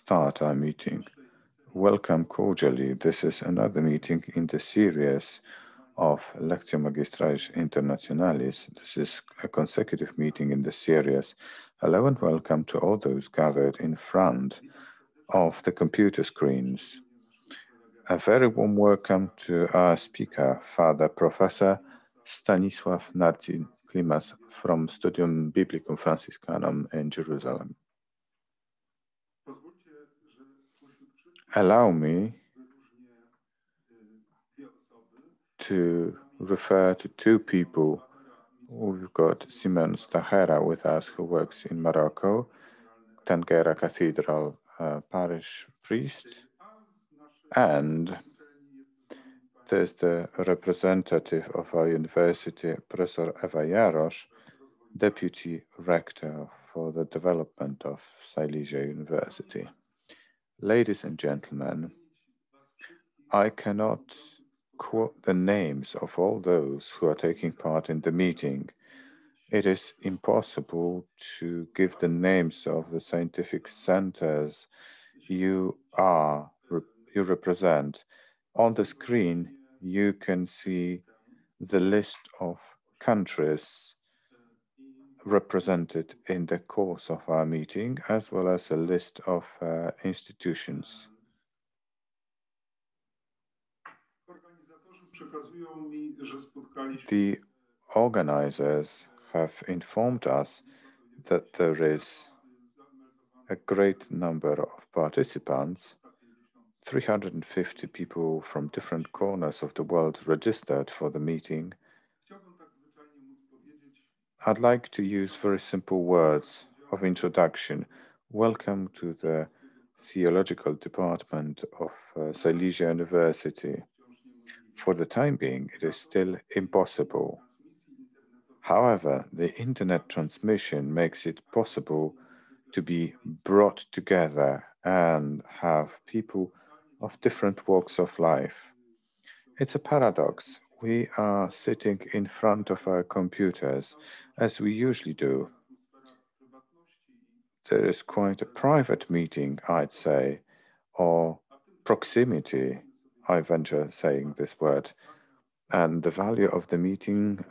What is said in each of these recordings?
start our meeting. Welcome cordially. This is another meeting in the series of Lectio Magistralis Internationalis. This is a consecutive meeting in the series. Hello and welcome to all those gathered in front of the computer screens. A very warm welcome to our speaker, Father Professor Stanisław Narcyz Klimas from Studium Biblicum Franciscanum in Jerusalem. Allow me to refer to two people. We've got Simon Stachera with us, who works in Morocco, Tangera Cathedral parish priest, and there's the representative of our university, Professor Eva Jarosz, Deputy Rector for the Development of Silesia University. Ladies and gentlemen, I cannot quote the names of all those who are taking part in the meeting. It is impossible to give the names of the scientific centers you represent. On the screen, you can see the list of countries represented in the course of our meeting, as well as a list of institutions. The organizers have informed us that there is a great number of participants, 350 people from different corners of the world registered for the meeting. I'd like to use very simple words of introduction. Welcome to the Theological Department of Silesia University. For the time being, it is still impossible. However, the internet transmission makes it possible to be brought together and have people of different walks of life. It's a paradox. We are sitting in front of our computers, as we usually do. There is quite a private meeting, I'd say, or proximity, I venture saying this word, and the value of the meeting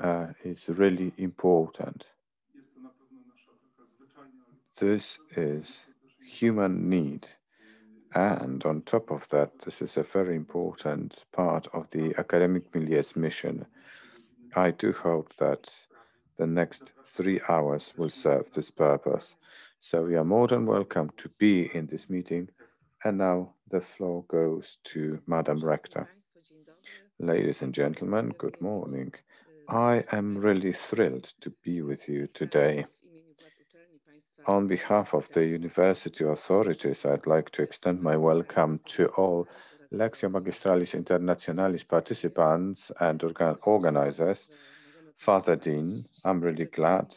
is really important. This is human need. And on top of that, this is a very important part of the academic milieus mission. I do hope that the next 3 hours will serve this purpose. So you are more than welcome to be in this meeting. And now the floor goes to Madam Rector. Ladies and gentlemen, good morning. I am really thrilled to be with you today. On behalf of the university authorities, I'd like to extend my welcome to all Lectio Magistralis Internationalis participants and organizers. Father Dean, I'm really glad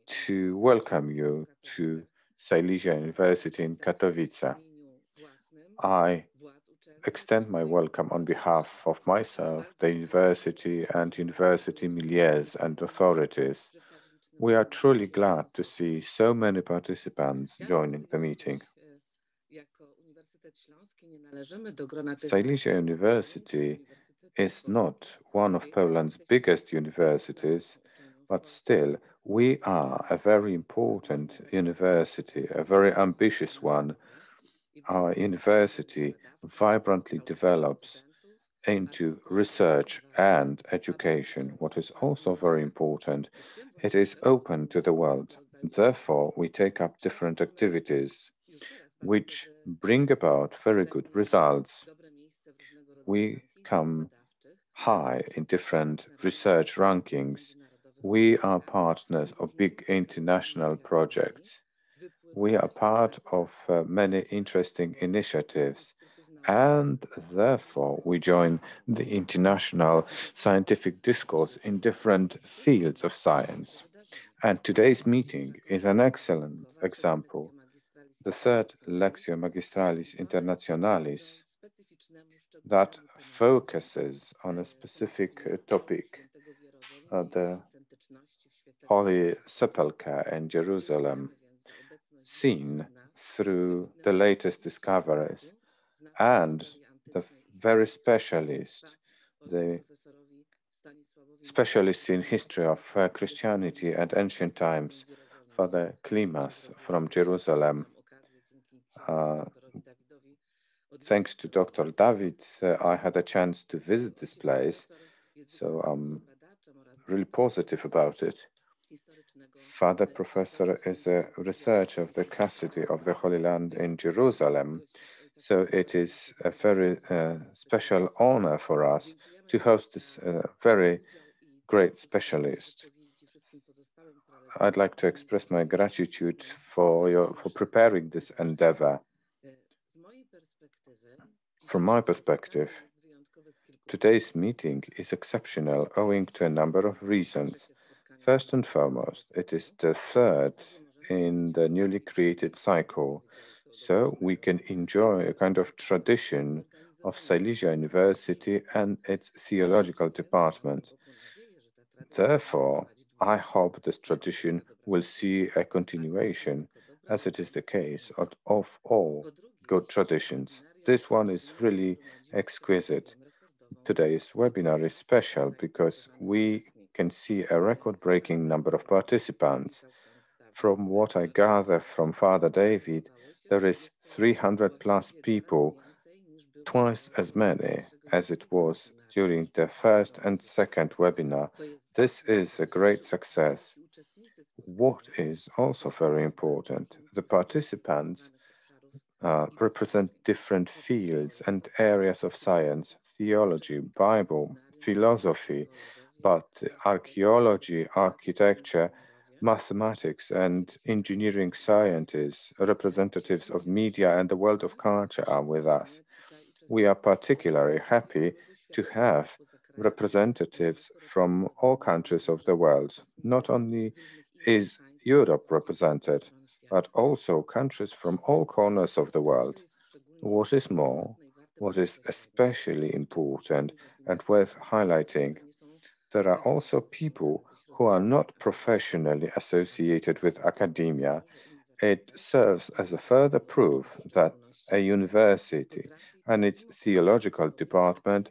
to welcome you to Silesia University in Katowice. I extend my welcome on behalf of myself, the university and university milieus and authorities. We are truly glad to see so many participants joining the meeting. Silesia University is not one of Poland's biggest universities, but still we are a very important university, a very ambitious one. Our university vibrantly develops into research and education. What is also very important, it is open to the world. Therefore, we take up different activities which bring about very good results. We come high in different research rankings. We are partners of big international projects. We are part of many interesting initiatives, and therefore we join the international scientific discourse in different fields of science. And today's meeting is an excellent example. The third Lectio Magistralis Internationalis that focuses on a specific topic, the Holy Sepulchre in Jerusalem, seen through the latest discoveries, and the very specialist, the specialist in history of Christianity and ancient times, Father Klimas from Jerusalem. Thanks to Dr. David, I had a chance to visit this place, so I'm really positive about it. Father Professor is a researcher of the custody of the Holy Land in Jerusalem, so it is a very special honor for us to host this very great specialist. I'd like to express my gratitude for preparing this endeavor. From my perspective, today's meeting is exceptional owing to a number of reasons. First and foremost, it is the third in the newly created cycle, so we can enjoy a kind of tradition of Silesia University and its theological department. Therefore, I hope this tradition will see a continuation, as it is the case of all good traditions. This one is really exquisite. Today's webinar is special because we can see a record-breaking number of participants. From what I gather from Father David, there is 300 plus people, twice as many as it was during the first and second webinar. This is a great success. What is also very important, the participants represent different fields and areas of science, theology, Bible, philosophy, but archaeology, architecture, mathematics, and engineering scientists, representatives of media and the world of culture are with us. We are particularly happy to have representatives from all countries of the world. Not only is Europe represented, but also countries from all corners of the world. What is more, what is especially important and worth highlighting, there are also people who are not professionally associated with academia. It serves as a further proof that a university and its theological department,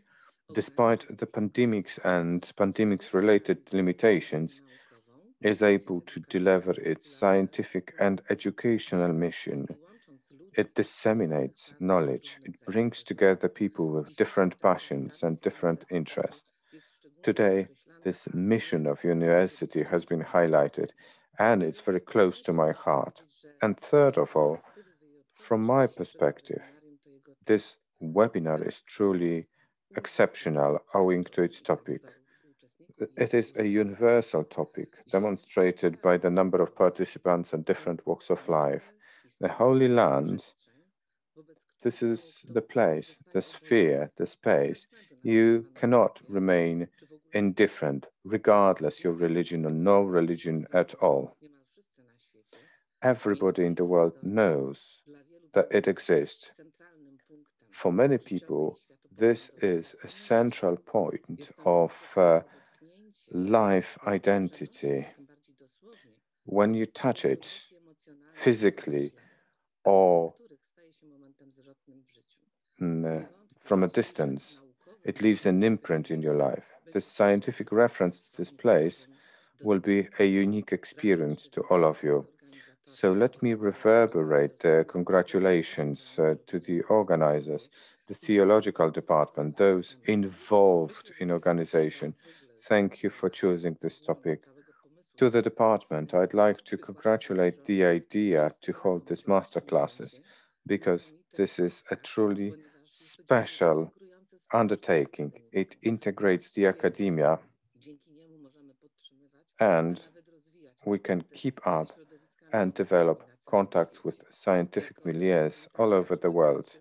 despite the pandemics and pandemics-related limitations, is able to deliver its scientific and educational mission. It disseminates knowledge. It brings together people with different passions and different interests. Today, this mission of university has been highlighted, and it's very close to my heart. And third of all, from my perspective, this webinar is truly exceptional owing to its topic. It is a universal topic demonstrated by the number of participants and different walks of life. The Holy Land, this is the place, the sphere, the space. You cannot remain indifferent, regardless your religion or no religion at all. Everybody in the world knows that it exists. For many people, this is a central point of life identity. When you touch it physically or from a distance, it leaves an imprint in your life. The scientific reference to this place will be a unique experience to all of you. So let me reverberate the congratulations to the organizers, the theological department, those involved in organization. Thank you for choosing this topic. To the department, I'd like to congratulate the idea to hold these master classes, because this is a truly special undertaking. It integrates the academia, and we can keep up and develop contacts with scientific milieus all over the world.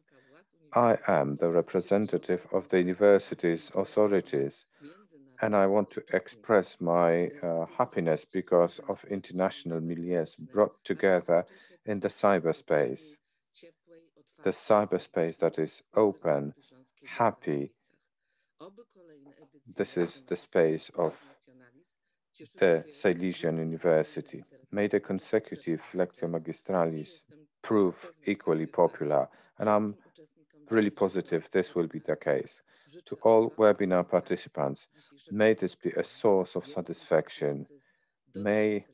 I am the representative of the university's authorities, and I want to express my happiness because of international milieus brought together in the cyberspace. The cyberspace that is open, happy. This is the space of the Silesian University. May the consecutive Lectio Magistralis prove equally popular, and I'm really positive this will be the case. To all webinar participants, may this be a source of satisfaction. May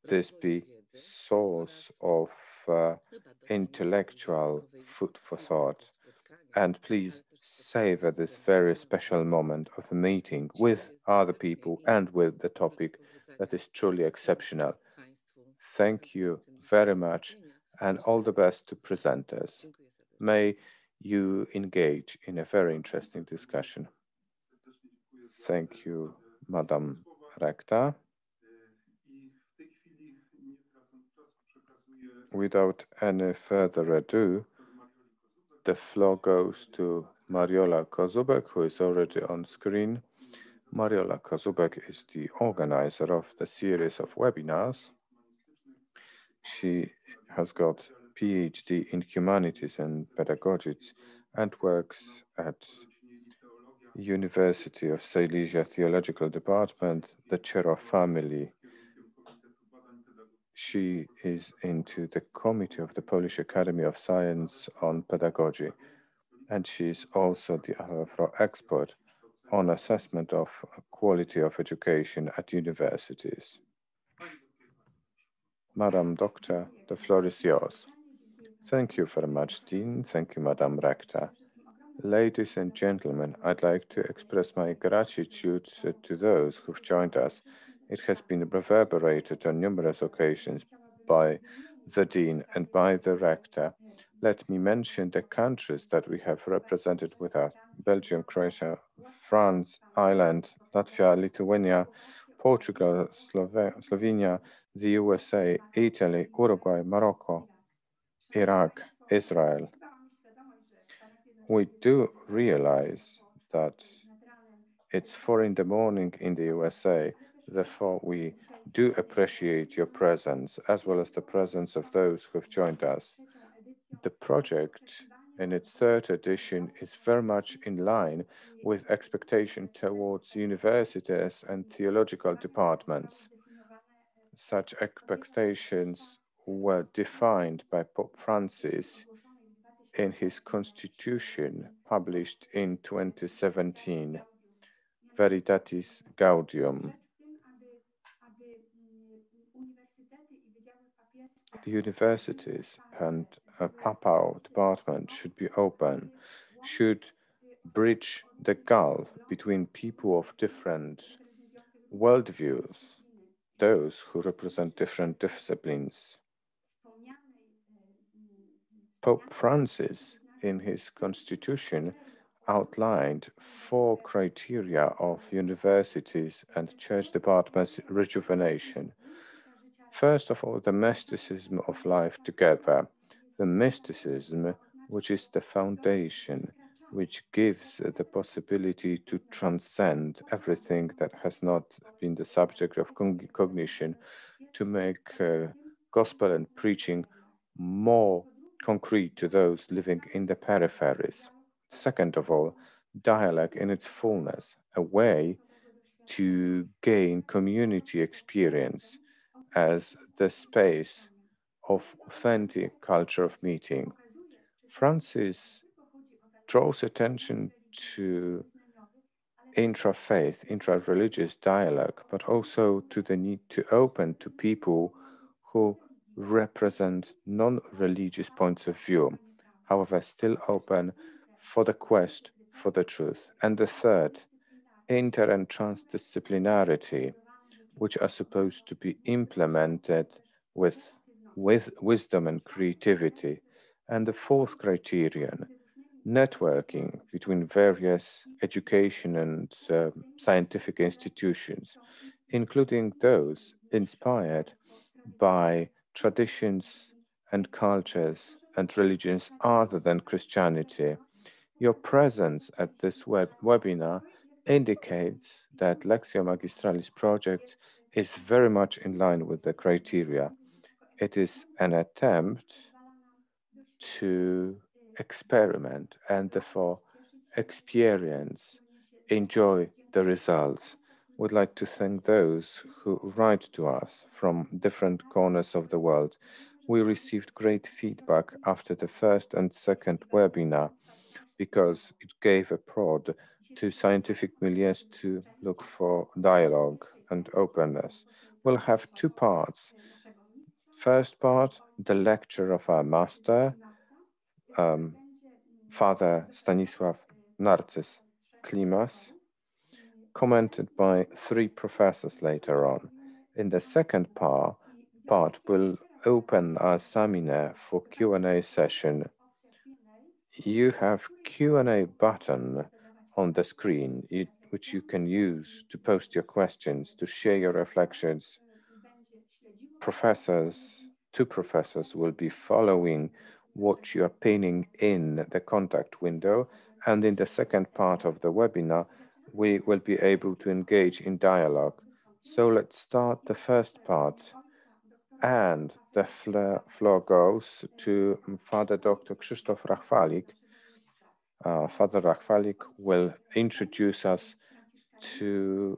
this be source of intellectual food for thought. And please savor this very special moment of a meeting with other people and with the topic that is truly exceptional. Thank you very much and all the best to presenters. May you engage in a very interesting discussion. Thank you, Madam Rector. Without any further ado, the floor goes to Mariola Kozubek, who is already on screen. Mariola Kozubek is the organizer of the series of webinars. She has got PhD in Humanities and Pedagogics and works at University of Silesia Theological Department, the Chair of Family. She is into the committee of the Polish Academy of Science on Pedagogy, and she is also the AFRO expert on assessment of quality of education at universities. Madam Doctor, the floor is yours. Thank you very much, Dean. Thank you, Madam Rector. Ladies and gentlemen, I'd like to express my gratitude to those who've joined us. It has been reverberated on numerous occasions by the Dean and by the Rector. Let me mention the countries that we have represented with us: Belgium, Croatia, France, Ireland, Latvia, Lithuania, Portugal, Slovenia, the USA, Italy, Uruguay, Morocco, Iraq, Israel. We do realize that it's 4 in the morning in the USA, therefore we do appreciate your presence as well as the presence of those who have joined us. The project in its 3rd edition is very much in line with expectation towards universities and theological departments. Such expectations were defined by Pope Francis in his constitution published in 2017, Veritatis Gaudium. The universities and a papal department should be open, should bridge the gulf between people of different worldviews, those who represent different disciplines. Pope Francis, in his constitution, outlined 4 criteria of universities and church departments' rejuvenation. First of all, the mysticism of life together, the mysticism which is the foundation, which gives the possibility to transcend everything that has not been the subject of cognition, to make gospel and preaching more concrete to those living in the peripheries. Second of all, dialogue in its fullness, a way to gain community experience as the space of authentic culture of meeting. Francis draws attention to intra-faith, intra-religious dialogue, but also to the need to open to people who represent non-religious points of view, however, still open for the quest for the truth. And the third, inter and transdisciplinarity, which are supposed to be implemented with wisdom and creativity. And the fourth criterion, networking between various education and scientific institutions, including those inspired by traditions and cultures and religions other than Christianity. Your presence at this webinar indicates that Lectio Magistralis project is very much in line with the criteria. It is an attempt to experiment and therefore experience, enjoy the results. We'd like to thank those who write to us from different corners of the world. We received great feedback after the first and second webinar because it gave a prod to scientific milieus to look for dialogue and openness. We'll have two parts. First part, the lecture of our master, Father Stanisław Narcyz Klimas, commented by three professors later on. In the second part, we'll open our seminar for Q&A session. You have Q&A button on the screen, which you can use to post your questions, to share your reflections. Two professors will be following what you are pinning in the contact window, and in the second part of the webinar, we will be able to engage in dialogue. So let's start the first part, and the floor goes to Father Dr. Krzysztof Rachwalik. Father Rachwalik will introduce us to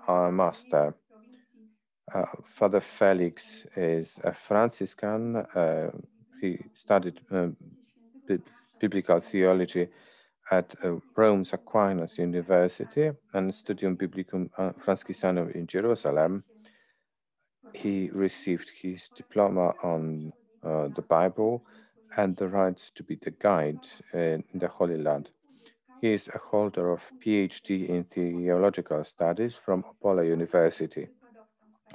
our master. Father Felix is a Franciscan. He studied biblical theology at Rome's Aquinas University and Studium Biblicum Franciscanum in Jerusalem. He received his diploma on the Bible and the rights to be the guide in the Holy Land. He is a holder of PhD in Theological Studies from Opole University.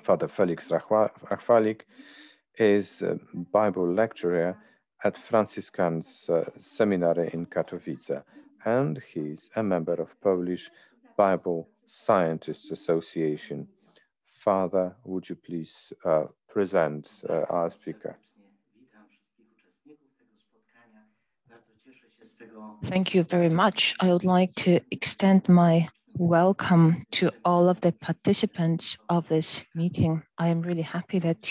Father Felix Rachwalik is a Bible lecturer at Franciscan's seminary in Katowice, and he's a member of Polish Bible Scientists Association. Father, would you please present our speaker? Thank you very much. I would like to extend my welcome to all of the participants of this meeting. I am really happy that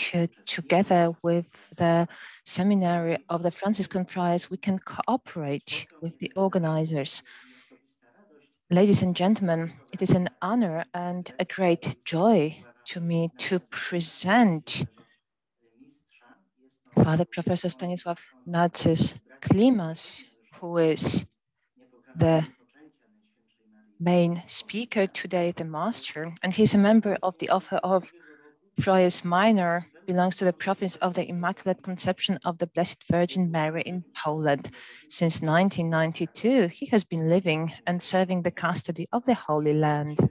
together with the seminary of the Franciscan Friars, we can cooperate with the organizers. Ladies and gentlemen, it is an honor and a great joy to me to present Father Professor Stanisław Narcyz Klimas, who is the main speaker today, the master, and he's a member of the Order of Friars Minor, belongs to the province of the Immaculate Conception of the Blessed Virgin Mary in Poland. Since 1992, he has been living and serving the custody of the Holy Land.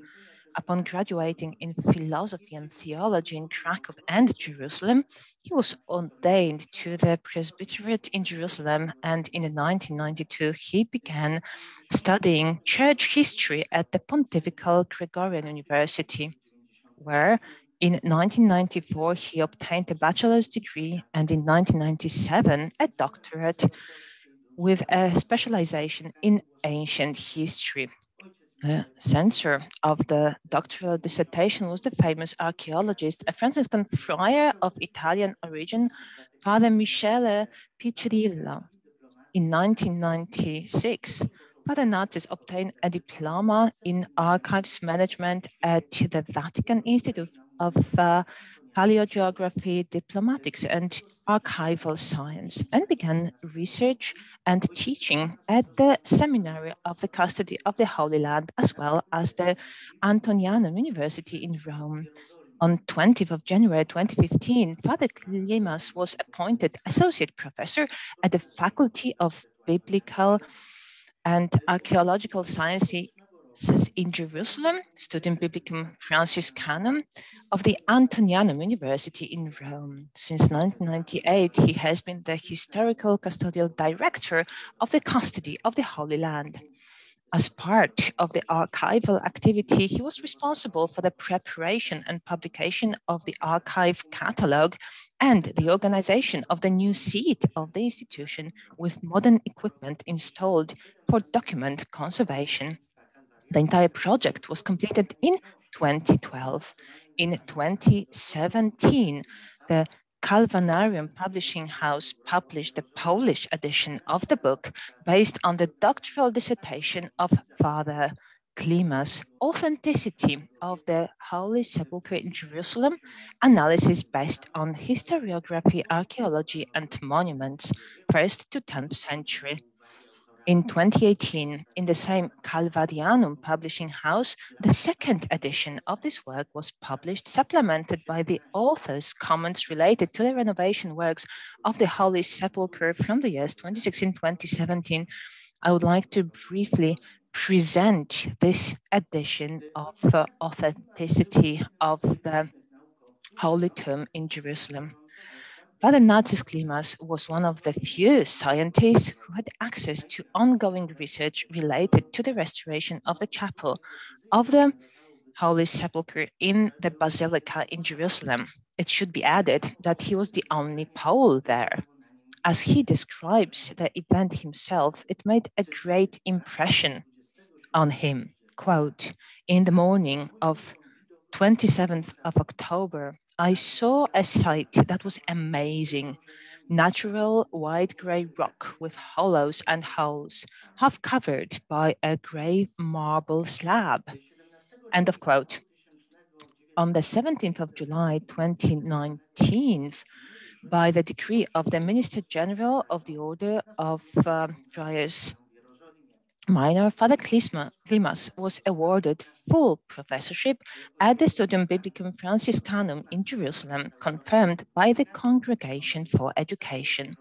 Upon graduating in philosophy and theology in Krakow and Jerusalem, he was ordained to the presbyterate in Jerusalem, and in 1992 he began studying church history at the Pontifical Gregorian University, where in 1994 he obtained a bachelor's degree, and in 1997 a doctorate with a specialization in ancient history. The censor of the doctoral dissertation was the famous archaeologist, a Franciscan friar of Italian origin, Father Michele Piccirillo. In 1996, Father Narcyz obtained a diploma in archives management at the Vatican Institute of Paleogeography, Diplomatics, and Archival Science, and began research and teaching at the Seminary of the Custody of the Holy Land, as well as the Antonianum University in Rome. On 20th of January 2015, Father Klimas was appointed Associate Professor at the Faculty of Biblical and Archaeological Sciences in Jerusalem, Studium Biblicum Franciscanum, of the Antonianum University in Rome. Since 1998, he has been the Historical Custodial Director of the Custody of the Holy Land. As part of the archival activity, he was responsible for the preparation and publication of the archive catalog and the organization of the new seat of the institution with modern equipment installed for document conservation. The entire project was completed in 2012. In 2017, the Calvanarium Publishing House published the Polish edition of the book based on the doctoral dissertation of Father Klimas, Authenticity of the Holy Sepulchre in Jerusalem, Analysis based on Historiography, Archaeology and Monuments, 1st to 10th century. In 2018, in the same Calvadianum publishing house, the second edition of this work was published, supplemented by the author's comments related to the renovation works of the Holy Sepulchre from the years 2016-2017. I would like to briefly present this edition of Authenticity of the Holy Tomb in Jerusalem. Father Narcyz Klimas was one of the few scientists who had access to ongoing research related to the restoration of the chapel of the Holy Sepulchre in the Basilica in Jerusalem. It should be added that he was the only Pole there. As he describes the event himself, it made a great impression on him. Quote, "In the morning of 27th of October, I saw a sight that was amazing. Natural white-gray rock with hollows and holes, half covered by a gray marble slab." End of quote. On the 17th of July, 2019, by the decree of the Minister General of the Order of Friars Minor, Father Klimas was awarded full professorship at the Studium Biblicum Franciscanum in Jerusalem, confirmed by the Congregation for Education.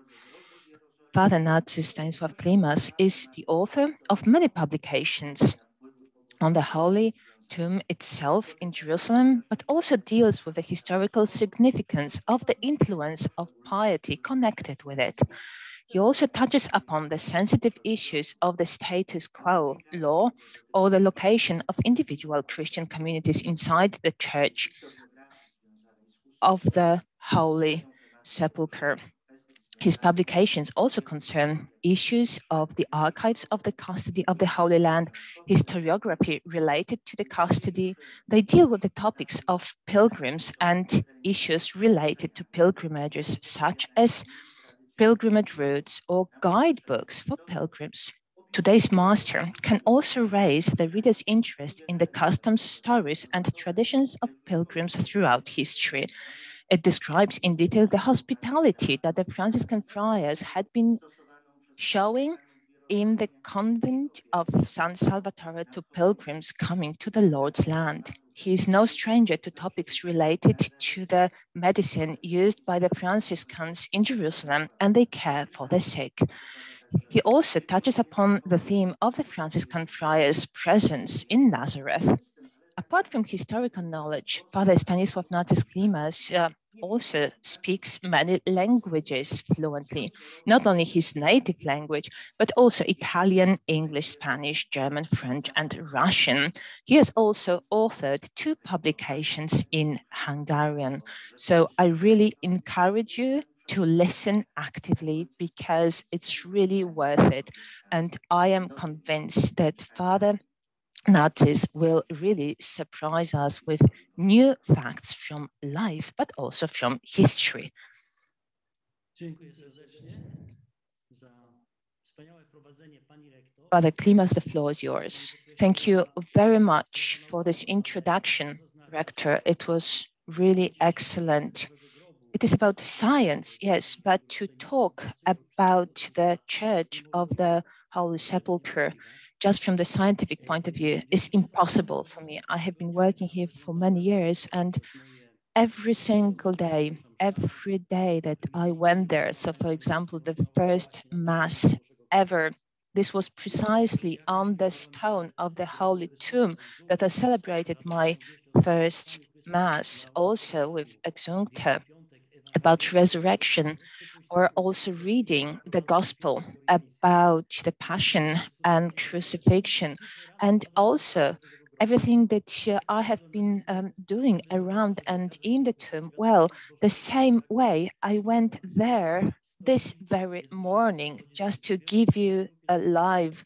Father Narcyz Stanisław Klimas is the author of many publications on the Holy Tomb itself in Jerusalem, but also deals with the historical significance of the influence of piety connected with it. He also touches upon the sensitive issues of the status quo law or the location of individual Christian communities inside the Church of the Holy Sepulchre. His publications also concern issues of the archives of the custody of the Holy Land, historiography related to the custody. They deal with the topics of pilgrims and issues related to pilgrimages, such as pilgrimage routes or guidebooks for pilgrims. Today's master can also raise the reader's interest in the customs, stories, and traditions of pilgrims throughout history. It describes in detail the hospitality that the Franciscan friars had been showing in the convent of San Salvatore to pilgrims coming to the Lord's land. He is no stranger to topics related to the medicine used by the Franciscans in Jerusalem and their care for the sick. He also touches upon the theme of the Franciscan friars' presence in Nazareth. Apart from historical knowledge, Father Stanisław Narcyz Klimas also speaks many languages fluently, not only his native language, but also Italian, English, Spanish, German, French, and Russian. He has also authored 2 publications in Hungarian. So I really encourage you to listen actively because it's really worth it. And I am convinced that Father Narcyz will really surprise us with new facts from life, but also from history. Father Klimas, the floor is yours. Thank you very much for this introduction, Rector. It was really excellent. It is about science, yes, but to talk about the Church of the Holy Sepulchre just from the scientific point of view is impossible for me. I have been working here for many years, and every single day, every day that I went there, so for example, the first Mass ever, this was precisely on the stone of the Holy Tomb that I celebrated my first Mass, also with Exuncta, about resurrection, or also reading the Gospel about the Passion and Crucifixion, and also everything that I have been doing around and in the tomb. Well, the same way I went there this very morning just to give you a live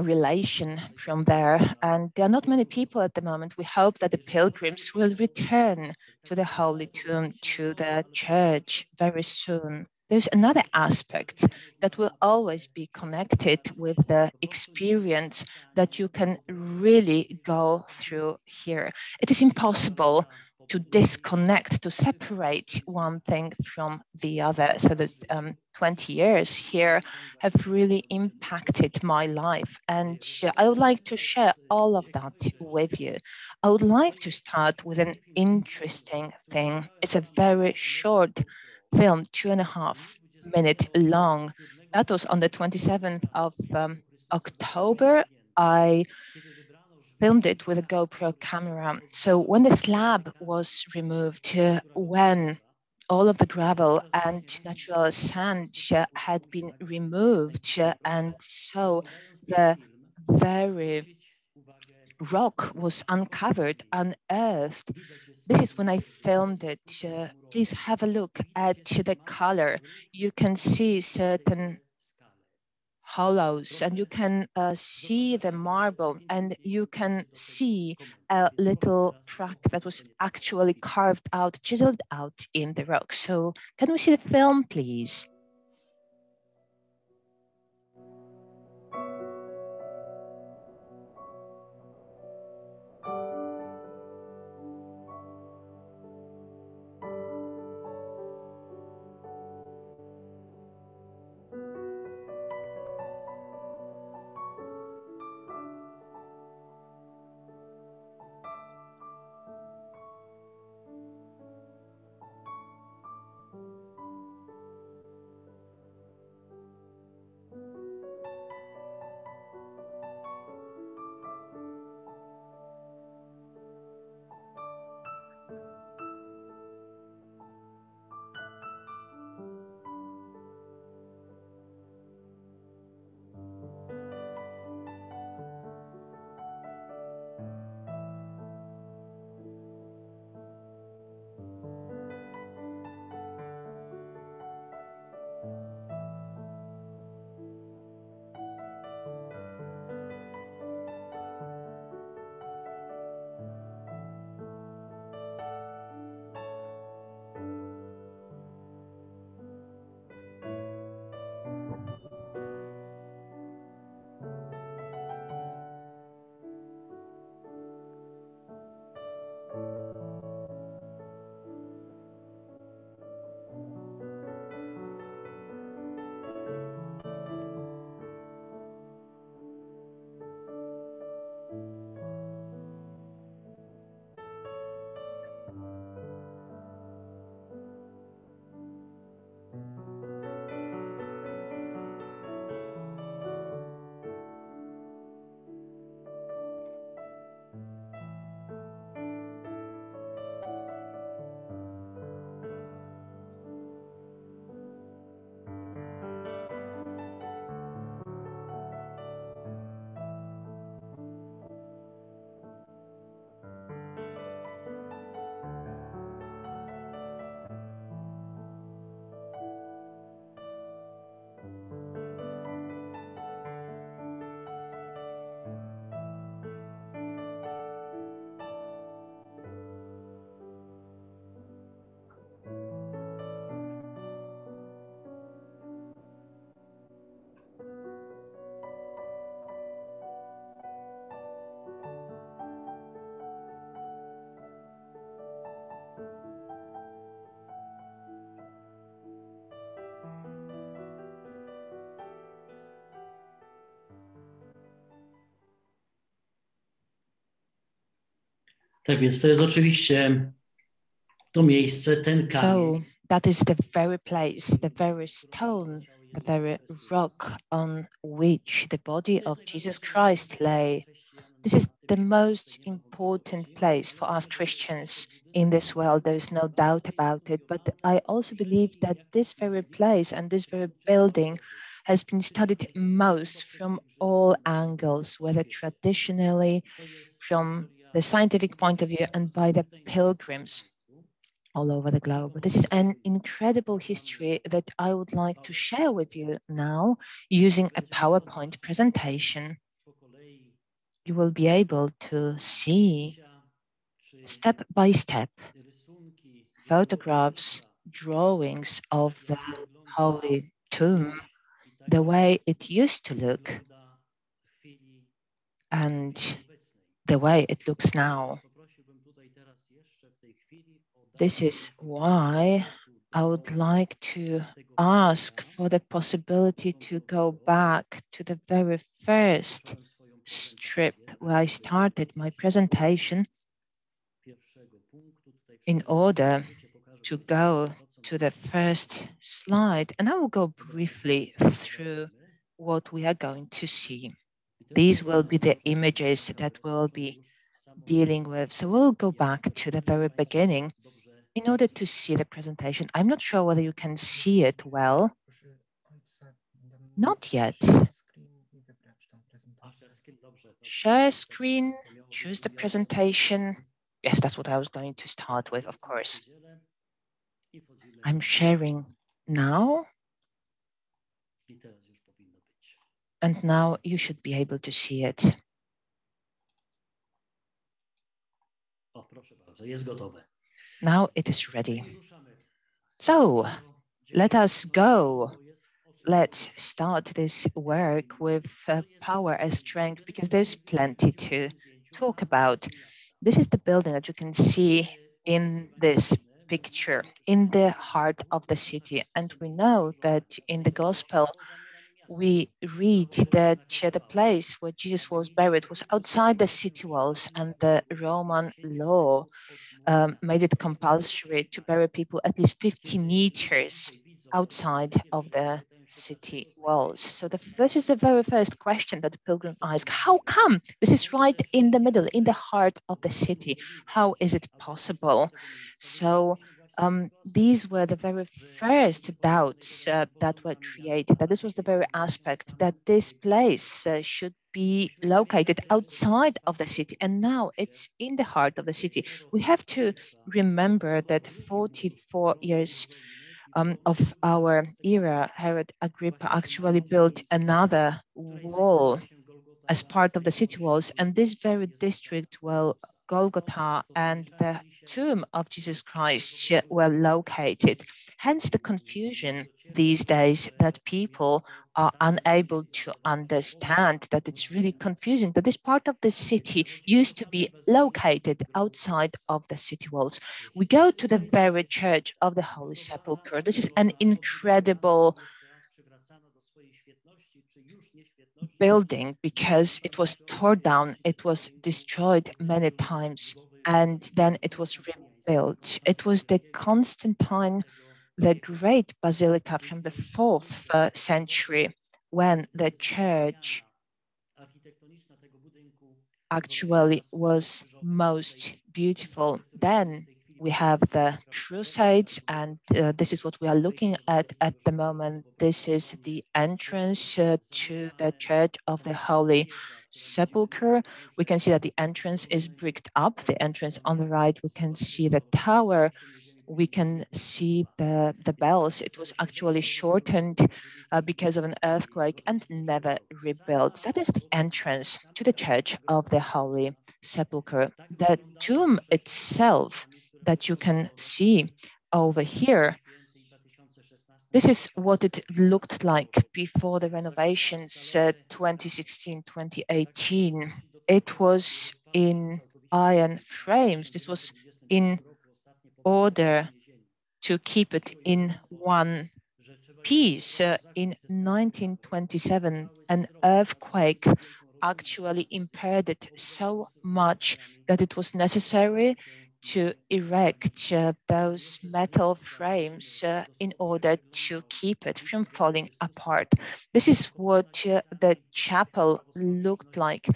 relation from there. And there are not many people at the moment. We hope that the pilgrims will return to the Holy Tomb, to the church very soon. there's another aspect that will always be connected with the experience that you can really go through here. It is impossible to disconnect, to separate one thing from the other. So this 20 years here have really impacted my life. And I would like to share all of that with you. I would like to start with an interesting thing. It's a very short film, 2.5 minutes long. That was on the 27th of October. I filmed it with a GoPro camera. So when the slab was removed, when all of the gravel and natural sand had been removed, and so the very rock was uncovered, unearthed. This is when I filmed it. Please have a look at the color. You can see certain hollows, and you can see the marble, and you can see a little crack that was actually carved out, chiseled out in the rock. So can we see the film, please? Tak więc to jest oczywiście to miejsce, ten So kamień. that is the very place, the very stone, the very rock on which the body of Jesus Christ lay. This is the most important place for us Christians in this world. There is no doubt about it. But I also believe that this very place and this very building has been studied most from all angles, whether traditionally, from the scientific point of view, and by the pilgrims all over the globe. This is an incredible history that I would like to share with you now using a PowerPoint presentation. You will be able to see step by step photographs, drawings of the holy tomb, the way it used to look and the way it looks now. This is why I would like to ask for the possibility to go back to the very first strip where I started my presentation in order to go to the first slide, and I will go briefly through what we are going to see. These will be the images that we'll be dealing with. So we'll go back to the very beginning in order to see the presentation. I'm not sure whether you can see it well. Not yet. Share screen, choose the presentation. Yes, that's what I was going to start with, of course. I'm sharing now. And now you should be able to see it. Now it is ready. So let us go. Let's start this work with power and strength, because there's plenty to talk about. This is the building that you can see in this picture, in the heart of the city. And we know that in the gospel, we read that the place where Jesus was buried was outside the city walls, and the Roman law made it compulsory to bury people at least 50 meters outside of the city walls. So this is the very first question that the pilgrim asked. How come this is right in the middle, in the heart of the city? How is it possible? So these were the very first doubts that were created, that this was the very aspect that this place should be located outside of the city, and now it's in the heart of the city. We have to remember that 44 years of our era, Herod Agrippa actually built another wall as part of the city walls, and this very district, well, Golgotha and the tomb of Jesus Christ were located. Hence the confusion these days that people are unable to understand, that it's really confusing, that this part of the city used to be located outside of the city walls. We go to the very church of the Holy Sepulchre. This is an incredible building because it was torn down, it was destroyed many times, and then it was rebuilt. It was the Constantine the Great Basilica from the 4th century, when the church actually was most beautiful. Then we have the Crusades, and this is what we are looking at the moment. This is the entrance to the Church of the Holy Sepulchre. We can see that the entrance is bricked up. The entrance on the right, we can see the tower. We can see the bells. It was actually shortened because of an earthquake and never rebuilt. That is the entrance to the Church of the Holy Sepulchre. The tomb itself that you can see over here, this is what it looked like before the renovations 2016, 2018. It was in iron frames. This was in order to keep it in one piece. In 1927, an earthquake actually impaired it so much that it was necessary to erect those metal frames in order to keep it from falling apart. This is what the chapel looked like.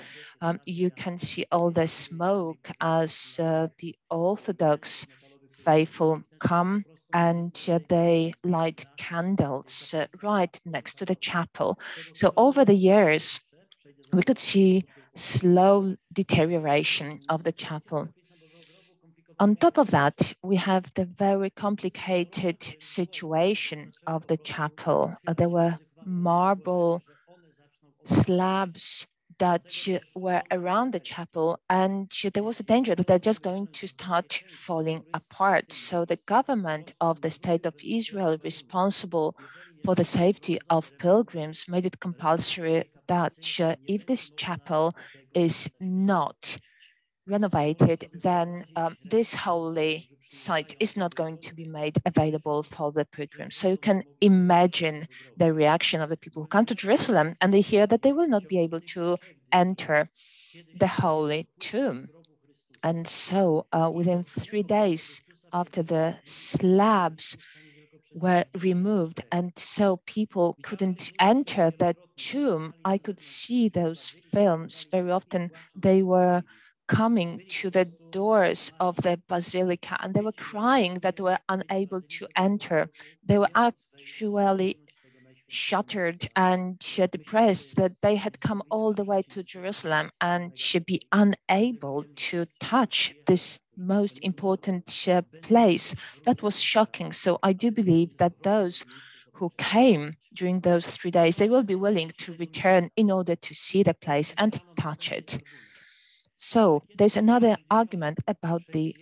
You can see all the smoke as the Orthodox faithful come and they light candles right next to the chapel. So over the years, we could see slow deterioration of the chapel. On top of that, we have the very complicated situation of the chapel. There were marble slabs that were around the chapel, and there was a danger that they're just going to start falling apart. So the government of the State of Israel, responsible for the safety of pilgrims, made it compulsory that if this chapel is not renovated, then this holy site is not going to be made available for the pilgrims. So you can imagine the reaction of the people who come to Jerusalem and they hear that they will not be able to enter the holy tomb. And so within 3 days after the slabs were removed, and so people couldn't enter that tomb, I could see those films very often. They were coming to the doors of the basilica and they were crying that they were unable to enter. They were actually shattered and depressed that they had come all the way to Jerusalem and should be unable to touch this most important place. That was shocking. So I do believe that those who came during those 3 days, they will be willing to return in order to see the place and touch it. So there's another argument about the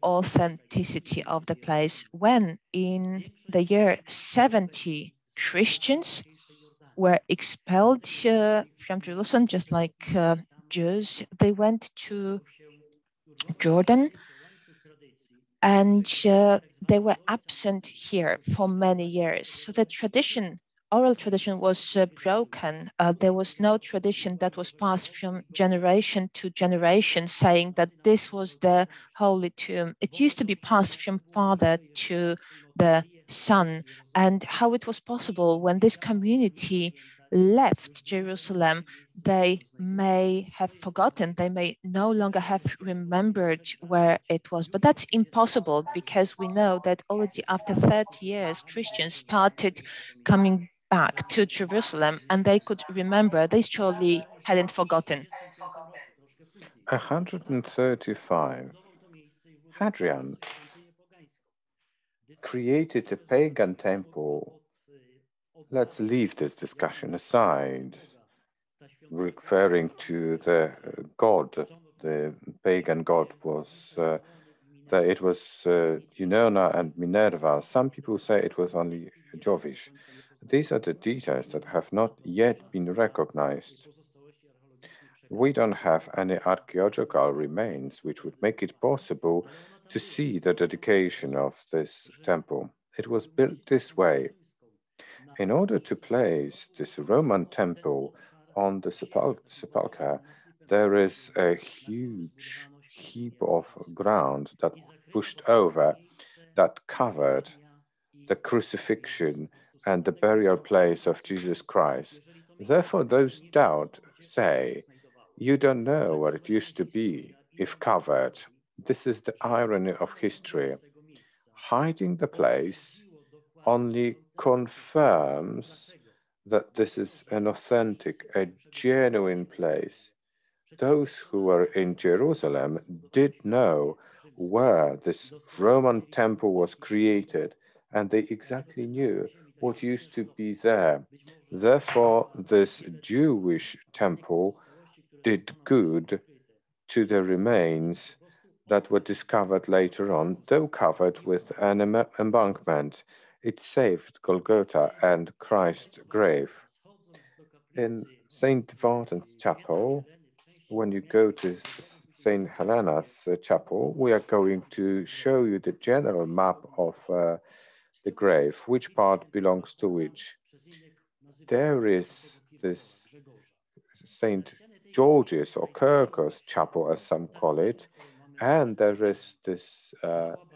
authenticity of the place. When in the year 70, Christians were expelled from Jerusalem, just like Jews, they went to Jordan, and they were absent here for many years. So the tradition, oral tradition, was broken. There was no tradition that was passed from generation to generation saying that this was the holy tomb. It used to be passed from father to the son. And how it was possible when this community left Jerusalem, they may have forgotten, they may no longer have remembered where it was. But that's impossible because we know that already after 30 years, Christians started coming back to Jerusalem and they could remember, they surely hadn't forgotten. 135. Hadrian created a pagan temple. Let's leave this discussion aside, referring to the god. The pagan god was that it was Unona and Minerva. Some people say it was only Jovish. These are the details that have not yet been recognized. We don't have any archaeological remains which would make it possible to see the dedication of this temple. It was built this way. In order to place this Roman temple on the Sepulchre, there is a huge heap of ground that pushed over, that covered the crucifixion and the burial place of Jesus Christ. Therefore, those doubt say, you don't know where it used to be if covered. This is the irony of history. Hiding the place only confirms that this is an authentic, a genuine place. Those who were in Jerusalem did know where this Roman temple was created, and they exactly knew what used to be there. Therefore, this Jewish temple did good to the remains that were discovered later on, though covered with an embankment. It saved Golgotha and Christ's grave. In St. Martin's Chapel, when you go to St. Helena's Chapel, we are going to show you the general map of the grave, which part belongs to which. There is this St. George's or Kirkos Chapel, as some call it, and there is this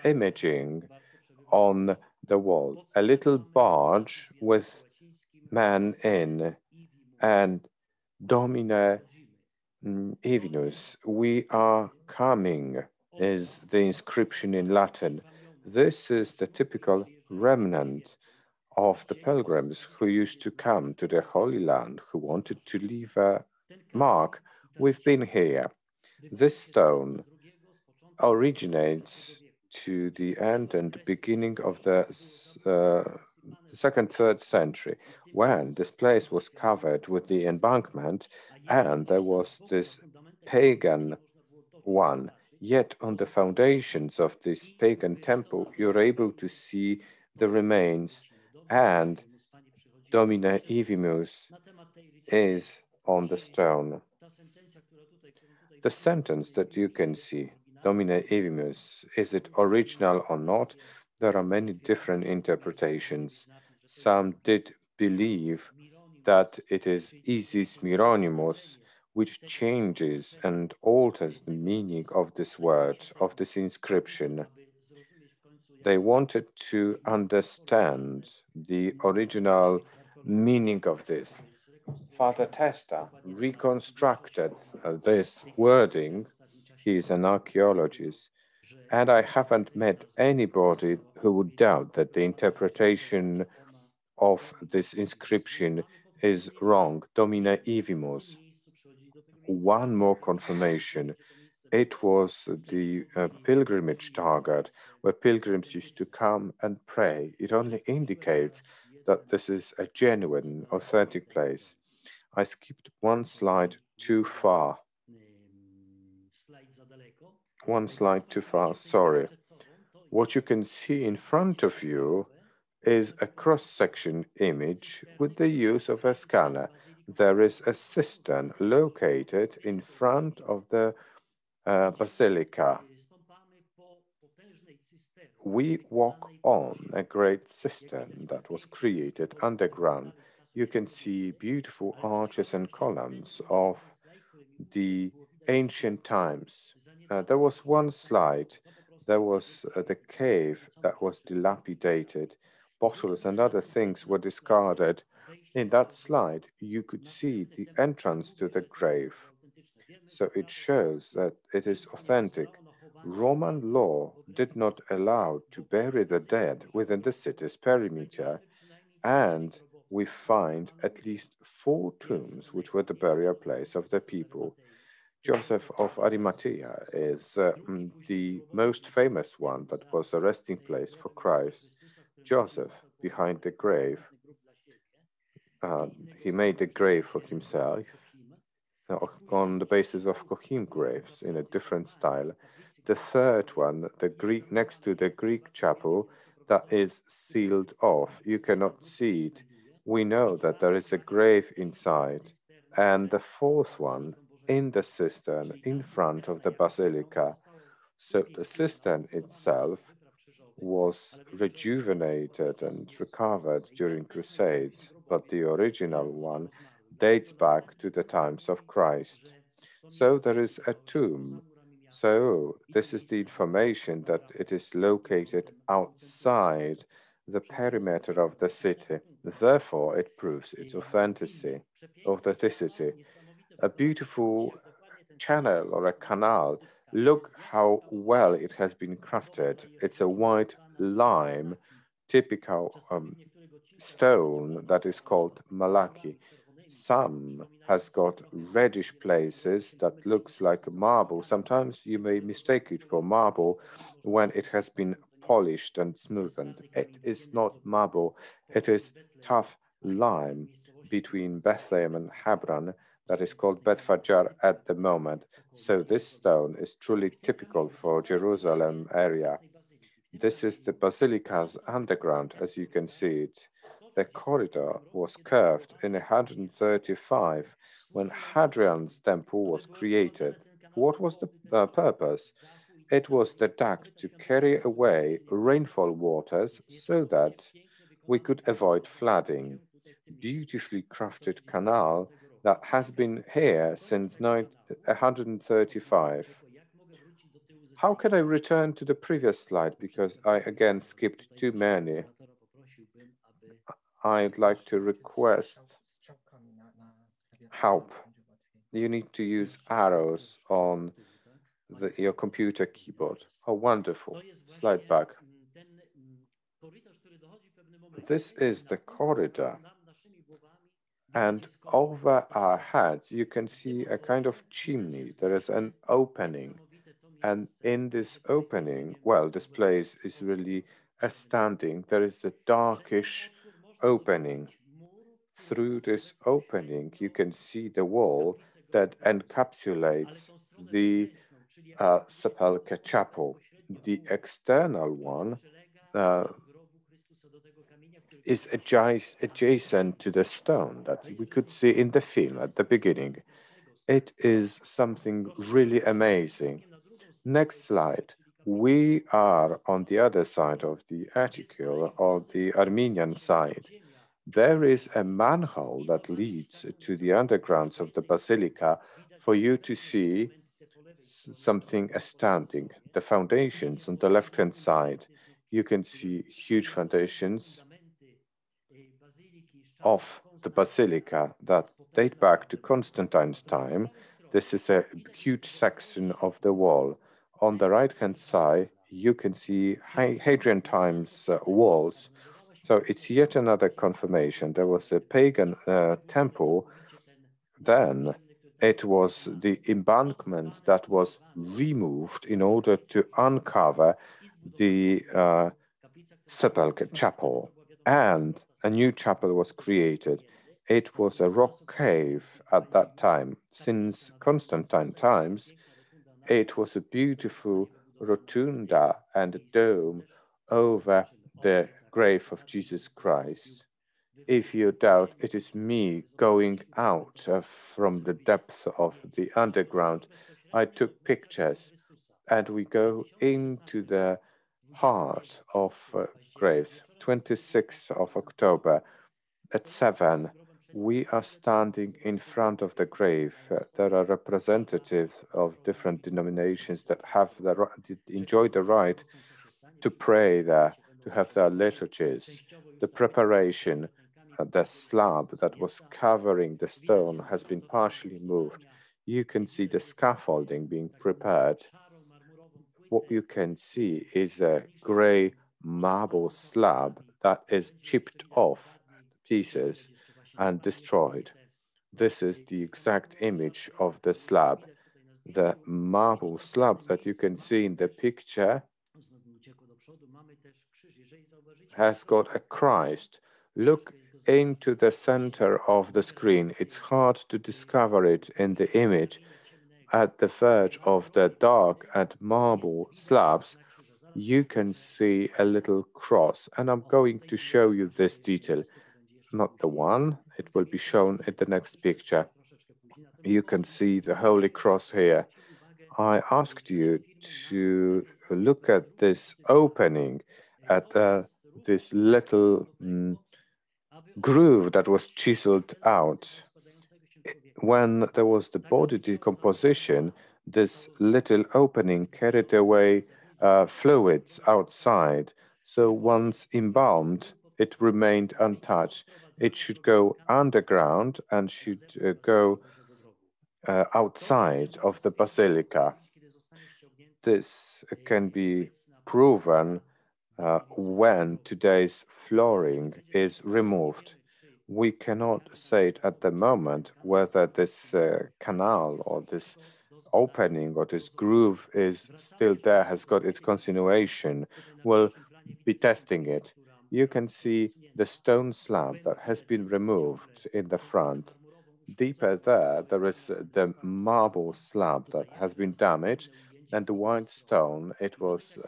imaging on the wall, a little barge with man in, and Domine Evinus, we are coming, is the inscription in Latin. This is the typical remnant of the pilgrims who used to come to the Holy Land, who wanted to leave a mark. We've been here. This stone originates to the end and beginning of the second, third century, when this place was covered with the embankment, and there was this pagan one. Yet on the foundations of this pagan temple, you're able to see the remains, and Domine Ivimus is on the stone. The sentence that you can see, Domine Ivimus, is it original or not? There are many different interpretations. Some did believe that it is Isis Mironimus, which changes and alters the meaning of this word, of this inscription. They wanted to understand the original meaning of this. Father Testa reconstructed this wording. He is an archaeologist, and I haven't met anybody who would doubt that the interpretation of this inscription is wrong. Domine Ivimus. One more confirmation. It was the pilgrimage target where pilgrims used to come and pray. It only indicates that this is a genuine, authentic place. I skipped one slide too far. One slide too far, sorry. What you can see in front of you is a cross-section image with the use of a scanner. There is a cistern located in front of the basilica. We walk on a great cistern that was created underground. You can see beautiful arches and columns of the ancient times. There was one slide. There was the cave that was dilapidated. Bottles and other things were discarded. In that slide, you could see the entrance to the grave. So it shows that it is authentic. Roman law did not allow to bury the dead within the city's perimeter, and we find at least 4 tombs which were the burial place of the people. Joseph of Arimathea is the most famous one that was a resting place for Christ. Joseph, behind the grave, he made a grave for himself on the basis of Kohim graves in a different style. The third one, the Greek, next to the Greek chapel, that is sealed off. You cannot see it. We know that there is a grave inside. And the fourth one, in the cistern, in front of the basilica. So the cistern itself was rejuvenated and recovered during Crusades, but the original one dates back to the times of Christ. So there is a tomb. So this is the information that it is located outside the perimeter of the city. Therefore, it proves its authenticity. A beautiful channel or a canal. Look how well it has been crafted. It's a white lime, typical stone that is called malaki. Some has got reddish places that looks like marble. Sometimes you may mistake it for marble when it has been polished and smoothened. It is not marble. It is tough lime between Bethlehem and Hebron that is called Betfajar at the moment. So this stone is truly typical for Jerusalem area. This is the basilica's underground, as you can see it. The corridor was curved in 135 when Hadrian's temple was created. What was the purpose? It was the duct to carry away rainfall waters so that we could avoid flooding. Beautifully crafted canal that has been here since 135. How can I return to the previous slide? Because I again skipped too many. I'd like to request help. You need to use arrows on your computer keyboard. Oh, wonderful. Slide back. This is the corridor. And over our heads, you can see a kind of chimney. There is an opening. And in this opening, well, this place is really astounding. There is a darkish opening. through this opening, you can see the wall that encapsulates the Sepulchre chapel. The external one is adjacent to the stone that we could see in the film at the beginning. It is something really amazing. Next slide. We are on the other side of the article, on the Armenian side. There is a manhole that leads to the undergrounds of the basilica for you to see something astounding. The foundations on the left-hand side, you can see huge foundations of the basilica that date back to Constantine's time. This is a huge section of the wall. On the right-hand side, you can see Hadrian times walls. So it's yet another confirmation. There was a pagan temple. Then it was the embankment that was removed in order to uncover the Sepulchre chapel, and a new chapel was created. It was a rock cave at that time. Since Constantine times, it was a beautiful rotunda and dome over the grave of Jesus Christ. If you doubt, it is me going out from the depth of the underground. I took pictures, and we go into the heart of graves. 26th of October at 7, we are standing in front of the grave. There are representatives of different denominations that have enjoy the right to pray there, to have their liturgies. The preparation, the slab that was covering the stone has been partially moved. You can see the scaffolding being prepared. What you can see is a gray marble slab that is chipped off pieces and destroyed. This is the exact image of the slab. The marble slab that you can see in the picture has got a Christ. Look into the center of the screen. It's hard to discover it in the image. At the verge of the dark and marble slabs, you can see a little cross, and I'm going to show you this detail. Not the one, it will be shown in the next picture. You can see the Holy Cross here. I asked you to look at this opening, at this little groove that was chiseled out. When there was the body decomposition, this little opening carried away fluids outside. So once embalmed, it remained untouched. It should go underground and should go outside of the basilica. This can be proven when today's flooring is removed. We cannot say it at the moment whether this canal or this opening or this groove is still there, has got its continuation. We'll be testing it. You can see the stone slab that has been removed in the front. Deeper there is the marble slab that has been damaged, and the white stone it was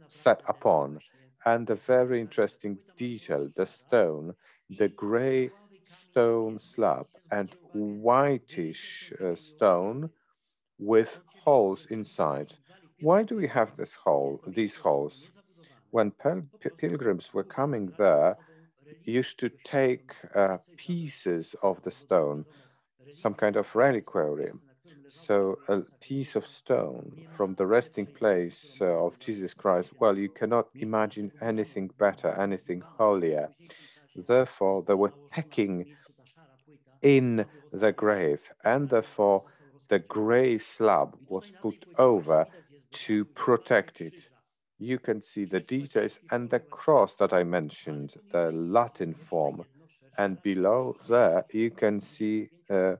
set upon. And a very interesting detail, the stone, the gray stone slab and whitish stone with holes inside. Why do we have these holes? When pilgrims were coming there, used to take pieces of the stone, some kind of reliquary. So a piece of stone from the resting place of Jesus Christ, well, you cannot imagine anything better, anything holier. Therefore, they were pecking in the grave, and therefore the gray slab was put over to protect it. You can see the details and the cross that I mentioned, the Latin form. And below there, you can see a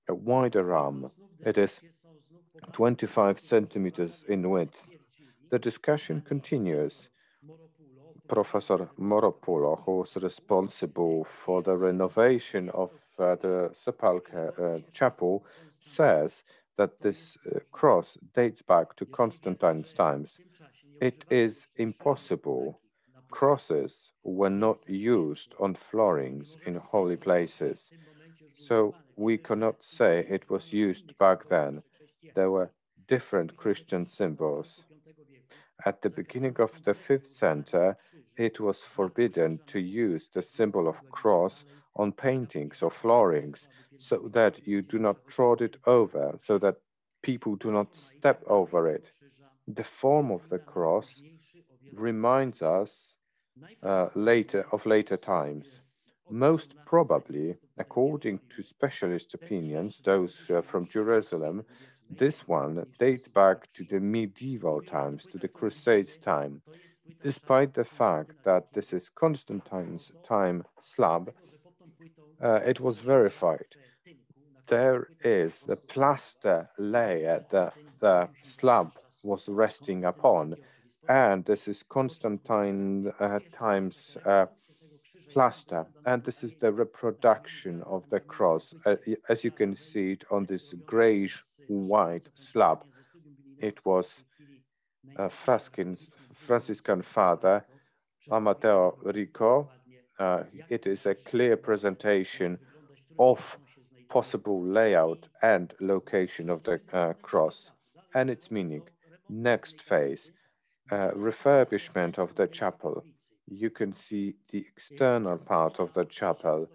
wider arm. It is 25 centimeters in width. The discussion continues. Professor Moropulo, who was responsible for the renovation of the Sepulchre chapel, says that this cross dates back to Constantine's times. It is impossible. Crosses were not used on floorings in holy places, so we cannot say it was used back then. There were different Christian symbols. At the beginning of the 5th century, it was forbidden to use the symbol of cross on paintings or floorings, so that you do not trod it over, so that people do not step over it. The form of the cross reminds us of later times. Most probably, according to specialist opinions, those from Jerusalem, this one dates back to the medieval times, to the Crusades time. Despite the fact that this is Constantine's time slab, it was verified. There is the plaster layer that the slab was resting upon, and this is Constantine times plaster, and this is the reproduction of the cross. As you can see it on this grayish white slab, it was Franciscan father Amateo Rico. It is a clear presentation of possible layout and location of the cross and its meaning. Next phase, refurbishment of the chapel. You can see the external part of the chapel.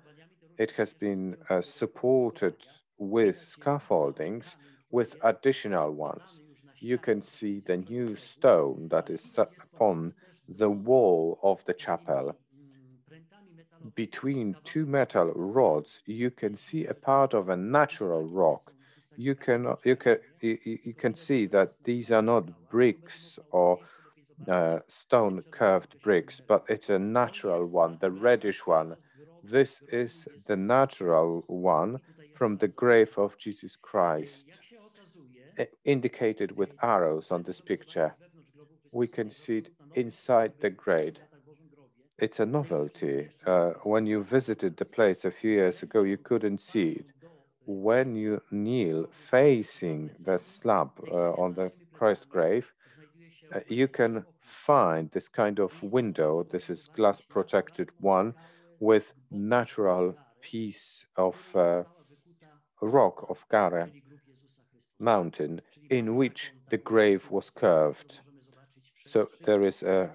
It has been supported with scaffoldings, with additional ones. You can see the new stone that is set upon the wall of the chapel. Between two metal rods, you can see a part of a natural rock. You can see that these are not bricks or stone curved bricks, but it's a natural one, the reddish one. This is the natural one from the grave of Jesus Christ, indicated with arrows on this picture. We can see it inside the grave. It's a novelty. When you visited the place a few years ago, you couldn't see it. When you kneel facing the slab on the Christ grave, you can find this kind of window. This is glass protected one with natural piece of rock of Gare mountain in which the grave was curved. So there is a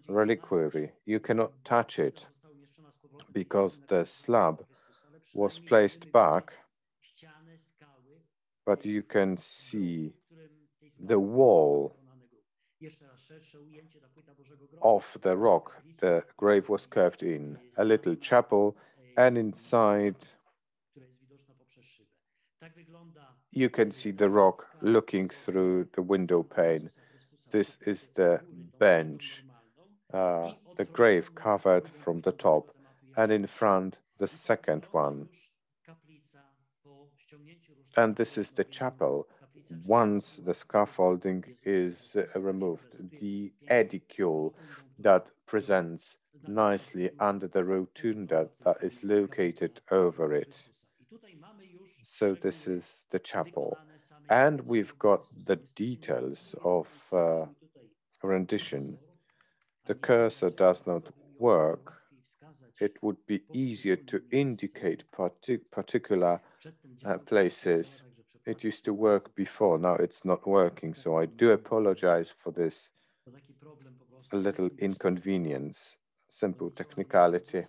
reliquary. You cannot touch it because the slab was placed back, but you can see the wall of the rock the grave was curved in, a little chapel, and inside you can see the rock looking through the window pane. This is the bench, the grave covered from the top, and in front the second one. And this is the chapel. Once the scaffolding is removed, the edicule that presents nicely under the rotunda that is located over it. So this is the chapel. And we've got the details of rendition. The cursor does not work. It would be easier to indicate particular places. It used to work before, now it's not working, so I do apologize for this little inconvenience, simple technicality.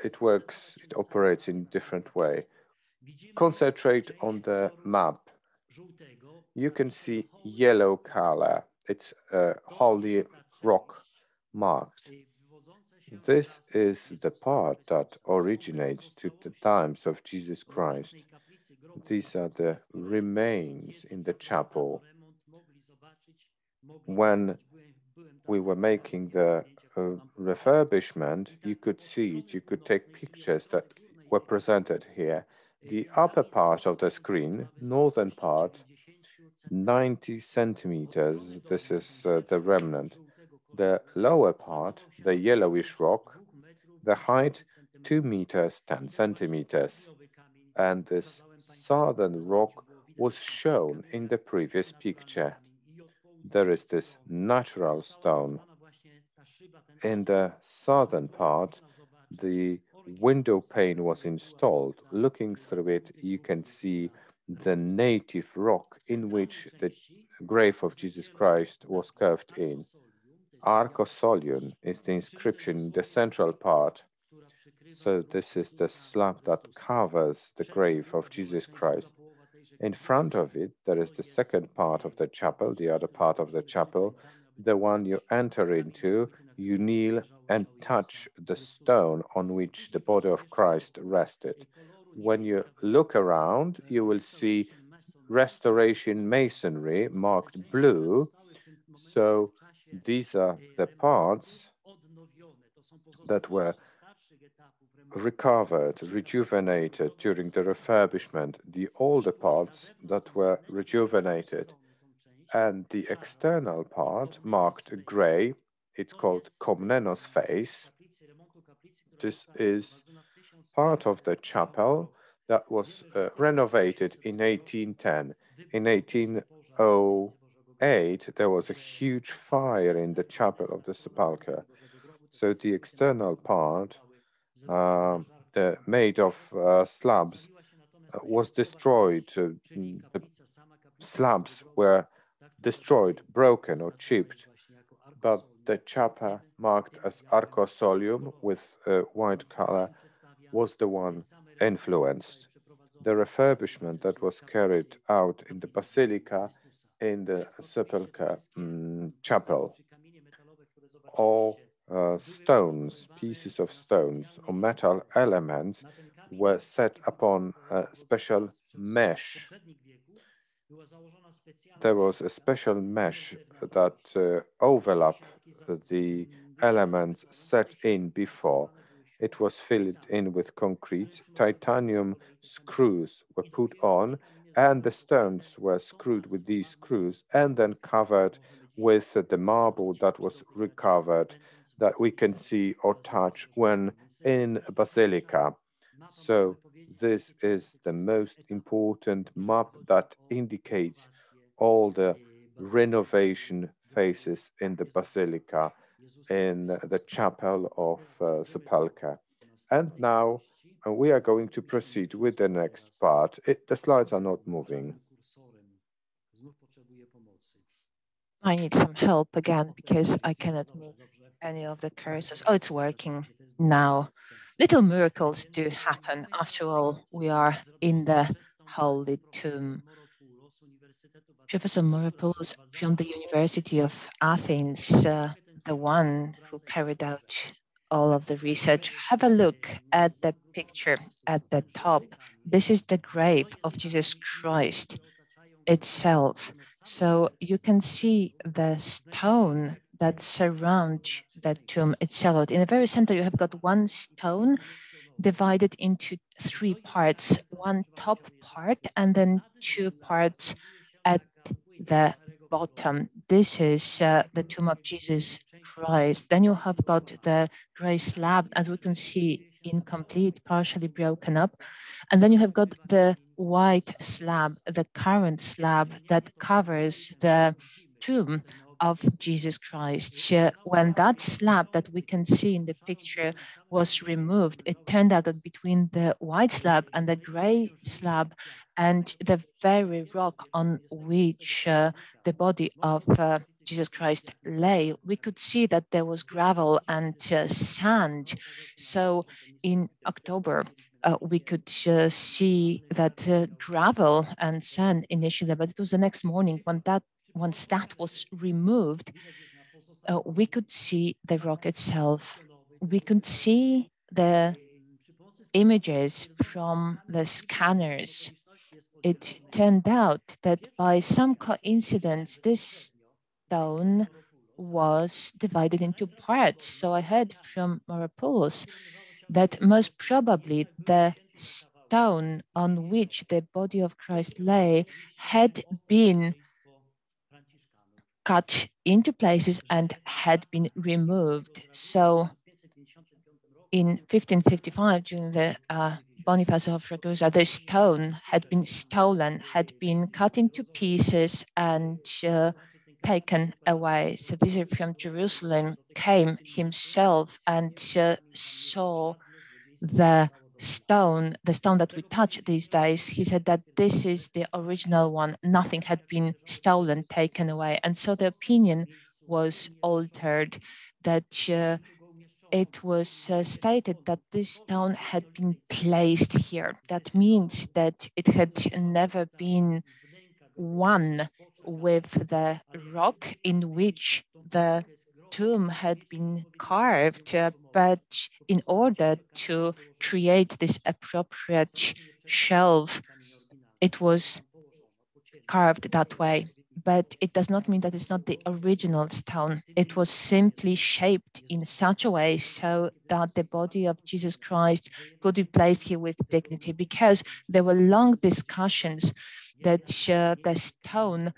It works, it operates in a different way. Concentrate on the map. You can see yellow color. It's holy rock marked. This is the part that originates to the times of Jesus Christ. These are the remains in the chapel. When we were making the refurbishment, you could see it, you could take pictures that were presented here. The upper part of the screen, northern part, 90 centimeters, this is the remnant. The lower part, the yellowish rock, the height 2 meters 10 centimeters, and this southern rock was shown in the previous picture. There is this natural stone. In the southern part, the window pane was installed. Looking through it, you can see the native rock in which the grave of Jesus Christ was carved in. Arcosolium is the inscription in the central part. So this is the slab that covers the grave of Jesus Christ. In front of it, there is the second part of the chapel, the other part of the chapel, the one you enter into. You kneel and touch the stone on which the body of Christ rested. When you look around, you will see restoration masonry marked blue. So these are the parts that were recovered, rejuvenated during the refurbishment, the older parts that were rejuvenated. And the external part marked gray, it's called Komnenos face. This is part of the chapel that was renovated in 1810. In 1808, there was a huge fire in the chapel of the Sepulchre. So the external part, made of slabs, was destroyed. The slabs were destroyed, broken or chipped, but the chapel marked as Arcosolium with white color was the one influenced. The refurbishment that was carried out in the basilica in the Sepulchre chapel, all stones, pieces of stones or metal elements were set upon a special mesh. There was a special mesh that overlapped the elements set in before. It was filled in with concrete. Titanium screws were put on, and the stones were screwed with these screws and then covered with the marble that was recovered, that we can see or touch when in a basilica. So this is the most important map that indicates all the renovation phases in the basilica, in the chapel of Sepulchre. And now we are going to proceed with the next part. The slides are not moving. I need some help again because I cannot move any of the cursors. Oh, it's working now. Little miracles do happen. After all, we are in the Holy Tomb. Professor Moropoulos from the University of Athens, the one who carried out all of the research. Have a look at the picture at the top. This is the grave of Jesus Christ itself. So you can see the stone that surrounds the tomb itself. In the very center, you have got one stone divided into three parts, one top part and then two parts at the bottom. This is the tomb of Jesus Christ. Then you have got the gray slab, as we can see, incomplete, partially broken up. And then you have got the white slab, the current slab that covers the tomb of Jesus Christ. When that slab that we can see in the picture was removed, it turned out that between the white slab and the gray slab and the very rock on which the body of Jesus Christ lay, we could see that there was gravel and sand. So in October, we could see that gravel and sand initially, but it was the next morning once that was removed, we could see the rock itself. We could see the images from the scanners. It turned out that by some coincidence, this stone was divided into parts. So I heard from Moropoulos that most probably the stone on which the body of Christ lay had been cut into places and had been removed. So in 1555, during the Boniface of Ragusa, the stone had been stolen, had been cut into pieces and taken away. So a visitor from Jerusalem came himself and saw the stone that we touch these days. He said that this is the original one. Nothing had been stolen, taken away. And so the opinion was altered, that it was stated that this stone had been placed here. That means that it had never been one with the rock in which the tomb had been carved, but in order to create this appropriate shelf, it was carved that way. But it does not mean that it's not the original stone. It was simply shaped in such a way so that the body of Jesus Christ could be placed here with dignity, because there were long discussions that the stone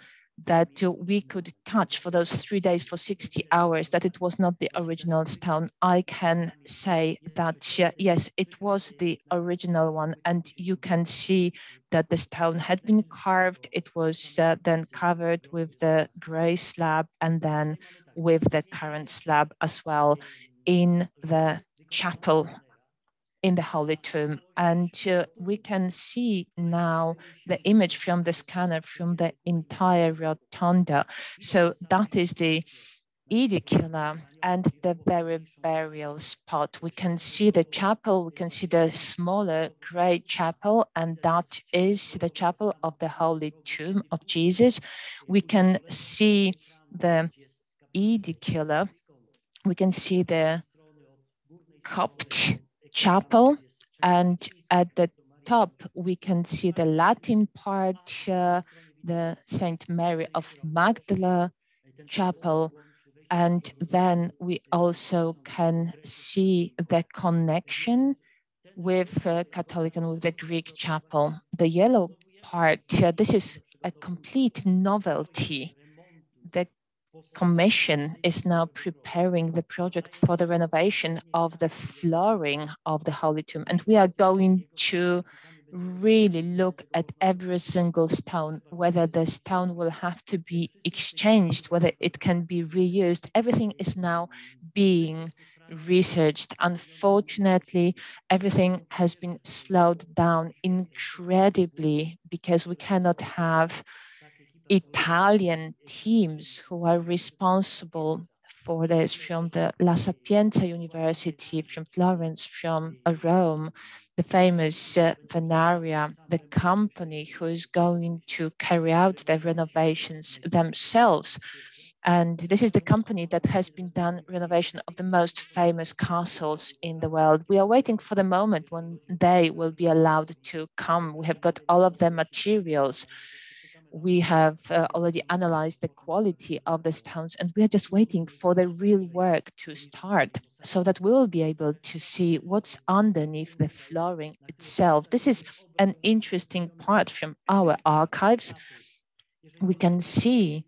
that we could touch for those 3 days for 60 hours, that it was not the original stone. I can say that, yes, it was the original one. And you can see that the stone had been carved. It was then covered with the gray slab and then with the current slab as well in the chapel in the Holy Tomb. And we can see now the image from the scanner from the entire rotunda. So that is the edicula and the very burial spot. We can see the chapel, we can see the smaller gray chapel, and that is the chapel of the Holy Tomb of Jesus. We can see the edicula, we can see the cupped chapel, and at the top we can see the Latin part, the Saint Mary of Magdala chapel, and then we also can see the connection with Catholic and with the Greek chapel. The yellow part, this is a complete novelty. The Commission is now preparing the project for the renovation of the flooring of the Holy Tomb. And we are going to really look at every single stone, whether the stone will have to be exchanged, whether it can be reused. Everything is now being researched. Unfortunately, everything has been slowed down incredibly because we cannot have Italian teams who are responsible for this, from the La Sapienza University, from Florence, from Rome, the famous Venaria, the company who is going to carry out the renovations themselves. And this is the company that has been done renovation of the most famous castles in the world. We are waiting for the moment when they will be allowed to come. We have got all of the materials. We have already analyzed the quality of the stones, and we are just waiting for the real work to start so that we will be able to see what's underneath the flooring itself. This is an interesting part from our archives. We can see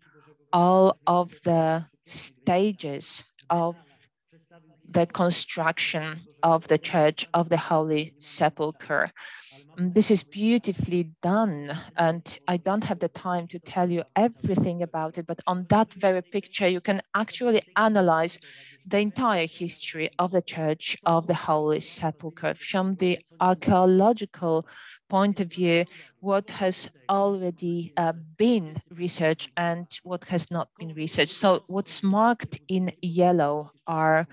all of the stages of the construction of the Church of the Holy Sepulchre. This is beautifully done, and I don't have the time to tell you everything about it, but on that very picture, you can actually analyze the entire history of the Church of the Holy Sepulchre from the archaeological point of view, what has already been researched and what has not been researched. So what's marked in yellow are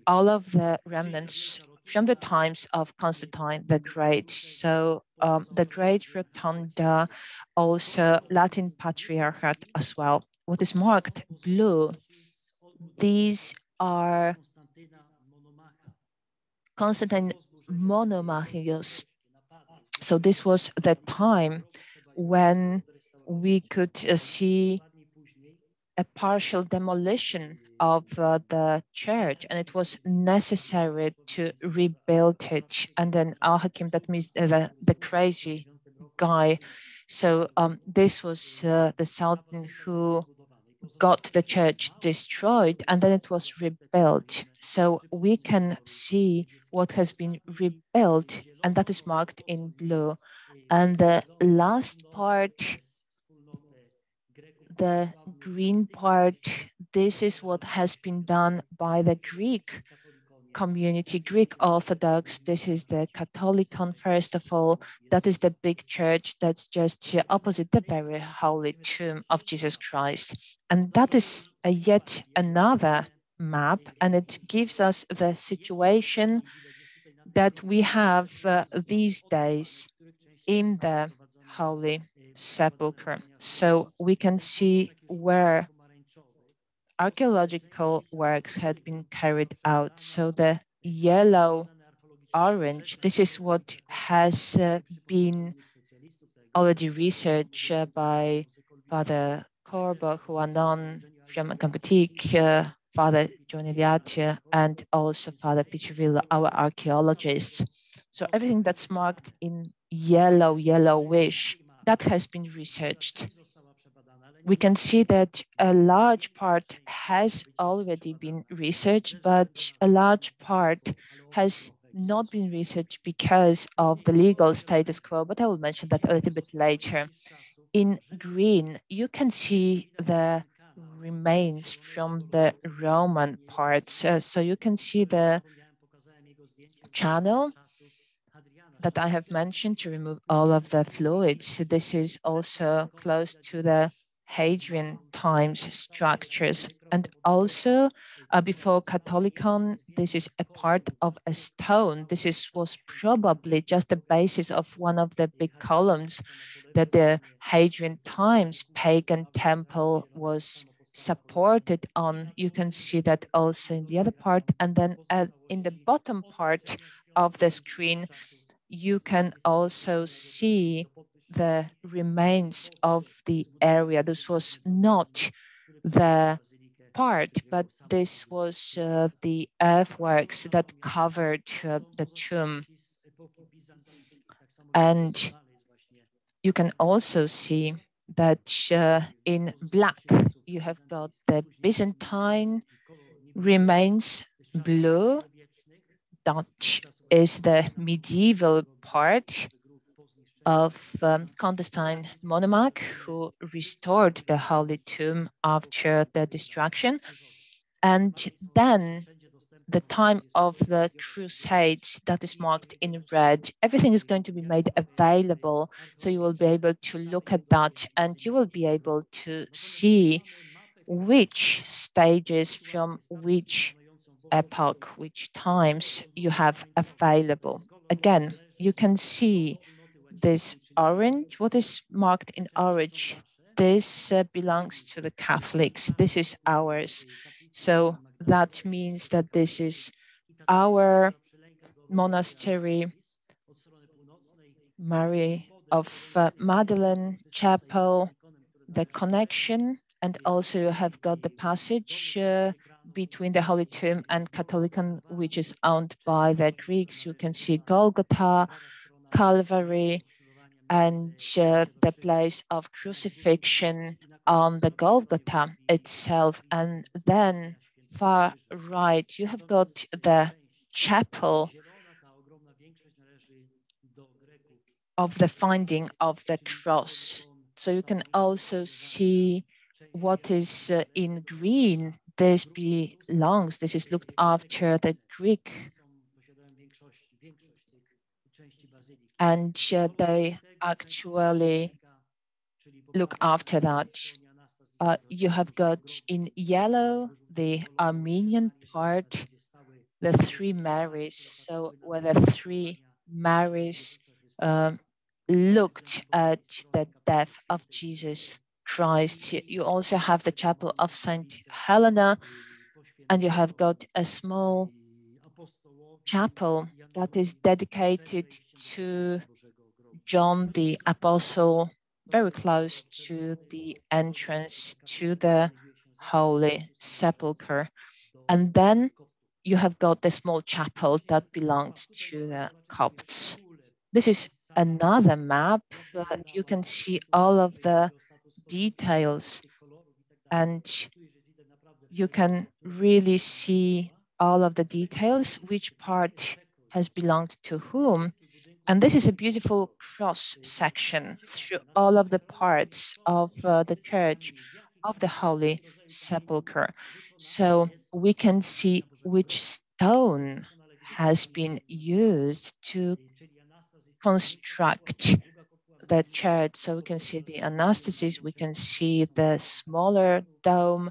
all of the remnants from the times of Constantine the Great. So the Great Rotunda, also Latin Patriarchate as well. What is marked blue, these are Constantine Monomachos. So this was the time when we could see a partial demolition of the church, and it was necessary to rebuild it. And then Al-Hakim, that means the crazy guy. So this was the Sultan who got the church destroyed and then it was rebuilt. So we can see what has been rebuilt, and that is marked in blue. And the last part, the green part, this is what has been done by the Greek community, Greek Orthodox. This is the Catholicon, first of all. That is the big church that's just opposite the very holy tomb of Jesus Christ. And that is yet another map, and it gives us the situation that we have these days in the Holy Sepulchre. So we can see where archaeological works had been carried out. So the yellow orange, this is what has been already researched by Father Corbo, Juanon from Campetic, Father John Eliatia, and also Father Pichivilla, our archaeologists. So everything that's marked in yellow, yellowish, that has been researched. We can see that a large part has already been researched, but a large part has not been researched because of the legal status quo, but I will mention that a little bit later. In green, you can see the remains from the Roman parts. So you can see the channel that I have mentioned to remove all of the fluids. This is also close to the Hadrian times structures. And also before Catholicon, this is a part of a stone. Was probably just the basis of one of the big columns that the Hadrian times pagan temple was supported on. You can see that also in the other part. And then in the bottom part of the screen, you can also see the remains of the area. This was not the part, but this was the earthworks that covered the tomb. And you can also see that in black, you have got the Byzantine remains, blue. That is the medieval part of Constantine Monomach, who restored the Holy Tomb after the destruction. And then the time of the Crusades, that is marked in red. Everything is going to be made available, so you will be able to look at that and you will be able to see which stages from which epoch, which times you have available. Again, you can see this orange. What is marked in orange? This belongs to the Catholics. This is ours. So that means that this is our monastery, Mary of Magdalene Chapel, the connection, and also you have got the passage between the Holy Tomb and Catholicon, which is owned by the Greeks. You can see Golgotha, Calvary, and the place of crucifixion on the Golgotha itself. And then far right, you have got the chapel of the finding of the cross. So you can also see what is in green. This is looked after the Greek. And they actually look after that. You have got in yellow the Armenian part, the three Marys. So where the three Marys looked at the death of Jesus Christ. You also have the chapel of Saint Helena, and you have got a small chapel that is dedicated to John the Apostle, very close to the entrance to the Holy Sepulchre. And then you have got the small chapel that belongs to the Copts. This is another map. You can see all of the details and you can really see all of the details, which part has belonged to whom. And this is a beautiful cross section through all of the parts of the church of the Holy Sepulchre. So we can see which stone has been used to construct the church. So we can see the anastasis, we can see the smaller dome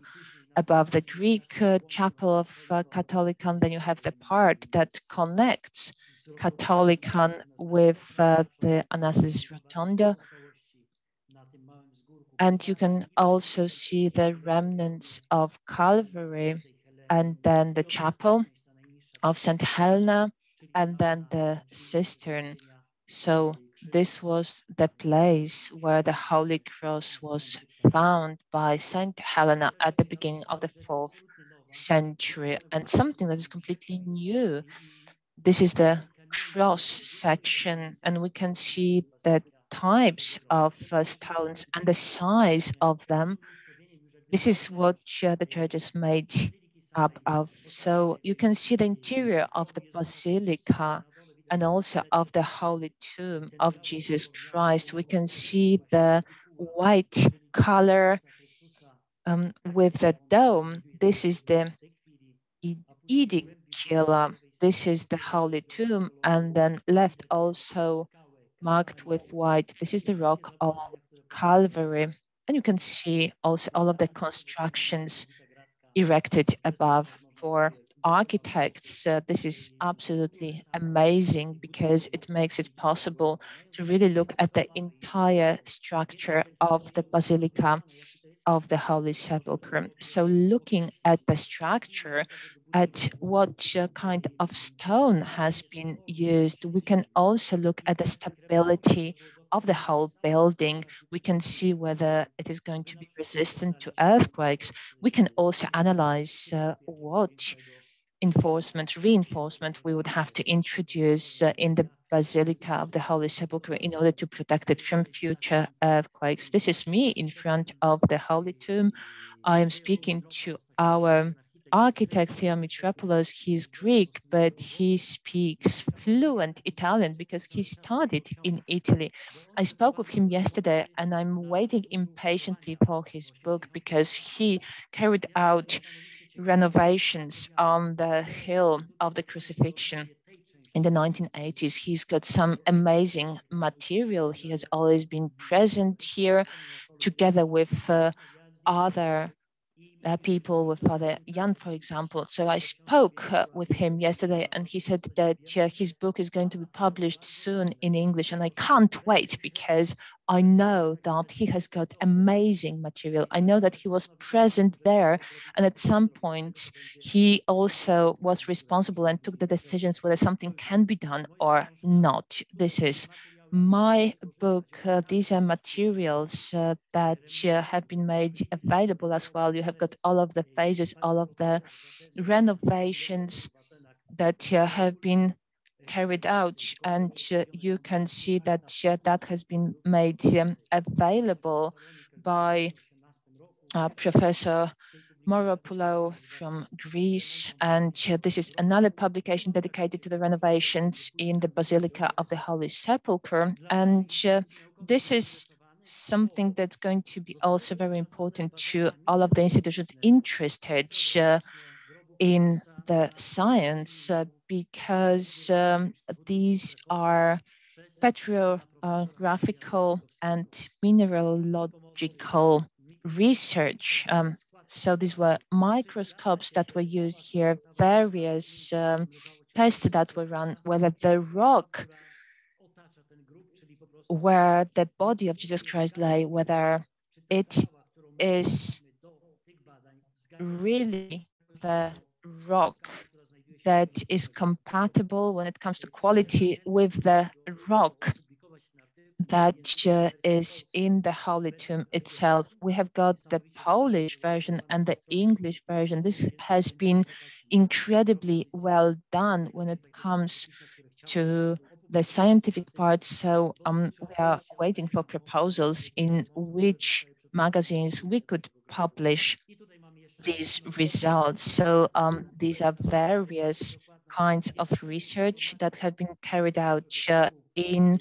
above the Greek chapel of Catholicon. Then you have the part that connects Catholicon with the anastasis rotunda. And you can also see the remnants of Calvary, and then the chapel of St. Helena, and then the cistern. So this was the place where the Holy Cross was found by St. Helena at the beginning of the 4th century, and something that is completely new. This is the cross section, and we can see the types of stones and the size of them. This is what the church is made up of. So you can see the interior of the basilica and also of the Holy Tomb of Jesus Christ. We can see the white color with the dome. This is the edicula. This is the Holy Tomb, and then left also marked with white. This is the rock of Calvary. And you can see also all of the constructions erected above. For architects, this is absolutely amazing because it makes it possible to really look at the entire structure of the Basilica of the Holy Sepulchre. So looking at the structure, at what kind of stone has been used, we can also look at the stability of the whole building. We can see whether it is going to be resistant to earthquakes. We can also analyze what reinforcement we would have to introduce in the Basilica of the Holy Sepulchre in order to protect it from future earthquakes. This is me in front of the Holy Tomb. I am speaking to our architect, Theo Mitropoulos. He's Greek, but he speaks fluent Italian because he studied in Italy. I spoke with him yesterday, and I'm waiting impatiently for his book because he carried out renovations on the hill of the crucifixion in the 1980s. He's got some amazing material. He has always been present here together with other people, with Father Jan, for example. So I spoke with him yesterday, and he said that his book is going to be published soon in English, and I can't wait because I know that he has got amazing material. I know that he was present there, and at some point he also was responsible and took the decisions whether something can be done or not. This is my book. These are materials that have been made available as well. You have got all of the phases, all of the renovations that have been carried out, and you can see that that has been made available by Professor Moropoulou from Greece, and this is another publication dedicated to the renovations in the Basilica of the Holy Sepulchre. And this is something that's going to be also very important to all of the institutions interested in the science, because these are petrographical and mineralogical research. So these were microscopes that were used here, various tests that were run, whether the rock where the body of Jesus Christ lay, whether it is really the rock that is compatible when it comes to quality with the rock that is in the Holy Tomb itself. We have got the Polish version and the English version. This has been incredibly well done when it comes to the scientific part. So we are waiting for proposals in which magazines we could publish these results. So these are various kinds of research that have been carried out in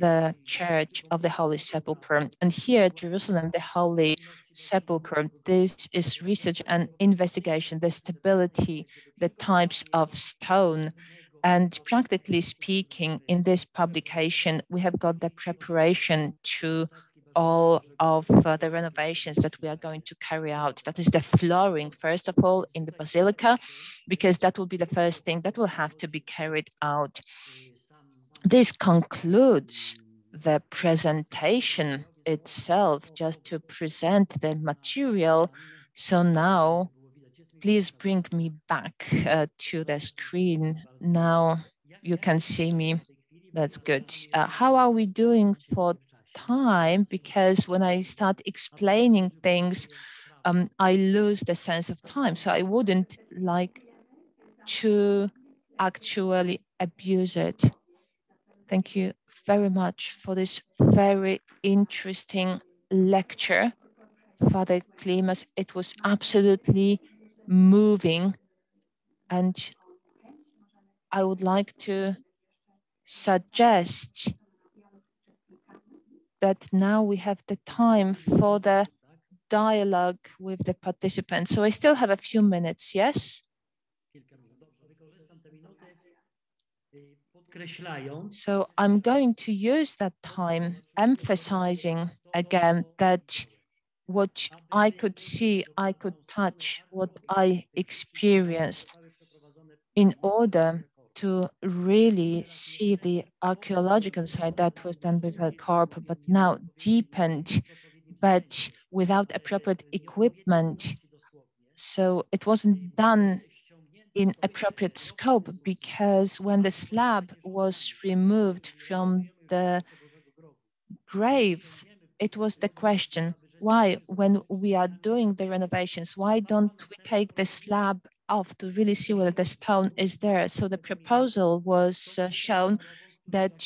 the Church of the Holy Sepulchre. And here at Jerusalem, the Holy Sepulchre, this is research and investigation, the stability, the types of stone. And practically speaking, in this publication, we have got the preparation to all of the renovations that we are going to carry out. That is the flooring, first of all, in the basilica, because that will be the first thing that will have to be carried out. This concludes the presentation itself, just to present the material. So now, please bring me back to the screen. Now you can see me. That's good. How are we doing for time? Because when I start explaining things, I lose the sense of time. So I wouldn't like to actually abuse it. Thank you very much for this very interesting lecture, Father Klimas. It was absolutely moving, and I would like to suggest that now we have the time for the dialogue with the participants. So I still have a few minutes, yes? So I'm going to use that time emphasizing again that what I could see, I could touch, what I experienced, in order to really see the archaeological side that was done with a carp, but now deepened, but without appropriate equipment. So it wasn't done in appropriate scope, because when the slab was removed from the grave, it was the question, why, when we are doing the renovations, why don't we take the slab off to really see whether the stone is there? So the proposal was shown that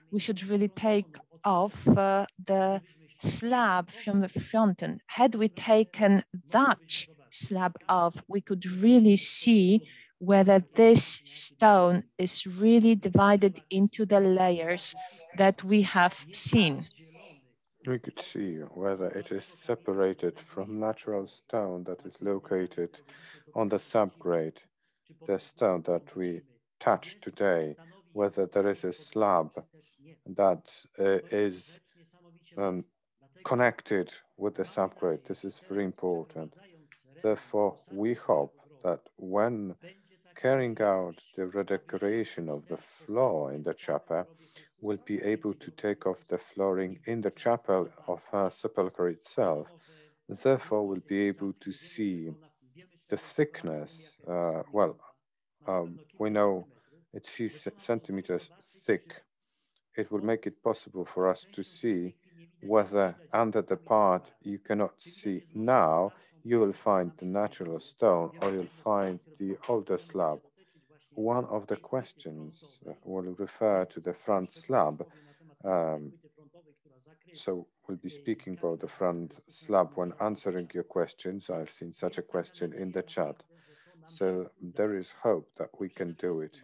we should really take off the slab from the front. And had we taken that slab off, we could really see whether this stone is really divided into the layers that we have seen. We could see whether it is separated from natural stone that is located on the subgrade, the stone that we touch today, whether there is a slab that is connected with the subgrade. This is very important. Therefore, we hope that when carrying out the redecoration of the floor in the chapel, we'll be able to take off the flooring in the chapel of Sepulchre itself. Therefore, we'll be able to see the thickness. We know it's few centimeters thick. It will make it possible for us to see whether under the part you cannot see now, you will find the natural stone or you'll find the older slab. One of the questions will refer to the front slab. So we'll be speaking about the front slab when answering your questions. I've seen such a question in the chat. So there is hope that we can do it.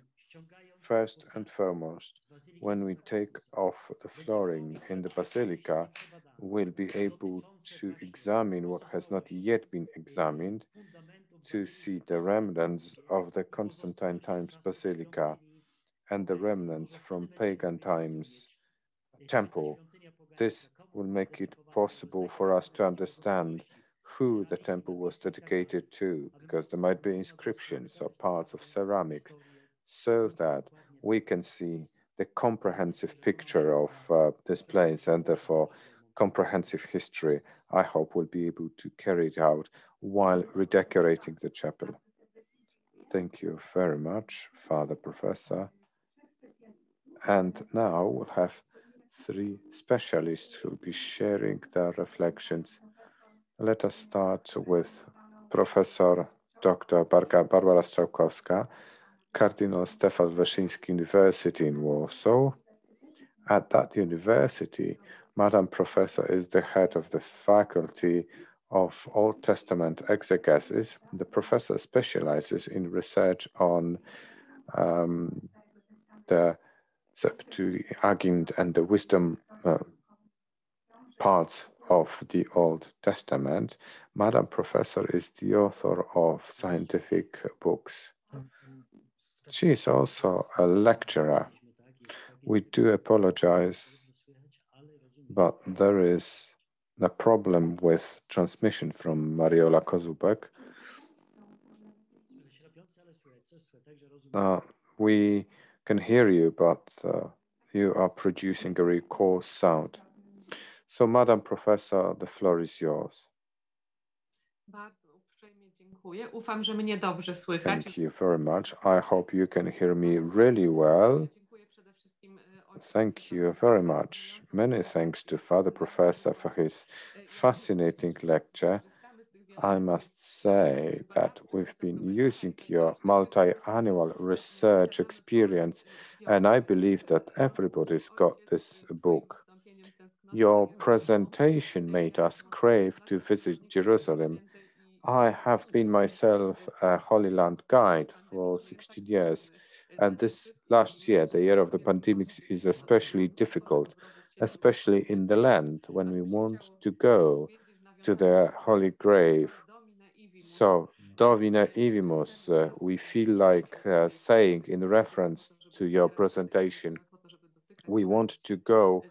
First and foremost, when we take off the flooring in the basilica, we'll be able to examine what has not yet been examined, to see the remnants of the Constantine times basilica and the remnants from pagan times temple. This will make it possible for us to understand who the temple was dedicated to, because there might be inscriptions or parts of ceramic, so that we can see the comprehensive picture of this place, and therefore comprehensive history, I hope we'll be able to carry it out while redecorating the chapel. Thank you very much, Father Professor. And now we'll have three specialists who will be sharing their reflections. Let us start with Professor Dr. Barbara Strzałkowska, Cardinal Stefan Wyszyński University in Warsaw. At that university, Madam Professor is the head of the Faculty of Old Testament exegesis. The professor specializes in research on the Septuagint and the wisdom parts of the Old Testament. Madam Professor is the author of scientific books. She is also a lecturer. We do apologize, but there is a problem with transmission from Mariola Kozubek. We can hear you, but you are producing a very coarse sound. So, Madam Professor, the floor is yours. Thank you very much. I hope you can hear me really well. Thank you very much. Many thanks to Father Professor for his fascinating lecture. I must say that we've been using your multi-annual research experience, and I believe that everybody's got this book. Your presentation made us crave to visit Jerusalem. I have been myself a Holy Land guide for 16 years, and this last year, the year of the pandemic, is especially difficult, especially in the land when we want to go to the Holy Grave. So, Domine Ivimus, we feel like saying in reference to your presentation, we want to go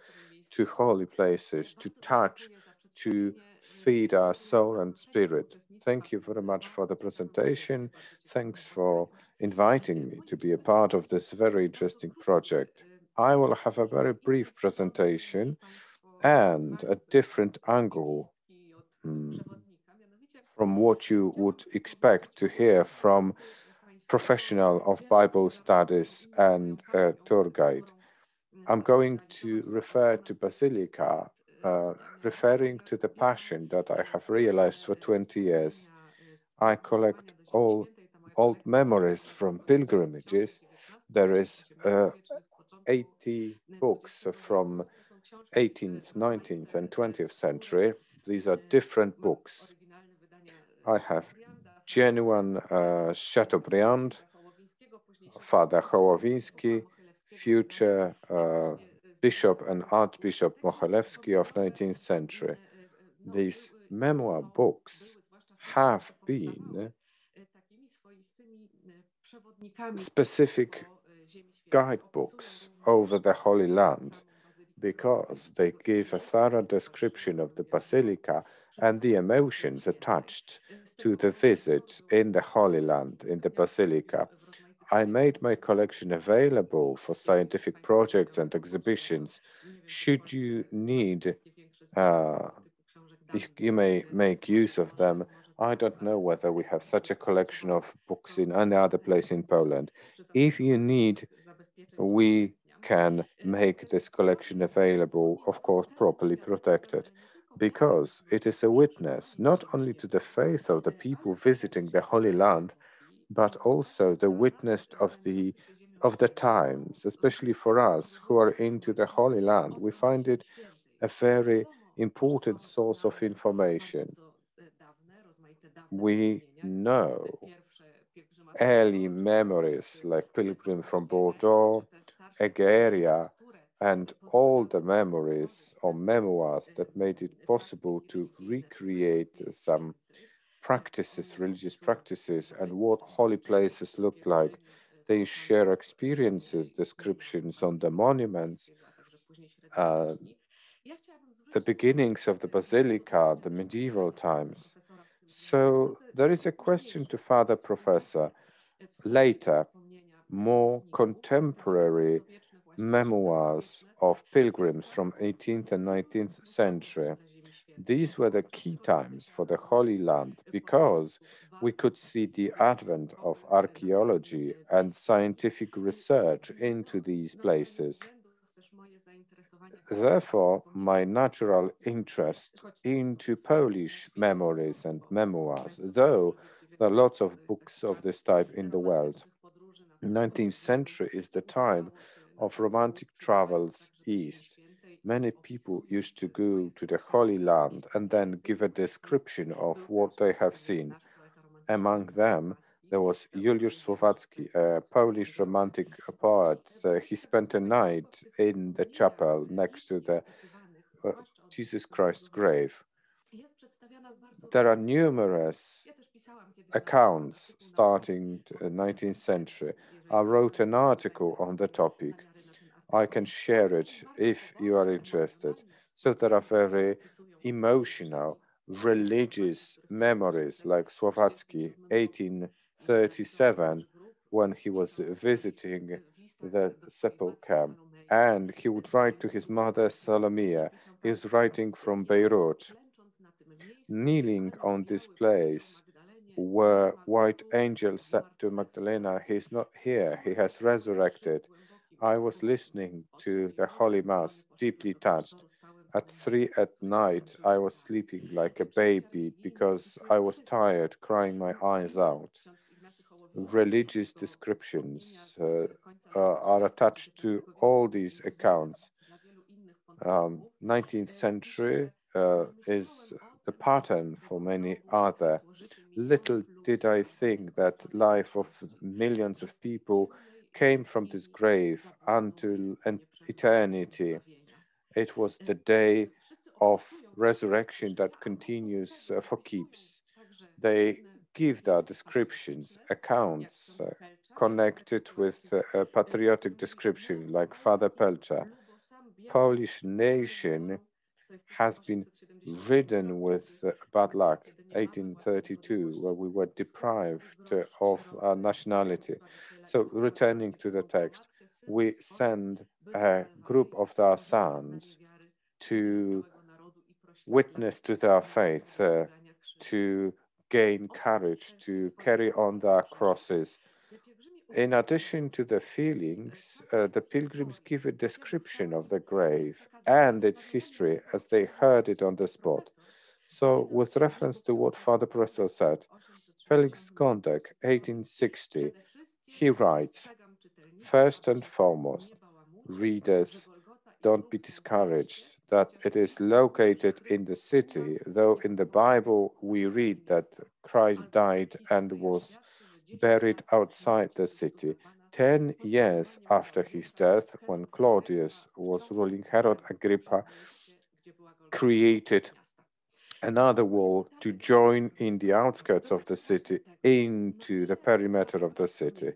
to holy places, to touch, to feed our soul and spirit. Thank you very much for the presentation. Thanks for inviting me to be a part of this very interesting project. I will have a very brief presentation and a different angle from what you would expect to hear from professional of Bible studies and a tour guide. I'm going to refer to Basilica, referring to the passion that I have realized for 20 years. I collect old memories from pilgrimages. There is 80 books from 18th, 19th, and 20th century. These are different books. I have genuine Chateaubriand, Father Hołowiński, future Bishop and Archbishop Mochelewski of 19th century. These memoir books have been specific guidebooks over the Holy Land because they give a thorough description of the Basilica and the emotions attached to the visit in the Holy Land, in the Basilica. I made my collection available for scientific projects and exhibitions. Should you need, you may make use of them. I don't know whether we have such a collection of books in any other place in Poland. If you need, we can make this collection available, of course, properly protected, because it is a witness not only to the faith of the people visiting the Holy Land, but also the witness of the times, especially for us who are into the Holy Land. We find it a very important source of information. We know early memories like Pilgrim from Bordeaux, Egeria, and all the memories or memoirs that made it possible to recreate some practices, religious practices, and what holy places looked like. They share experiences, descriptions on the monuments, the beginnings of the Basilica, the medieval times. So there is a question to Father Professor. Later, more contemporary memoirs of pilgrims from 18th and 19th century. These were the key times for the Holy Land because we could see the advent of archaeology and scientific research into these places. Therefore, my natural interest into Polish memories and memoirs, though there are lots of books of this type in the world. The 19th century is the time of romantic travels east. Many people used to go to the Holy Land and then give a description of what they have seen. Among them, there was Juliusz Słowacki, a Polish romantic poet. He spent a night in the chapel next to the Jesus Christ's grave. There are numerous accounts starting the 19th century. I wrote an article on the topic. I can share it if you are interested. So there are very emotional, religious memories, like Słowacki, 1837, when he was visiting the Sepulchre, and he would write to his mother Salomia. He was writing from Beirut. Kneeling on this place where white angel said to Magdalena, "He's not here, he has resurrected." I was listening to the Holy Mass, deeply touched. At 3 at night, I was sleeping like a baby because I was tired, crying my eyes out. Religious descriptions are attached to all these accounts. 19th century is the pattern for many other. Little did I think that life of millions of people came from this grave until eternity. It was the day of resurrection that continues for keeps. They give their descriptions, accounts connected with a patriotic description like Father Pelcza. Polish nation has been ridden with bad luck, 1832, where we were deprived of our nationality. So returning to the text, we send a group of their sons to witness to their faith, to gain courage, to carry on their crosses. In addition to the feelings, the pilgrims give a description of the grave and its history as they heard it on the spot. So, with reference to what Father Professor said, Felix Gondek, 1860, he writes, "First and foremost, readers, don't be discouraged that it is located in the city, though in the Bible we read that Christ died and was buried outside the city. 10 years after his death, when Claudius was ruling, Herod Agrippa created another wall to join in the outskirts of the city into the perimeter of the city."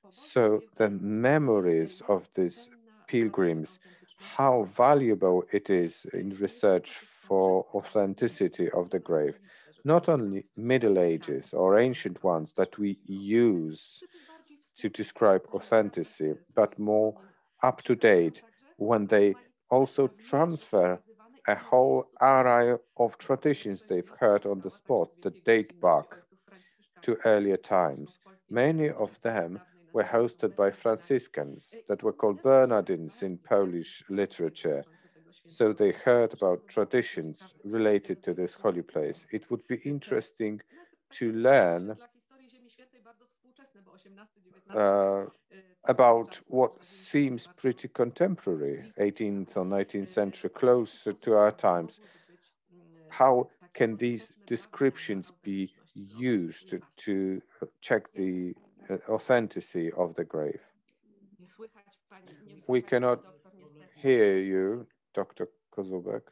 So the memories of these pilgrims, how valuable it is in research for authenticity of the grave. Not only Middle Ages or ancient ones that we use to describe authenticity, but more up to date when they also transfer a whole array of traditions they've heard on the spot that date back to earlier times. Many of them were hosted by Franciscans that were called Bernardines in Polish literature. So they heard about traditions related to this holy place. It would be interesting to learn about what seems pretty contemporary, 18th or 19th century, closer to our times. How can these descriptions be used to check the authenticity of the grave? We cannot hear you, Dr. Kozubek.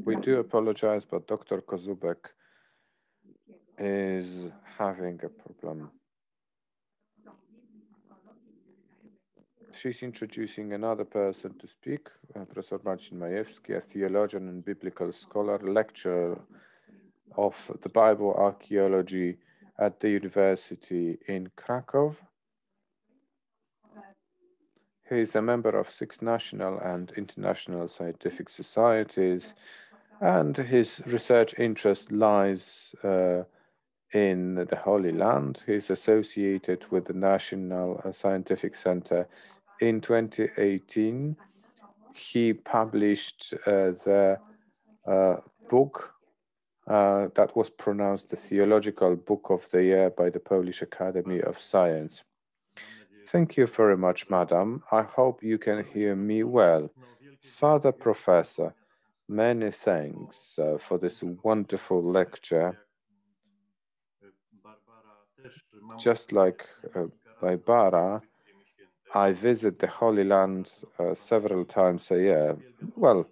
We do apologize, but Dr. Kozubek is having a problem. She's introducing another person to speak, Professor Marcin Majewski, a theologian and biblical scholar, lecturer of the Bible archaeology at the University in Krakow. He is a member of 6 national and international scientific societies, and his research interest lies in the Holy Land. He is associated with the National Scientific Center. In 2018, he published the book that was pronounced the Theological Book of the Year by the Polish Academy of Science. Thank you very much, madam. I hope you can hear me well. Father Professor, many thanks for this wonderful lecture. Just like Barbara, I visit the Holy Land several times a year. Well,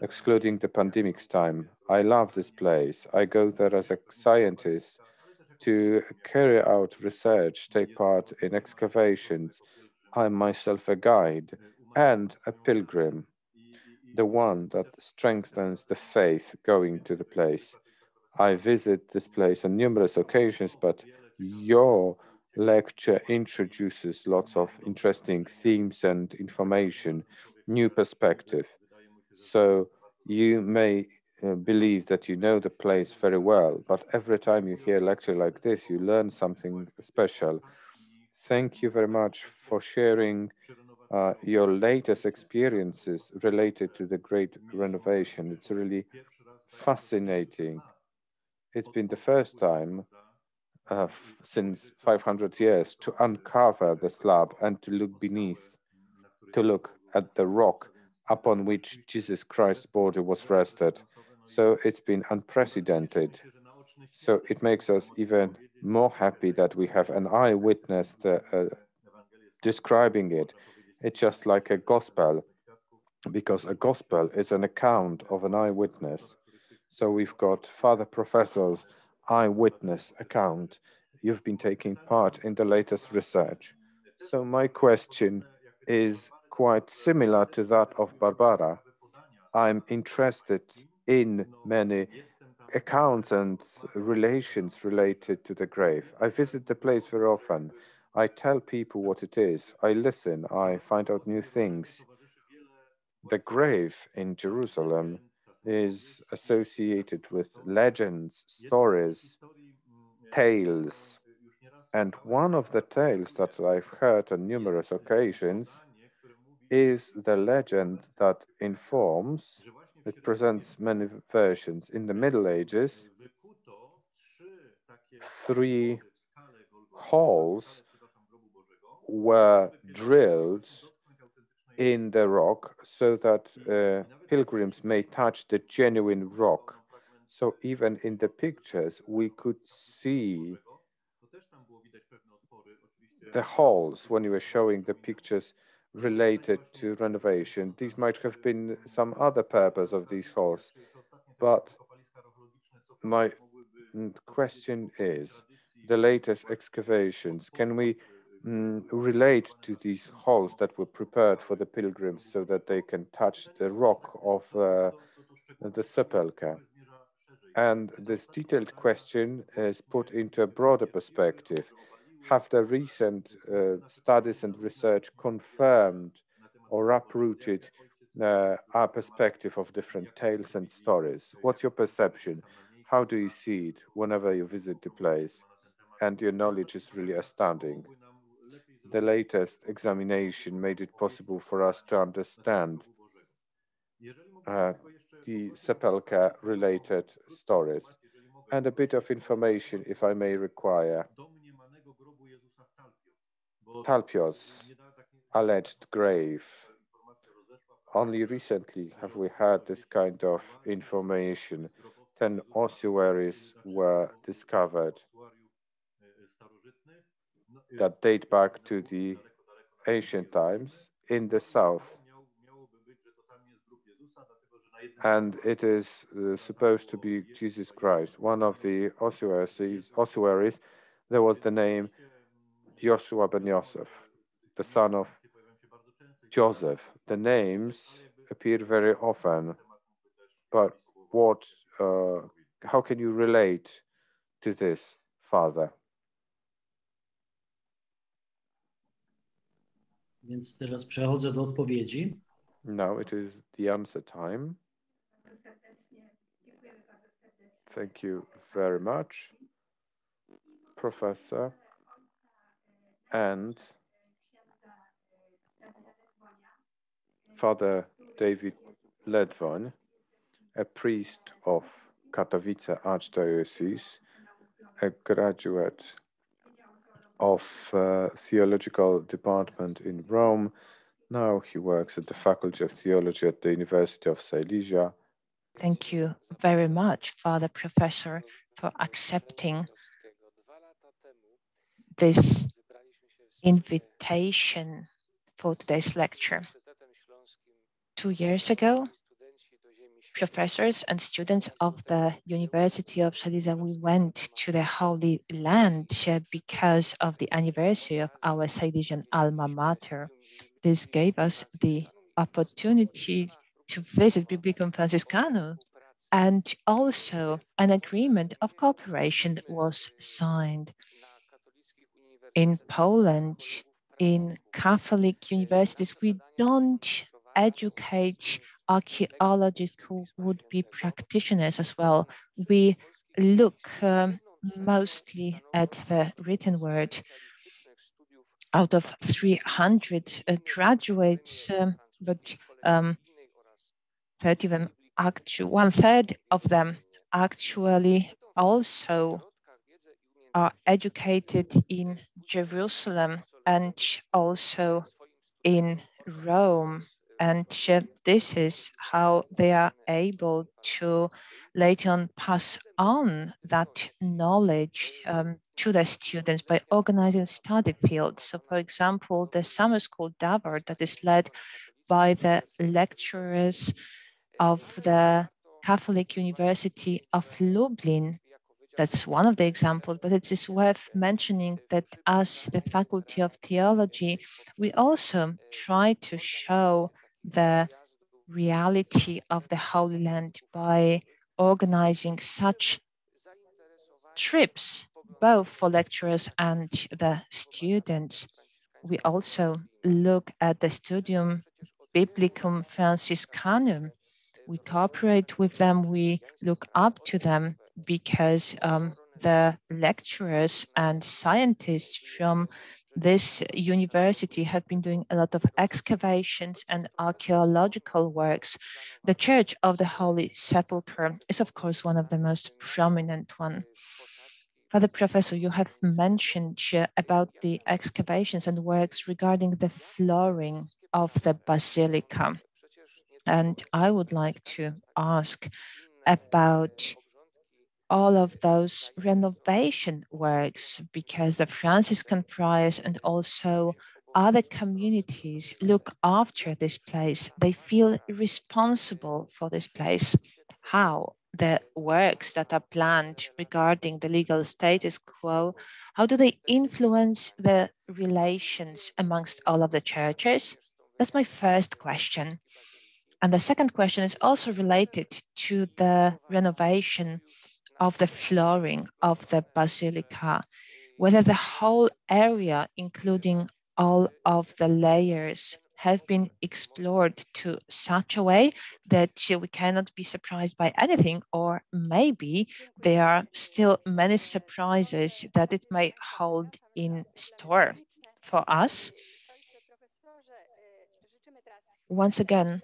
excluding the pandemic's time. I love this place. I go there as a scientist to carry out research, take part in excavations. I'm myself a guide and a pilgrim, the one that strengthens the faith going to the place. I visit this place on numerous occasions, but your lecture introduces lots of interesting themes and information, new perspective. So you may believe that you know the place very well, but every time you hear a lecture like this, you learn something special. Thank you very much for sharing your latest experiences related to the great renovation. It's really fascinating. It's been the first time since 500 years to uncover the slab and to look beneath, to look at the rock upon which Jesus Christ's body was rested. So it's been unprecedented. So it makes us even more happy that we have an eyewitness describing it. It's just like a gospel, because a gospel is an account of an eyewitness. So we've got Father Professor's eyewitness account. You've been taking part in the latest research. So my question is quite similar to that of Barbara. I'm interested in many accounts and relations related to the grave. I visit the place very often. I tell people what it is. I listen. I find out new things. The grave in Jerusalem is associated with legends, stories, tales. And one of the tales that I've heard on numerous occasions is the legend that informs, it presents many versions. In the Middle Ages, 3 holes were drilled in the rock so that pilgrims may touch the genuine rock. So even in the pictures, we could see the holes when you were showing the pictures related to renovation. These might have been some other purpose of these holes, but my question is, the latest excavations, can we relate to these holes that were prepared for the pilgrims so that they can touch the rock of the sepulchre? And this detailed question is put into a broader perspective. Have the recent studies and research confirmed or uprooted our perspective of different tales and stories? What's your perception? How do you see it whenever you visit the place? And your knowledge is really astounding. The latest examination made it possible for us to understand the sepulchre-related stories. And a bit of information, if I may require. Talpios, alleged grave. Only recently have we had this kind of information. 10 ossuaries were discovered that date back to the ancient times in the south. And it is supposed to be Jesus Christ. One of the ossuaries, there was the name Joshua ben Yosef, the son of Joseph. The names appear very often, but how can you relate to this, Father? Więc teraz przechodzę do odpowiedzi. Now it is the answer time. Thank you very much, Professor. And Father David Ledwoń, a priest of Katowice Archdiocese, a graduate of theological department in Rome. Now he works at the Faculty of Theology at the University of Silesia. Thank you very much, Father Professor, for accepting this invitation for today's lecture. 2 years ago, professors and students of the University of Silesia, we went to the Holy Land because of the anniversary of our Silesian alma mater. This gave us the opportunity to visit Biblicum Franciscanum, and also an agreement of cooperation was signed. In Poland, in Catholic universities, we don't educate archaeologists who would be practitioners as well. We look mostly at the written word. Out of 300 graduates, but 30 of them, one-third of them actually also are educated in Jerusalem and also in Rome. And this is how they are able to later on pass on that knowledge to the students by organizing study fields. So for example, the summer school Davor that is led by the lecturers of the Catholic University of Lublin. That's one of the examples, but it is worth mentioning that as the Faculty of Theology, we also try to show the reality of the Holy Land by organizing such trips, both for lecturers and the students. We also look at the Studium Biblicum Franciscanum. We cooperate with them, we look up to them because the lecturers and scientists from this university have been doing a lot of excavations and archaeological works. The Church of the Holy Sepulchre is, of course, one of the most prominent ones. Father Professor, you have mentioned about the excavations and works regarding the flooring of the basilica. And I would like to ask about all of those renovation works, because the Franciscan friars and also other communities look after this place. They feel responsible for this place. How the works that are planned regarding the legal status quo, how do they influence the relations amongst all of the churches? That's my first question. And the second question is also related to the renovation of the flooring of the basilica, whether the whole area, including all of the layers, have been explored to such a way that we cannot be surprised by anything, or maybe there are still many surprises that it may hold in store for us. Once again,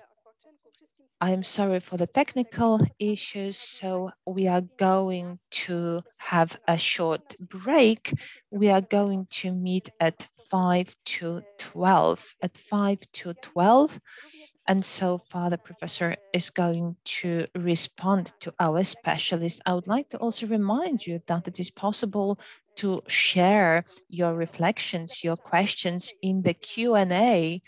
I am sorry for the technical issues, so we are going to have a short break. We are going to meet at 5 to 12. At 5 to 12, and so Father Professor is going to respond to our specialist. I would like to also remind you that it is possible to share your reflections, your questions in the Q&A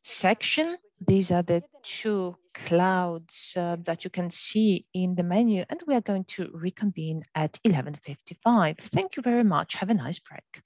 section. These are the two clouds that you can see in the menu, and we are going to reconvene at 11:55. Thank you very much. Have a nice break.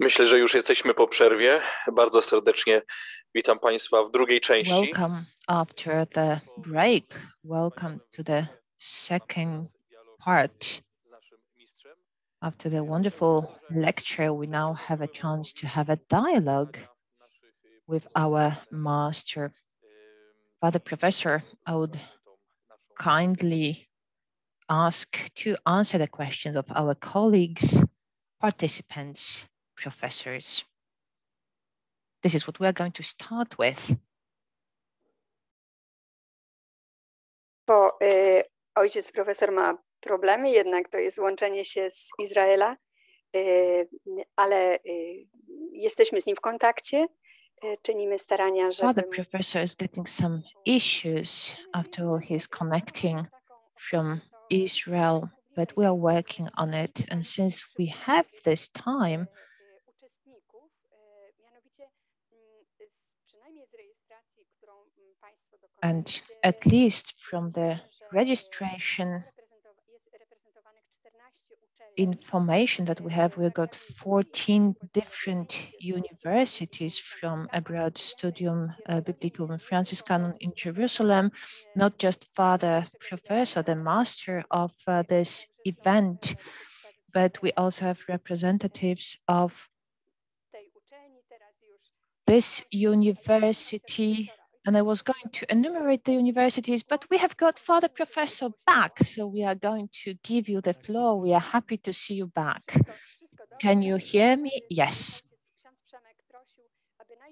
Myślę, że już jesteśmy po przerwie. Bardzo serdecznie witam Państwa w drugiej części. Welcome after the break. Welcome to the second part. After the wonderful lecture, we now have a chance to have a dialogue with our master. Father Professor, I would kindly ask to answer the questions of our colleagues, participants, professors. This is what we're going to start with. Bo ojciec profesor ma problemy, jednak to jest łączenie się z Izraela, ale jesteśmy z nim w kontakcie, czynimy starania, żeby... Father Professor is getting some issues. After all, he's connecting from Israel, but we are working on it. And since we have this time, and at least from the registration information that we have, we've got 14 different universities from abroad, Studium, Biblicum, Franciscanum in Jerusalem, not just Father Professor, the master of this event, but we also have representatives of this university. And I was going to enumerate the universities, but we have got Father Professor back, so we are going to give you the floor. We are happy to see you back. Can you hear me? Yes.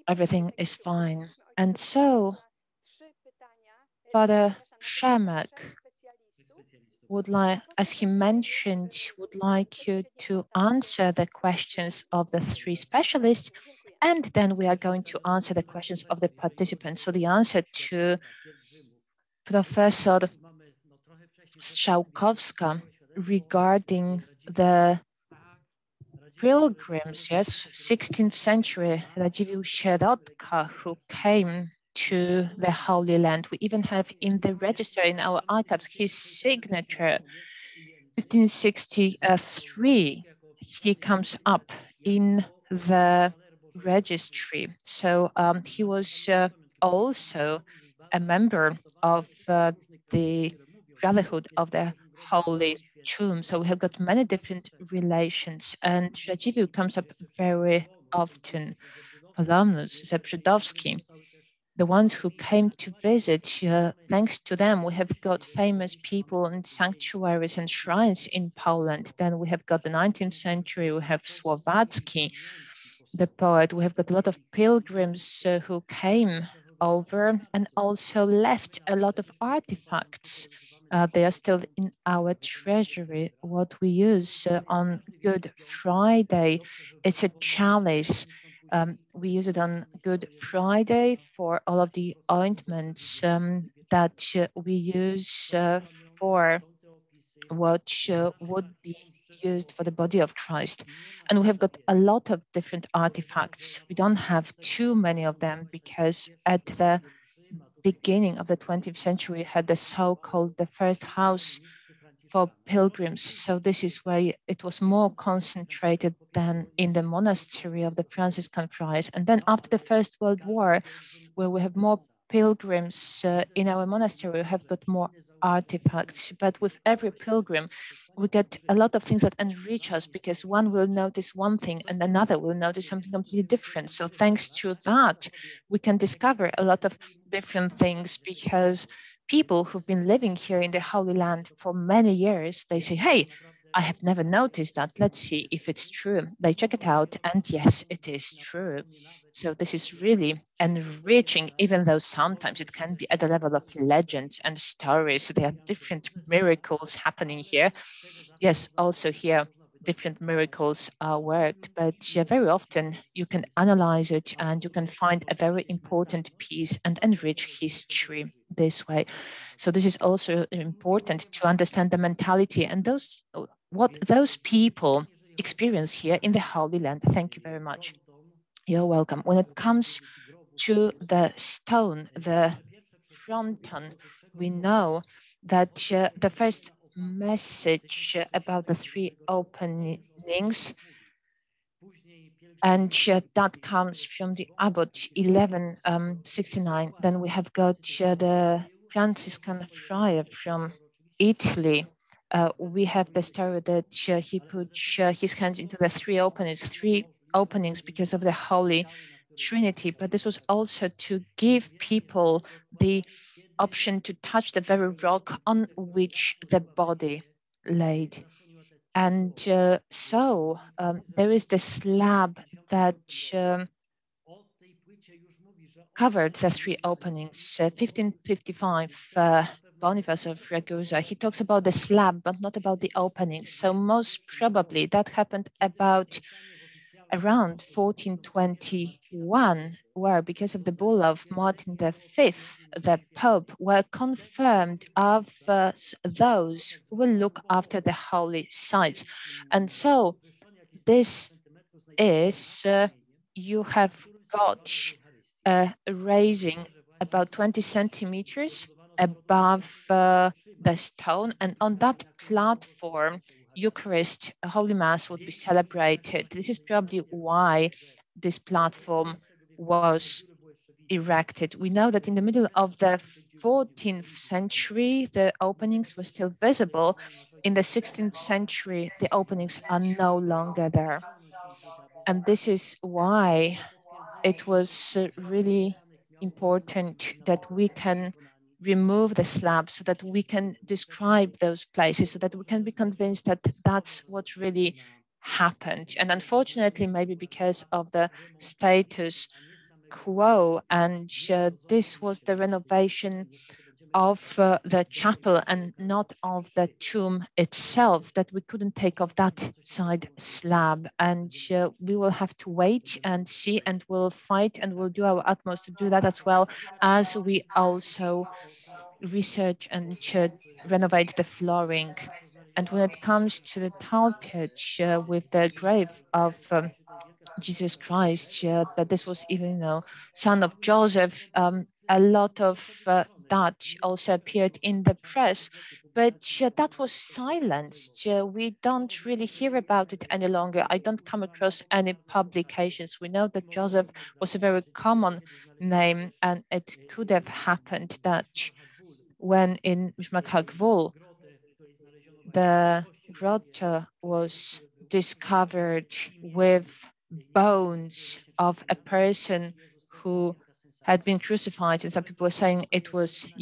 Everything is fine. And so, Father Przemek would like, as he mentioned, would like you to answer the questions of the three specialists, and then we are going to answer the questions of the participants. So the answer to Professor Strzałkowska regarding the pilgrims, yes, 16th century Radziwiłł Sierotka, who came to the Holy Land. We even have in the register in our archives his signature, 1563. He comes up in the registry. So he was also a member of the Brotherhood of the Holy Tomb. So we have got many different relations, and Radziwiłł comes up very often. Palamas, Zebrzydowski, the ones who came to visit, thanks to them, we have got famous people and sanctuaries and shrines in Poland. Then we have got the 19th century, we have Słowacki, the poet. We have got a lot of pilgrims who came over and also left a lot of artifacts. They are still in our treasury. What we use on Good Friday, it's a chalice. We use it on Good Friday for all of the ointments that we use for what would be used for the body of Christ. And we have got a lot of different artifacts. We don't have too many of them because at the beginning of the 20th century, we had the so-called the first house for pilgrims. So this is where it was more concentrated than in the monastery of the Franciscan friars. And then after the First World War, where we have more pilgrims in our monastery, we have got more artifacts. But with every pilgrim, we get a lot of things that enrich us because one will notice one thing and another will notice something completely different. So thanks to that, we can discover a lot of different things because people who've been living here in the Holy Land for many years, they say, hey, I have never noticed that. Let's see if it's true. They check it out, and yes, it is true. So this is really enriching, even though sometimes it can be at the level of legends and stories. There are different miracles happening here. Yes, also here, different miracles are worked, but very often you can analyze it and you can find a very important piece and enrich history this way. So this is also important to understand the mentality and what those people experience here in the Holy Land. Thank you very much. You're welcome. When it comes to the stone, the fronton, we know that the first message about the three openings, and that comes from the abbot 1169. Then we have got the Franciscan friar from Italy. We have the story that he put his hands into the three openings because of the holy Trinity, but this was also to give people the option to touch the very rock on which the body laid. And so there is the slab that covered the three openings. 1555, Boniface of Ragusa, he talks about the slab, but not about the openings. So most probably that happened about around 1421, where because of the bull of Martin V, the Pope, were confirmed of those who will look after the holy sites. And so this is, you have got raising about 20 centimeters above the stone, and on that platform, Eucharist, Holy Mass would be celebrated. This is probably why this platform was erected. We know that in the middle of the 14th century, the openings were still visible. In the 16th century, the openings are no longer there. And this is why it was really important that we can remove the slab so that we can describe those places, so that we can be convinced that that's what really happened. And unfortunately, maybe because of the status quo, and this was the renovation of the chapel and not of the tomb itself, that we couldn't take off that side slab. And we will have to wait and see, and we'll fight and we'll do our utmost to do that, as well as we also research and renovate the flooring. And when it comes to the pulpit with the grave of Jesus Christ, that this was even, son of Joseph, a lot of that also appeared in the press, but that was silenced. We don't really hear about it any longer. I don't come across any publications. We know that Joseph was a very common name, and it could have happened that when in Żmach-Hagwól, the grotto was discovered with bones of a person who had been crucified, and some people were saying it was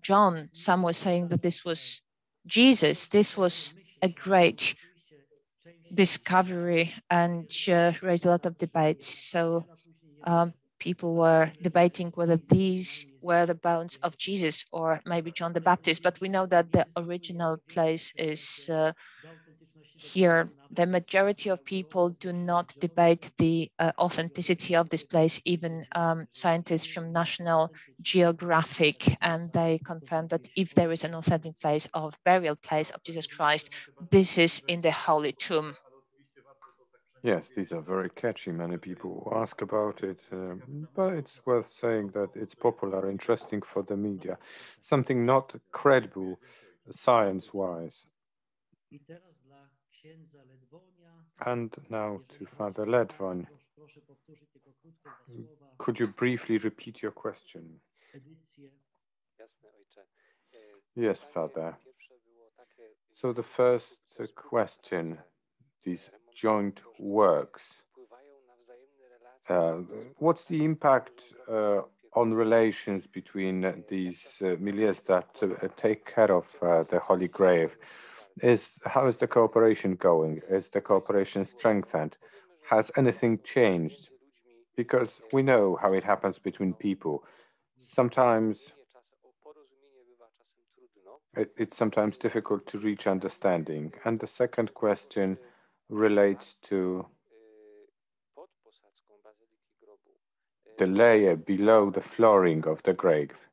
John. Some were saying that this was Jesus. This was a great discovery and raised a lot of debates. So people were debating whether these were the bones of Jesus or maybe John the Baptist, but we know that the original place is here. The majority of people do not debate the authenticity of this place, even scientists from National Geographic, and they confirm that if there is an authentic place of burial place of Jesus Christ, this is in the Holy Tomb. Yes, these are very catchy. Many people ask about it, but it's worth saying that it's popular, interesting for the media, something not credible science-wise. And now to Father Ledwoń. Could you briefly repeat your question? Yes, Father. So the first question, these joint works, what's the impact on relations between these milieux that take care of the Holy Grave? How is the cooperation going? Is the cooperation strengthened? Has anything changed? Because we know how it happens between people. Sometimes it's sometimes difficult to reach understanding. And the second question relates to the layer below the flooring of the grave.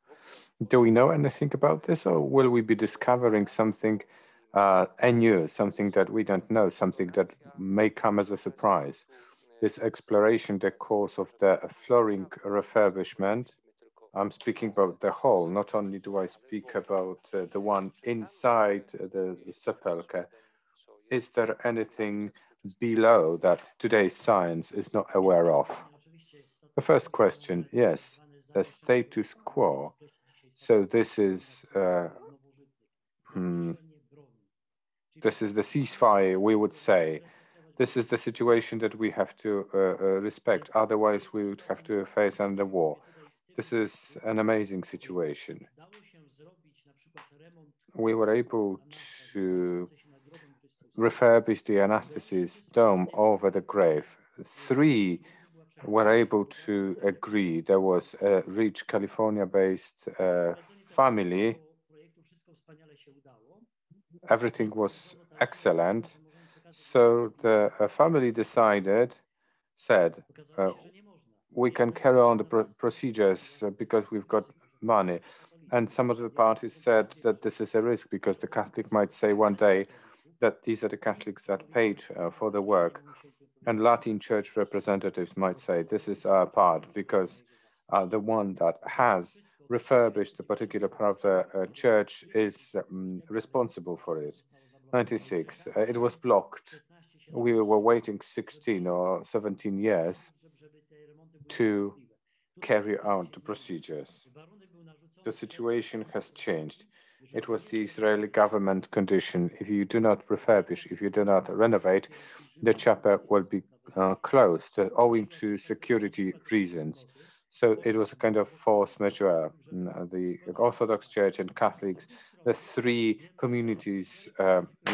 Do we know anything about this, or will we be discovering something anew, something that we don't know, something that may come as a surprise? This exploration, the course of the flooring refurbishment, I'm speaking about the whole, not only do I speak about the one inside the sepulchre. Is there anything below that today's science is not aware of? The first question, yes, the status quo. So this is the ceasefire, we would say. This is the situation that we have to respect. Otherwise, we would have to face another war. This is an amazing situation. We were able to refurbish the anastasis dome over the grave. 3 were able to agree. There was a rich California-based family. Everything was excellent. So the family said, we can carry on the procedures because we've got money. And some of the parties said that this is a risk because the Catholic might say one day that these are the Catholics that paid for the work. And Latin Church representatives might say this is our part because the one that has refurbished the particular part of the church is responsible for it. 96, it was blocked. We were waiting 16 or 17 years to carry out the procedures. The situation has changed. It was the Israeli government condition. If you do not refurbish, if you do not renovate, the chapel will be closed owing to security reasons. So it was a kind of force majeure. The Orthodox Church and Catholics, the 3 communities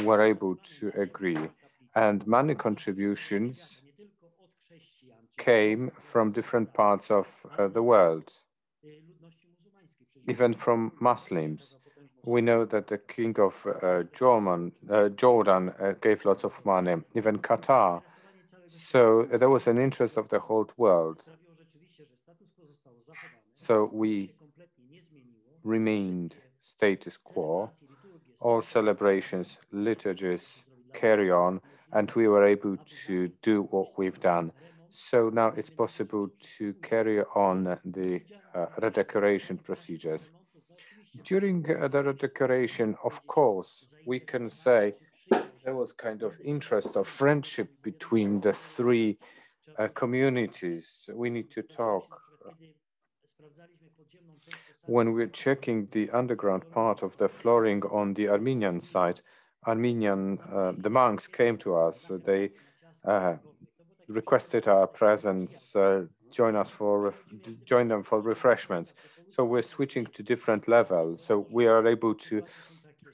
were able to agree. And money contributions came from different parts of the world, even from Muslims. We know that the king of Jordan gave lots of money, even Qatar. So there was an interest of the whole world. So we remained status quo. All celebrations, liturgies carry on, and we were able to do what we've done. So now it's possible to carry on the redecoration procedures. During the redecoration, of course, we can say there was kind of interest of friendship between the 3 communities. We need to talk. When we're checking the underground part of the flooring on the Armenian side, the monks came to us. They requested our presence, join them for refreshments. So we're switching to different levels. So we are able to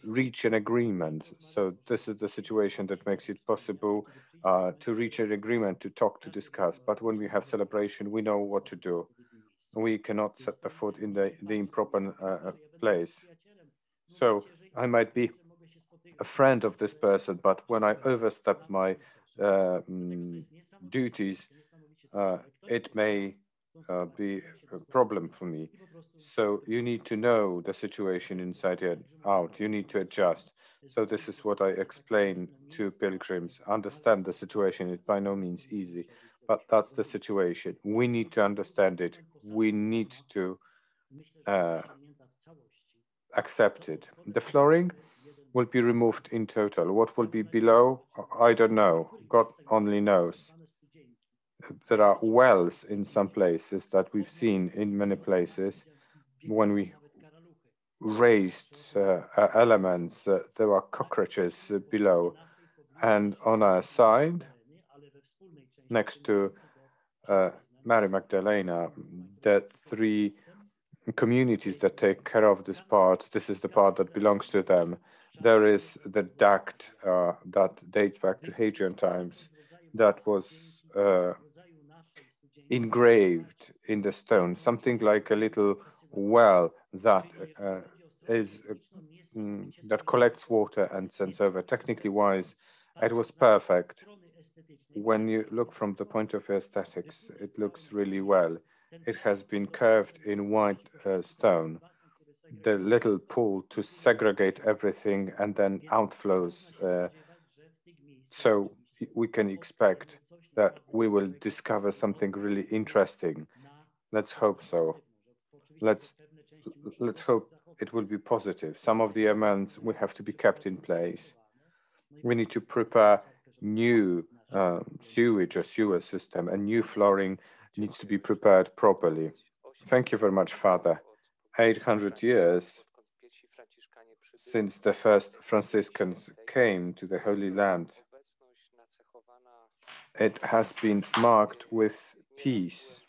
reach an agreement. So this is the situation that makes it possible to reach an agreement, to talk, to discuss. But when we have celebration, we know what to do. We cannot set the foot in the improper place. So I might be a friend of this person, but when I overstep my duties, it may be a problem for me. So you need to know the situation inside and out. You need to adjust. So this is what I explain to pilgrims. Understand the situation. It's by no means easy, but that's the situation. We need to understand it. We need to accept it. The flooring will be removed in total. What will be below, I don't know. God only knows. There are wells in some places that we've seen in many places. When we raised elements, there were cockroaches below. And on our side, next to Mary Magdalena, the 3 communities that take care of this part, this is the part that belongs to them. There is the duct that dates back to Hadrian times that was engraved in the stone, something like a little well that that collects water and sends over. Technically wise, it was perfect. When you look from the point of view aesthetics, it looks really well. It has been curved in white stone. The little pool to segregate everything and then outflows. So we can expect that we will discover something really interesting. Let's hope so. Let's hope it will be positive. Some of the elements will have to be kept in place. We need to prepare new sewage or sewer system, and new flooring needs to be prepared properly. Thank you very much, Father. 800 years since the first Franciscans came to the Holy Land. it has been marked with peace.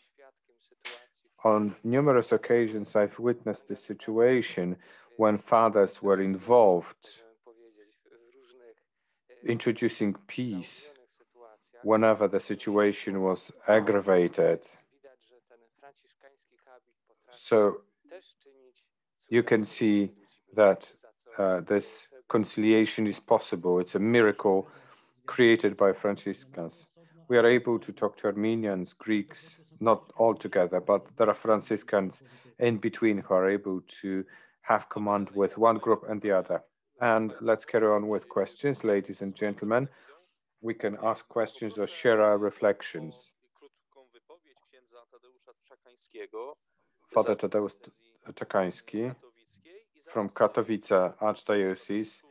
On numerous occasions, I've witnessed the situation when fathers were involved, introducing peace whenever the situation was aggravated. So you can see that this conciliation is possible. It's a miracle created by Franciscans. We are able to talk to Armenians, Greeks, not all together, but there are Franciscans in between who are able to have command with one group and the other. And let's carry on with questions, ladies and gentlemen. We can ask questions or share our reflections. Father Tadeusz Czekański from Katowice Archdiocese,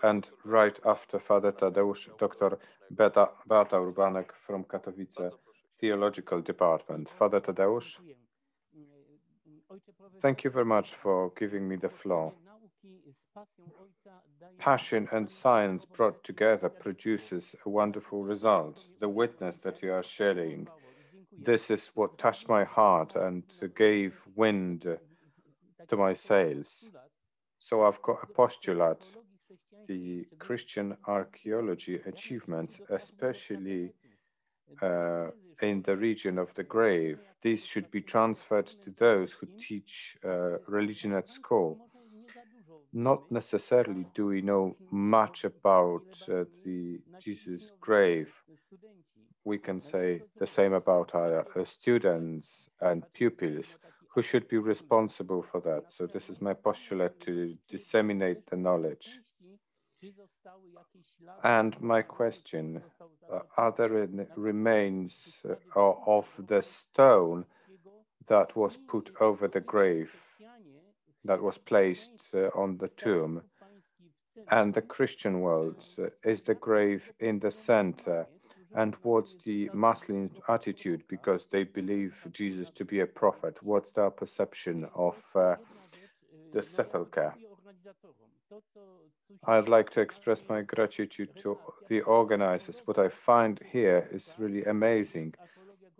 and right after Father Tadeusz, Dr. Beata Urbanek from Katowice Theological Department. Father Tadeusz, thank you very much for giving me the floor. Passion and science brought together produces a wonderful result. The witness that you are sharing, this is what touched my heart and gave wind to my sails. So I've got a postulate. The Christian archaeology achievements, especially in the region of the grave, these should be transferred to those who teach religion at school. Not necessarily do we know much about the Jesus grave. We can say the same about our students and pupils who should be responsible for that. So this is my postulate, to disseminate the knowledge. And my question, are there remains of the stone that was put over the grave, that was placed on the tomb? And the Christian world, is the grave in the center? And what's the Muslim attitude, because they believe Jesus to be a prophet? What's their perception of the sepulchre? I'd like to express my gratitude to the organizers. What I find here is really amazing.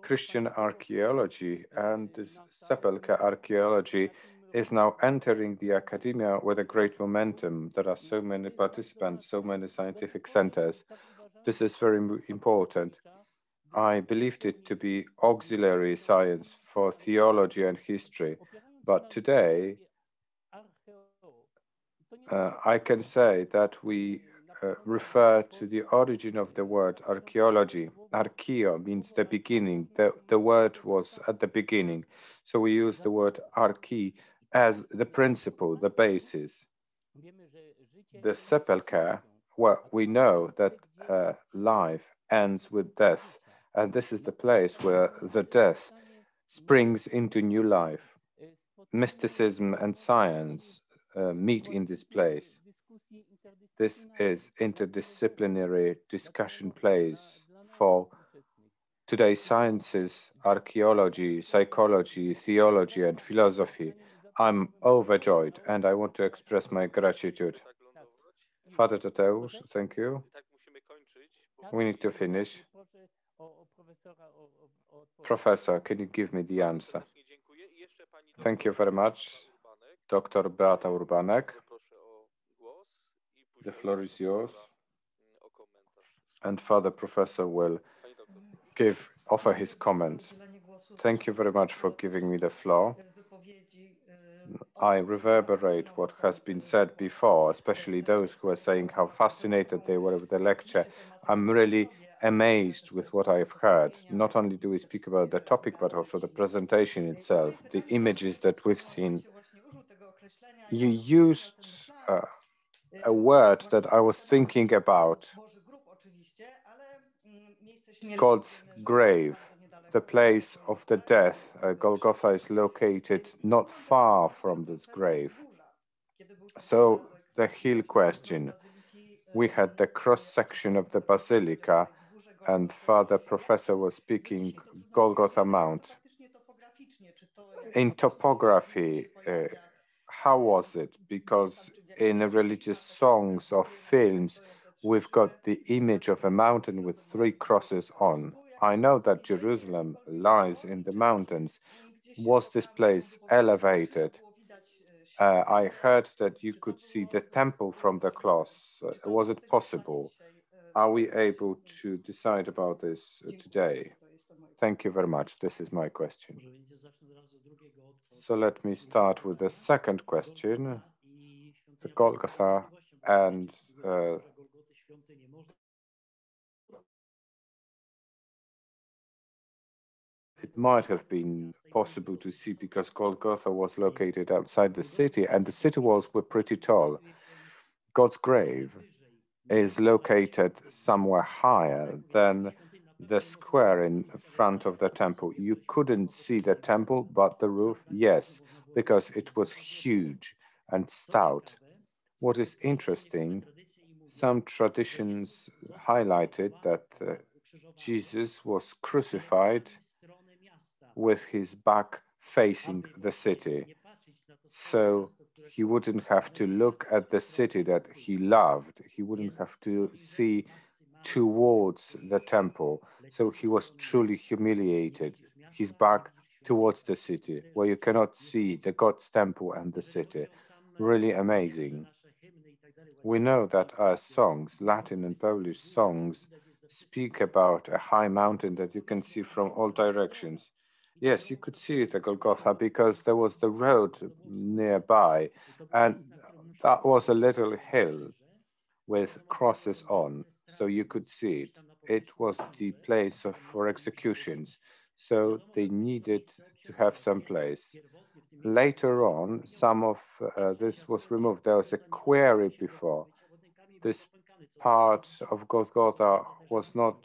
Christian archaeology and this sepulchre archaeology is now entering the academia with a great momentum. There are so many participants, so many scientific centers. This is very important. I believed it to be auxiliary science for theology and history, but today I can say that we refer to the origin of the word archaeology. Archaeo means the beginning. The word was at the beginning. So we use the word archae as the principle, the basis. The sepulchre, well, we know that life ends with death. And this is the place where the death springs into new life. Mysticism and science meet in this place. This is interdisciplinary discussion place for today's sciences, archaeology, psychology, theology, and philosophy. I'm overjoyed, and I want to express my gratitude. Father Tadeusz, thank you. We need to finish. Professor, can you give me the answer? Thank you very much. Dr. Beata Urbanek. The floor is yours. And Father Professor will offer his comments. Thank you very much for giving me the floor. I reverberate what has been said before, especially those who are saying how fascinated they were with the lecture. I'm really amazed with what I've heard. Not only do we speak about the topic, but also the presentation itself, the images that we've seen. You used a word that I was thinking about, God's grave, the place of the death. Golgotha is located not far from this grave. So the hill question, we had the cross-section of the basilica, and Father Professor was speaking Golgotha Mount. In topography, how was it? Because in religious songs or films, we've got the image of a mountain with 3 crosses on. I know that Jerusalem lies in the mountains. Was this place elevated? I heard that you could see the temple from the cross. Was it possible? Are we able to decide about this today? Thank you very much. This is my question. So let me start with the second question, the Golgotha and it might have been possible to see because Golgotha was located outside the city and the city walls were pretty tall. God's grave is located somewhere higher than the square in front of the temple. You couldn't see the temple, but the roof, yes, because it was huge and stout. What is interesting, some traditions highlighted that Jesus was crucified with his back facing the city. So he wouldn't have to look at the city that he loved. He wouldn't have to see towards the temple. So he was truly humiliated, his back towards the city, where you cannot see the God's temple and the city. Really amazing. We know that our songs, Latin and Polish songs, speak about a high mountain that you can see from all directions. Yes, you could see it at Golgotha because there was the road nearby, and that was a little hill with crosses on, so you could see it. It was the place for executions, so they needed to have some place. Later on, some of this was removed. There was a quarry before. This part of Golgotha was not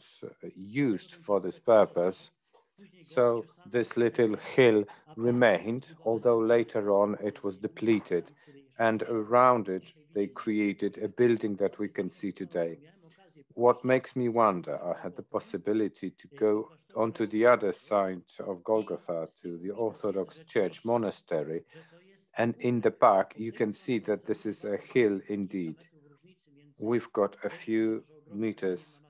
used for this purpose. So this little hill remained, although later on it was depleted. And around it, they created a building that we can see today. What makes me wonder, I had the possibility to go onto the other side of Golgotha to the Orthodox Church monastery. And in the back, you can see that this is a hill indeed. We've got a few meters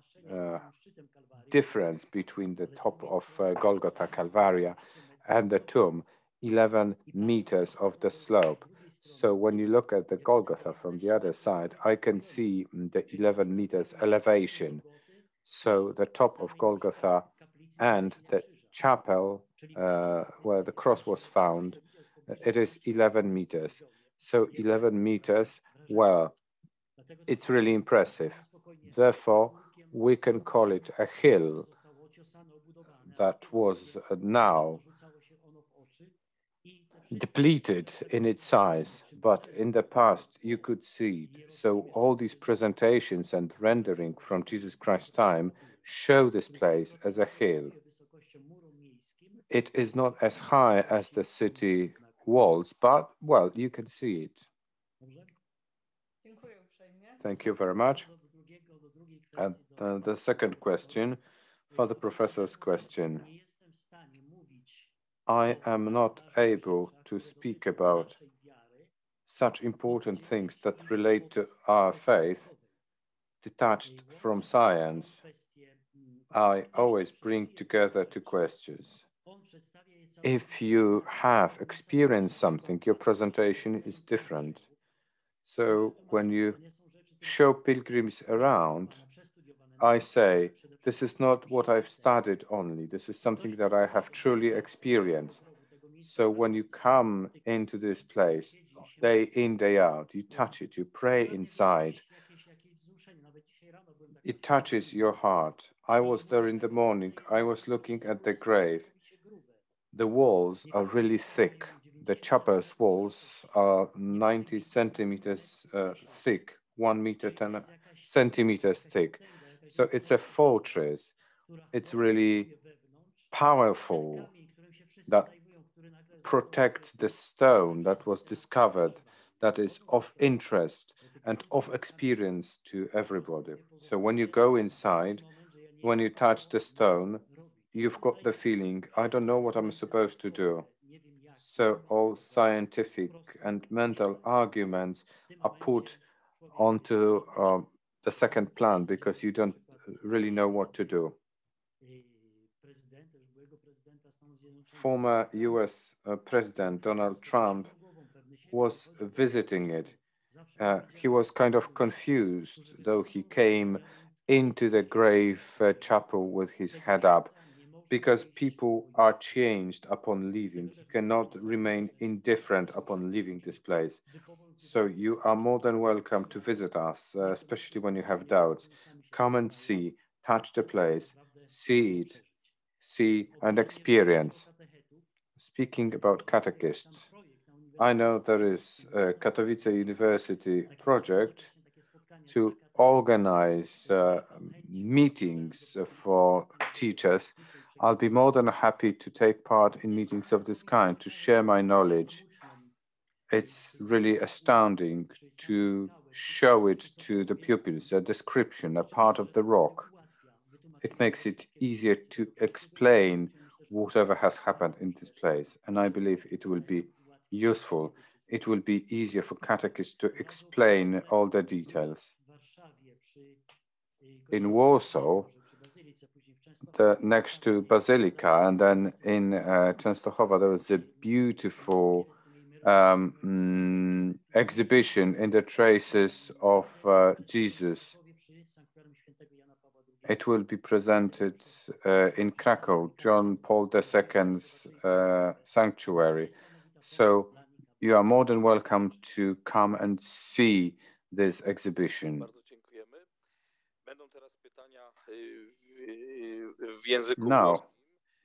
difference between the top of Golgotha Calvaria and the tomb, 11 meters of the slope. So when you look at the Golgotha from the other side, I can see the 11 meters elevation. So the top of Golgotha and the chapel where the cross was found, it is 11 meters. So 11 meters, well, it's really impressive. Therefore, we can call it a hill that was now depleted in its size, but in the past you could see it. So all these presentations and rendering from Jesus Christ's time show this place as a hill. It is not as high as the city walls, but, well, you can see it. Thank you very much. And the second question, for the professor's question. I am not able to speak about such important things that relate to our faith, detached from science. I always bring together two questions. If you have experienced something, your presentation is different. So when you show pilgrims around, I say, this is not what I've studied only. This is something that I have truly experienced. So when you come into this place, day in, day out, you touch it, you pray inside. It touches your heart. I was there in the morning. I was looking at the grave. The walls are really thick. The chapel's walls are 90 centimeters thick, 1 meter 10 centimeters thick. So it's a fortress. It's really powerful that protects the stone that was discovered, that is of interest and of experience to everybody. So when you go inside, when you touch the stone, you've got the feeling, I don't know what I'm supposed to do. So all scientific and mental arguments are put onto the second plan because you don't really know what to do. Former US President Donald Trump was visiting it. He was kind of confused, though he came into the grave chapel with his head up, because people are changed upon leaving. He cannot remain indifferent upon leaving this place. So you are more than welcome to visit us, especially when you have doubts. Come and see, touch the place, see it, see and experience. Speaking about catechists, I know there is a Katowice University project to organize meetings for teachers. I'll be more than happy to take part in meetings of this kind, to share my knowledge. It's really astounding to show it to the pupils, a description, a part of the rock. It makes it easier to explain whatever has happened in this place. And I believe it will be useful. It will be easier for catechists to explain all the details. In Warsaw, next to Basilica, and then in Częstochowa, there was a beautiful exhibition in the traces of Jesus. It will be presented in Krakow, John Paul II's sanctuary. So you are more than welcome to come and see this exhibition. Now,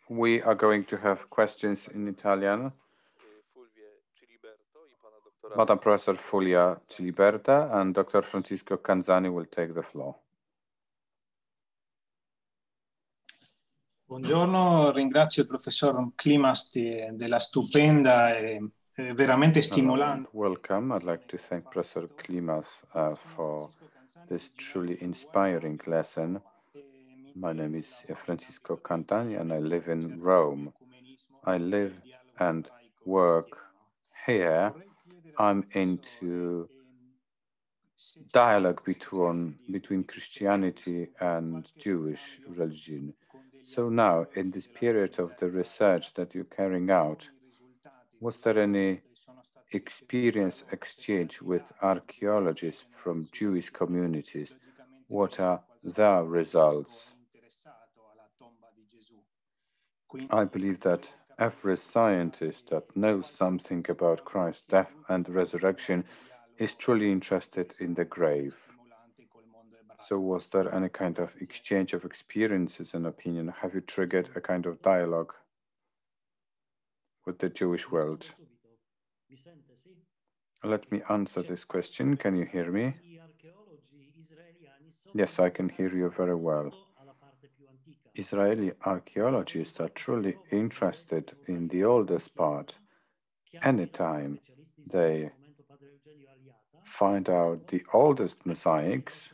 we are going to have questions in Italian. Madam Professor Fulvia Ciliberta and Dr. Francisco Canzani will take the floor. Buongiorno, ringrazio il professor Klimas della stupenda e veramente stimolante. Welcome. I'd like to thank Professor Klimas for this truly inspiring lesson. My name is Francisco Cantani and I live in Rome. I live and work here. I'm into dialogue between Christianity and Jewish religion. So now, in this period of the research that you're carrying out, was there any experience exchange with archaeologists from Jewish communities? What are their results? I believe that every scientist that knows something about Christ's death and resurrection is truly interested in the grave. So was there any kind of exchange of experiences and opinion? Have you triggered a kind of dialogue with the Jewish world? Let me answer this question. Can you hear me? Yes, I can hear you very well. Israeli archaeologists are truly interested in the oldest part. Anytime they find out the oldest mosaics,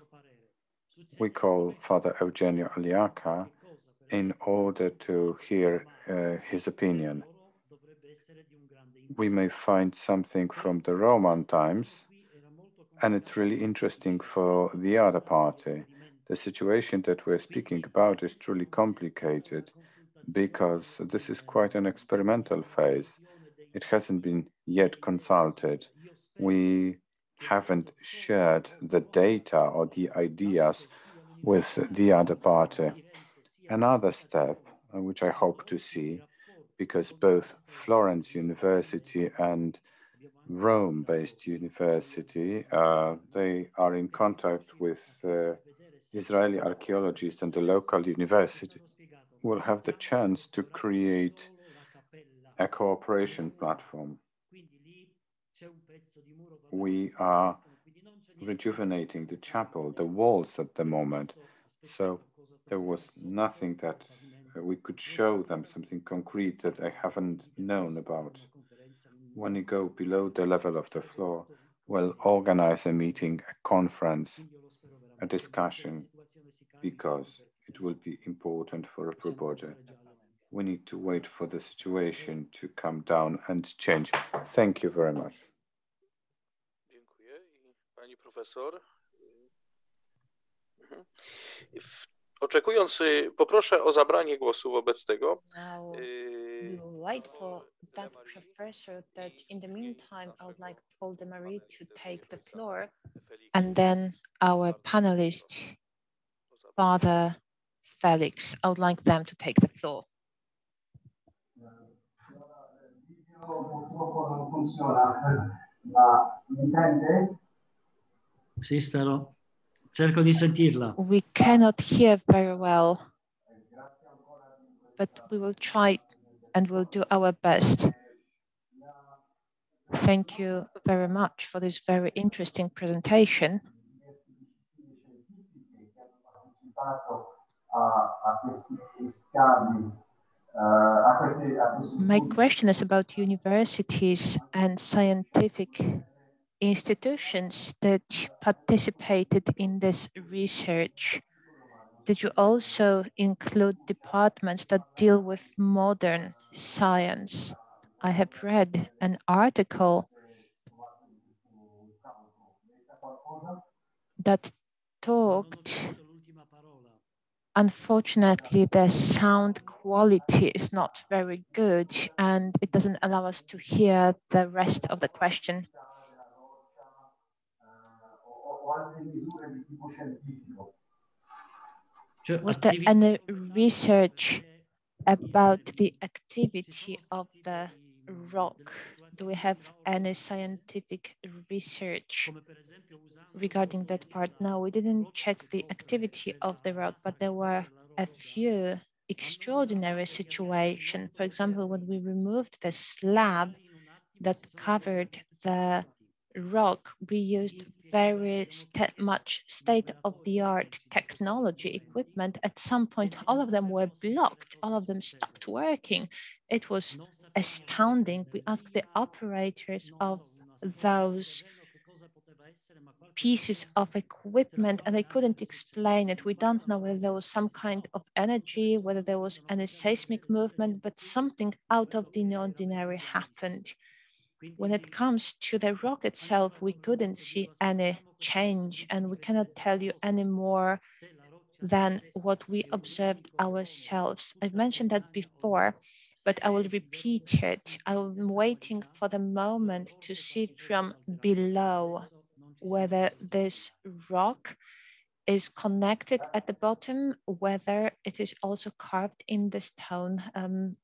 we call Father Eugenio Aliaca in order to hear his opinion. We may find something from the Roman times, and it's really interesting for the other party. The situation that we're speaking about is truly complicated because this is quite an experimental phase. It hasn't been yet consulted. We haven't shared the data or the ideas with the other party. Another step, which I hope to see, because both Florence University and Rome-based university, they are in contact with Israeli archaeologists and the local university, will have the chance to create a cooperation platform. We are rejuvenating the chapel, the walls at the moment, so there was nothing that we could show them, something concrete that I haven't known about. When you go below the level of the floor, we'll organize a meeting, a conference, a discussion, because it will be important for everybody. We need to wait for the situation to come down and change. Thank you very much. Dziękuję. I pani profesor? Oczekując, poproszę o zabranie głosu wobec tego. Now we will wait for that professor, that in the meantime I would like Paul de Marie to take the floor, and then our panelist, Father Felix, I would like them to take the floor. Sì, starò. Cerco di sentirla. We cannot hear very well, but we will try and we'll do our best. Thank you very much for this very interesting presentation. My question is about universities and scientific institutions that participated in this research. Did you also include departments that deal with modern science? I have read an article that talked. Unfortunately, the sound quality is not very good and it doesn't allow us to hear the rest of the question. Was there any research about the activity of the rock? Do we have any scientific research regarding that part? No, we didn't check the activity of the rock, but there were a few extraordinary situations. For example, when we removed the slab that covered the rock, we used very much state-of-the-art technology equipment. At some point, all of them were blocked, all of them stopped working. It was astounding. We asked the operators of those pieces of equipment and they couldn't explain it. We don't know whether there was some kind of energy, whether there was any seismic movement, but something out of the ordinary happened. When it comes to the rock itself, we couldn't see any change and we cannot tell you any more than what we observed ourselves. I've mentioned that before, but I will repeat it. I'm waiting for the moment to see from below whether this rock is connected at the bottom, whether it is also carved in the stone.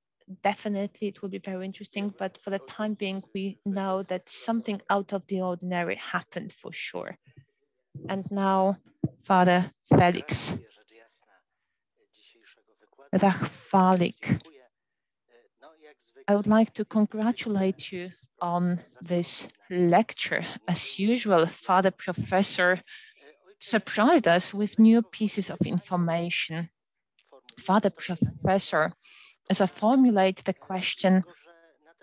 Definitely, it will be very interesting, but for the time being, we know that something out of the ordinary happened for sure. And now, Father Felix. Rachwalik. I would like to congratulate you on this lecture. As usual, Father Professor surprised us with new pieces of information. Father Professor, as I formulate the question,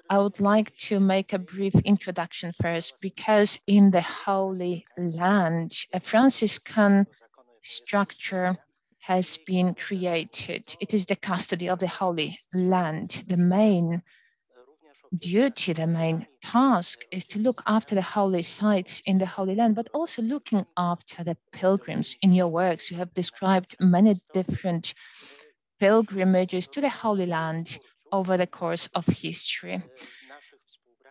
I would like to make a brief introduction first, because in the Holy Land, a Franciscan structure has been created. It is the custody of the Holy Land. The main duty, the main task is to look after the holy sites in the Holy Land, but also looking after the pilgrims. In your works, you have described many different pilgrimages to the Holy Land over the course of history.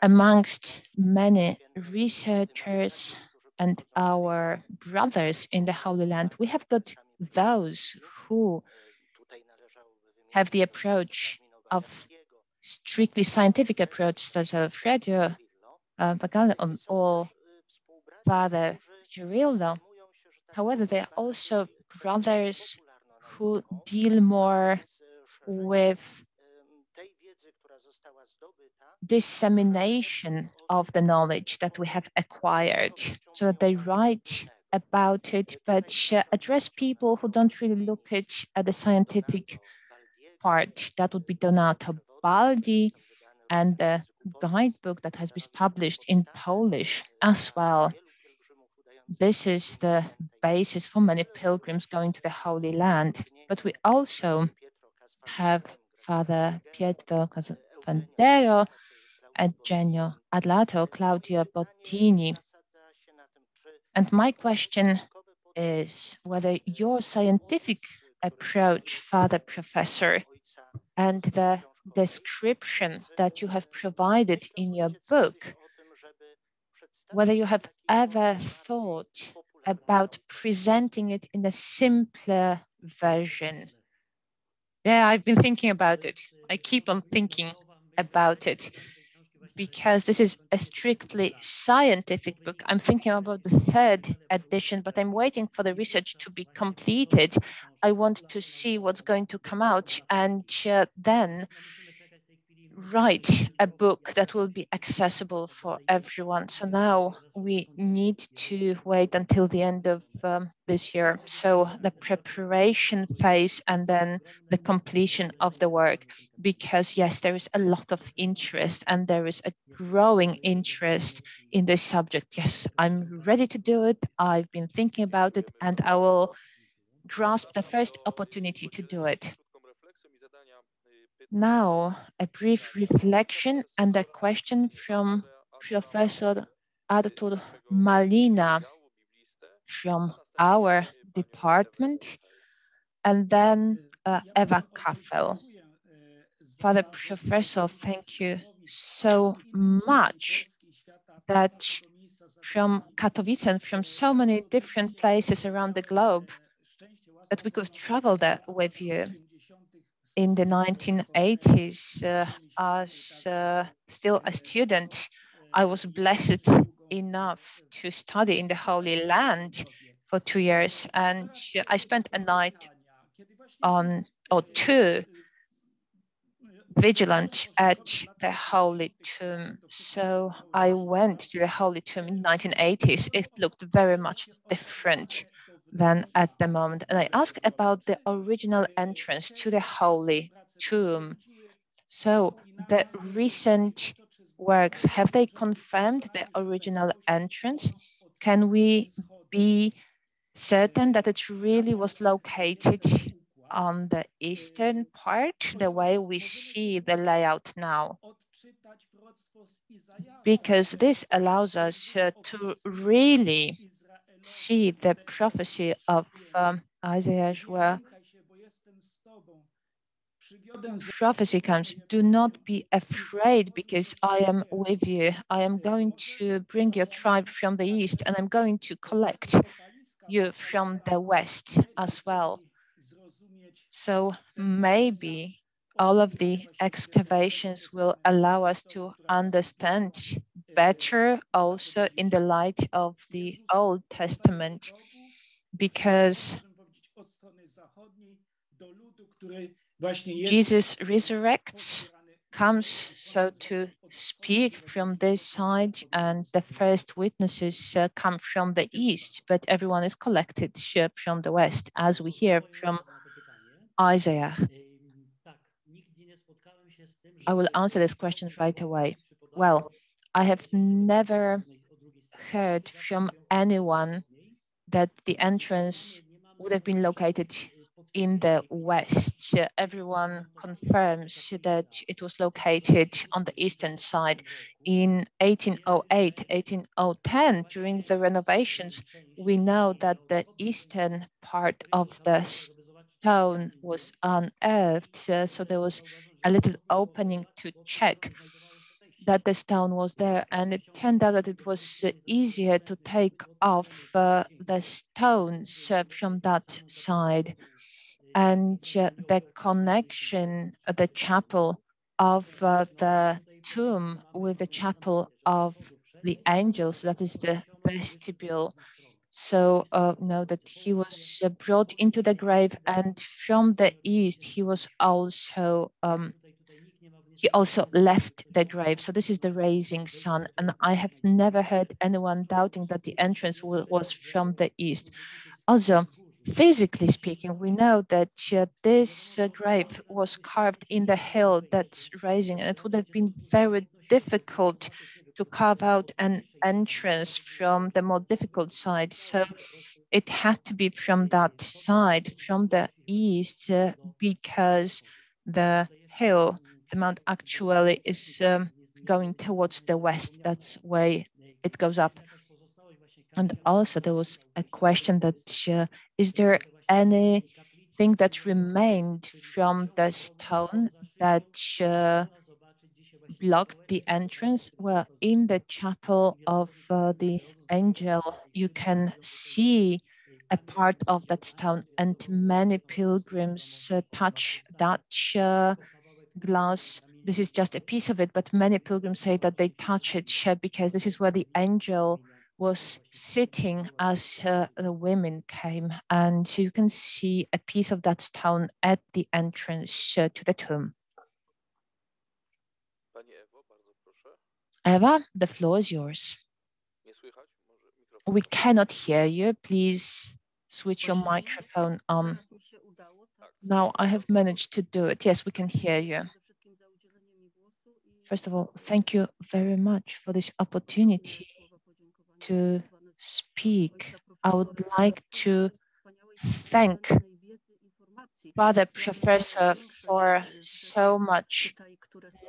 Amongst many researchers and our brothers in the Holy Land, we have got those who have the approach of strictly scientific approach, such as Lectio Magistralis or Father Cirillo. However, there are also brothers who deal more with dissemination of the knowledge that we have acquired, so that they write about it, but address people who don't really look at the scientific part. That would be Donato Baldi and the guidebook that has been published in Polish as well. This is the basis for many pilgrims going to the Holy Land. But we also have Father Pietro Casavandero, Eugenio Adlato, Claudio Bottini. And my question is whether your scientific approach, Father Professor, and the description that you have provided in your book, whether you have ever thought about presenting it in a simpler version. Yeah, I've been thinking about it. I keep on thinking about it because this is a strictly scientific book. I'm thinking about the third edition, but I'm waiting for the research to be completed. I want to see what's going to come out and then write a book that will be accessible for everyone. So now we need to wait until the end of this year. So the preparation phase and then the completion of the work, because yes, there is a lot of interest and there is a growing interest in this subject. Yes, I'm ready to do it. I've been thinking about it and I will grasp the first opportunity to do it. Now, a brief reflection and a question from Professor Artur Malina from our department, and then Eva Kaffel. Father Professor, thank you so much that from Katowice and from so many different places around the globe that we could travel there with you. In the 1980s, as still a student, I was blessed enough to study in the Holy Land for 2 years, and I spent a night on or two vigilant at the Holy Tomb. So I went to the Holy Tomb in the 1980s. It looked very much different than at the moment. And I asked about the original entrance to the Holy Tomb. So the recent works, have they confirmed the original entrance? Can we be certain that it really was located on the eastern part, the way we see the layout now? Because this allows us to really see the prophecy of Isaiah, where prophecy comes, do not be afraid because I am with you. I am going to bring your tribe from the east and I'm going to collect you from the west as well. So maybe all of the excavations will allow us to understand better also in the light of the Old Testament, because Jesus resurrects, comes so to speak from this side, and the first witnesses come from the east, but everyone is collected from the west, as we hear from Isaiah. I will answer this question right away. Well, I have never heard from anyone that the entrance would have been located in the west. Everyone confirms that it was located on the eastern side. In 1808, 1810, during the renovations, we know that the eastern part of the stone was unearthed. So there was a little opening to check that the stone was there, and it turned out that it was easier to take off the stones from that side. And the connection, the chapel of the tomb with the chapel of the angels, that is the vestibule. So know that he was brought into the grave, and from the east he was also he also left the grave. So this is the rising sun, and I have never heard anyone doubting that the entrance was from the east. Also, physically speaking, we know that this grave was carved in the hill that's rising, and it would have been very difficult to carve out an entrance from the more difficult side. So it had to be from that side, from the east, because the hill, the mount actually is going towards the west. That's why it goes up. And also there was a question that is there anything that remained from the stone that blocked the entrance? Well, in the chapel of the angel, you can see a part of that stone, and many pilgrims touch that glass. This is just a piece of it, but many pilgrims say that they touch it because this is where the angel was sitting as the women came, and you can see a piece of that stone at the entrance to the tomb. Eva, the floor is yours. We cannot hear you. Please switch your microphone on. Now I have managed to do it. Yes, we can hear you. First of all, thank you very much for this opportunity to speak. I would like to thank Father Professor for so much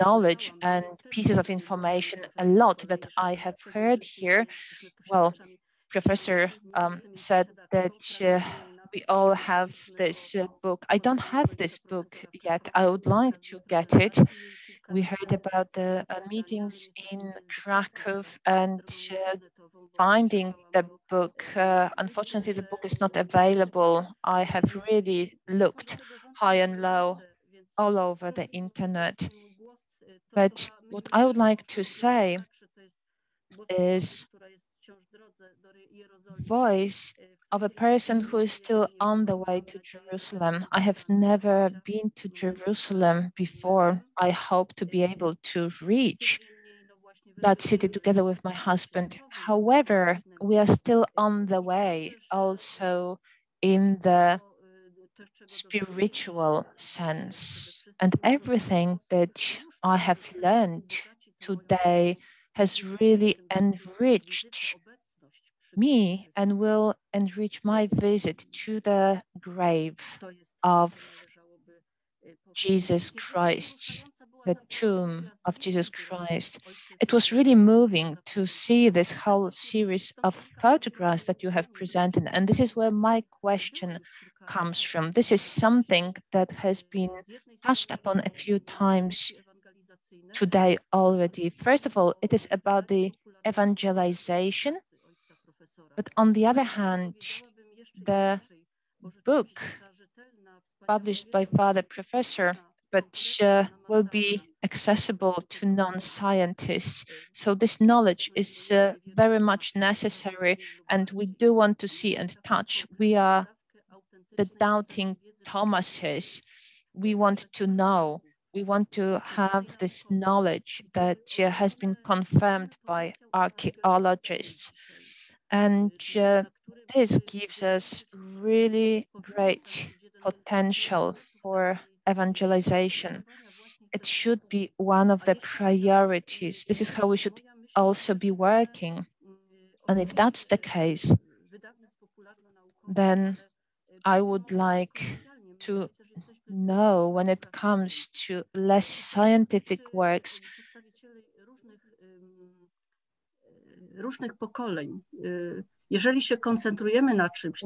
knowledge and pieces of information, a lot that I have heard here. Well, Professor said that we all have this book. I don't have this book yet. I would like to get it. We heard about the meetings in Krakow and finding the book. Unfortunately, the book is not available. I have really looked high and low all over the internet. But what I would like to say is voice of a person who is still on the way to Jerusalem. I have never been to Jerusalem before. I hope to be able to reach that city together with my husband. However, we are still on the way also in the spiritual sense. And everything that I have learned today has really enriched me and will enrich my visit to the grave of Jesus Christ, the tomb of Jesus Christ. It was really moving to see this whole series of photographs that you have presented. And this is where my question comes from. This is something that has been touched upon a few times today already. First of all, it is about the evangelization. But on the other hand, the book published by Father Professor, but will be accessible to non-scientists. So this knowledge is very much necessary, and we do want to see and touch. We are the doubting Thomases. We want to know. We want to have this knowledge that has been confirmed by archaeologists. And this gives us really great potential for evangelization. It should be one of the priorities. This is how we should also be working. And if that's the case, then I would like to know, when it comes to less scientific works,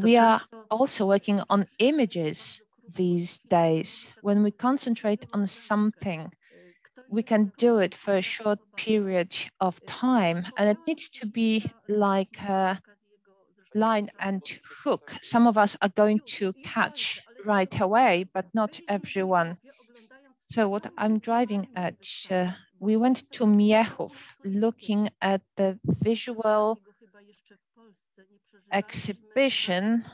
we are also working on images these days. When we concentrate on something, we can do it for a short period of time, and it needs to be like a line and hook. Some of us are going to catch right away, but not everyone. So what I'm driving at, we went to Miechów looking at the visual exhibition,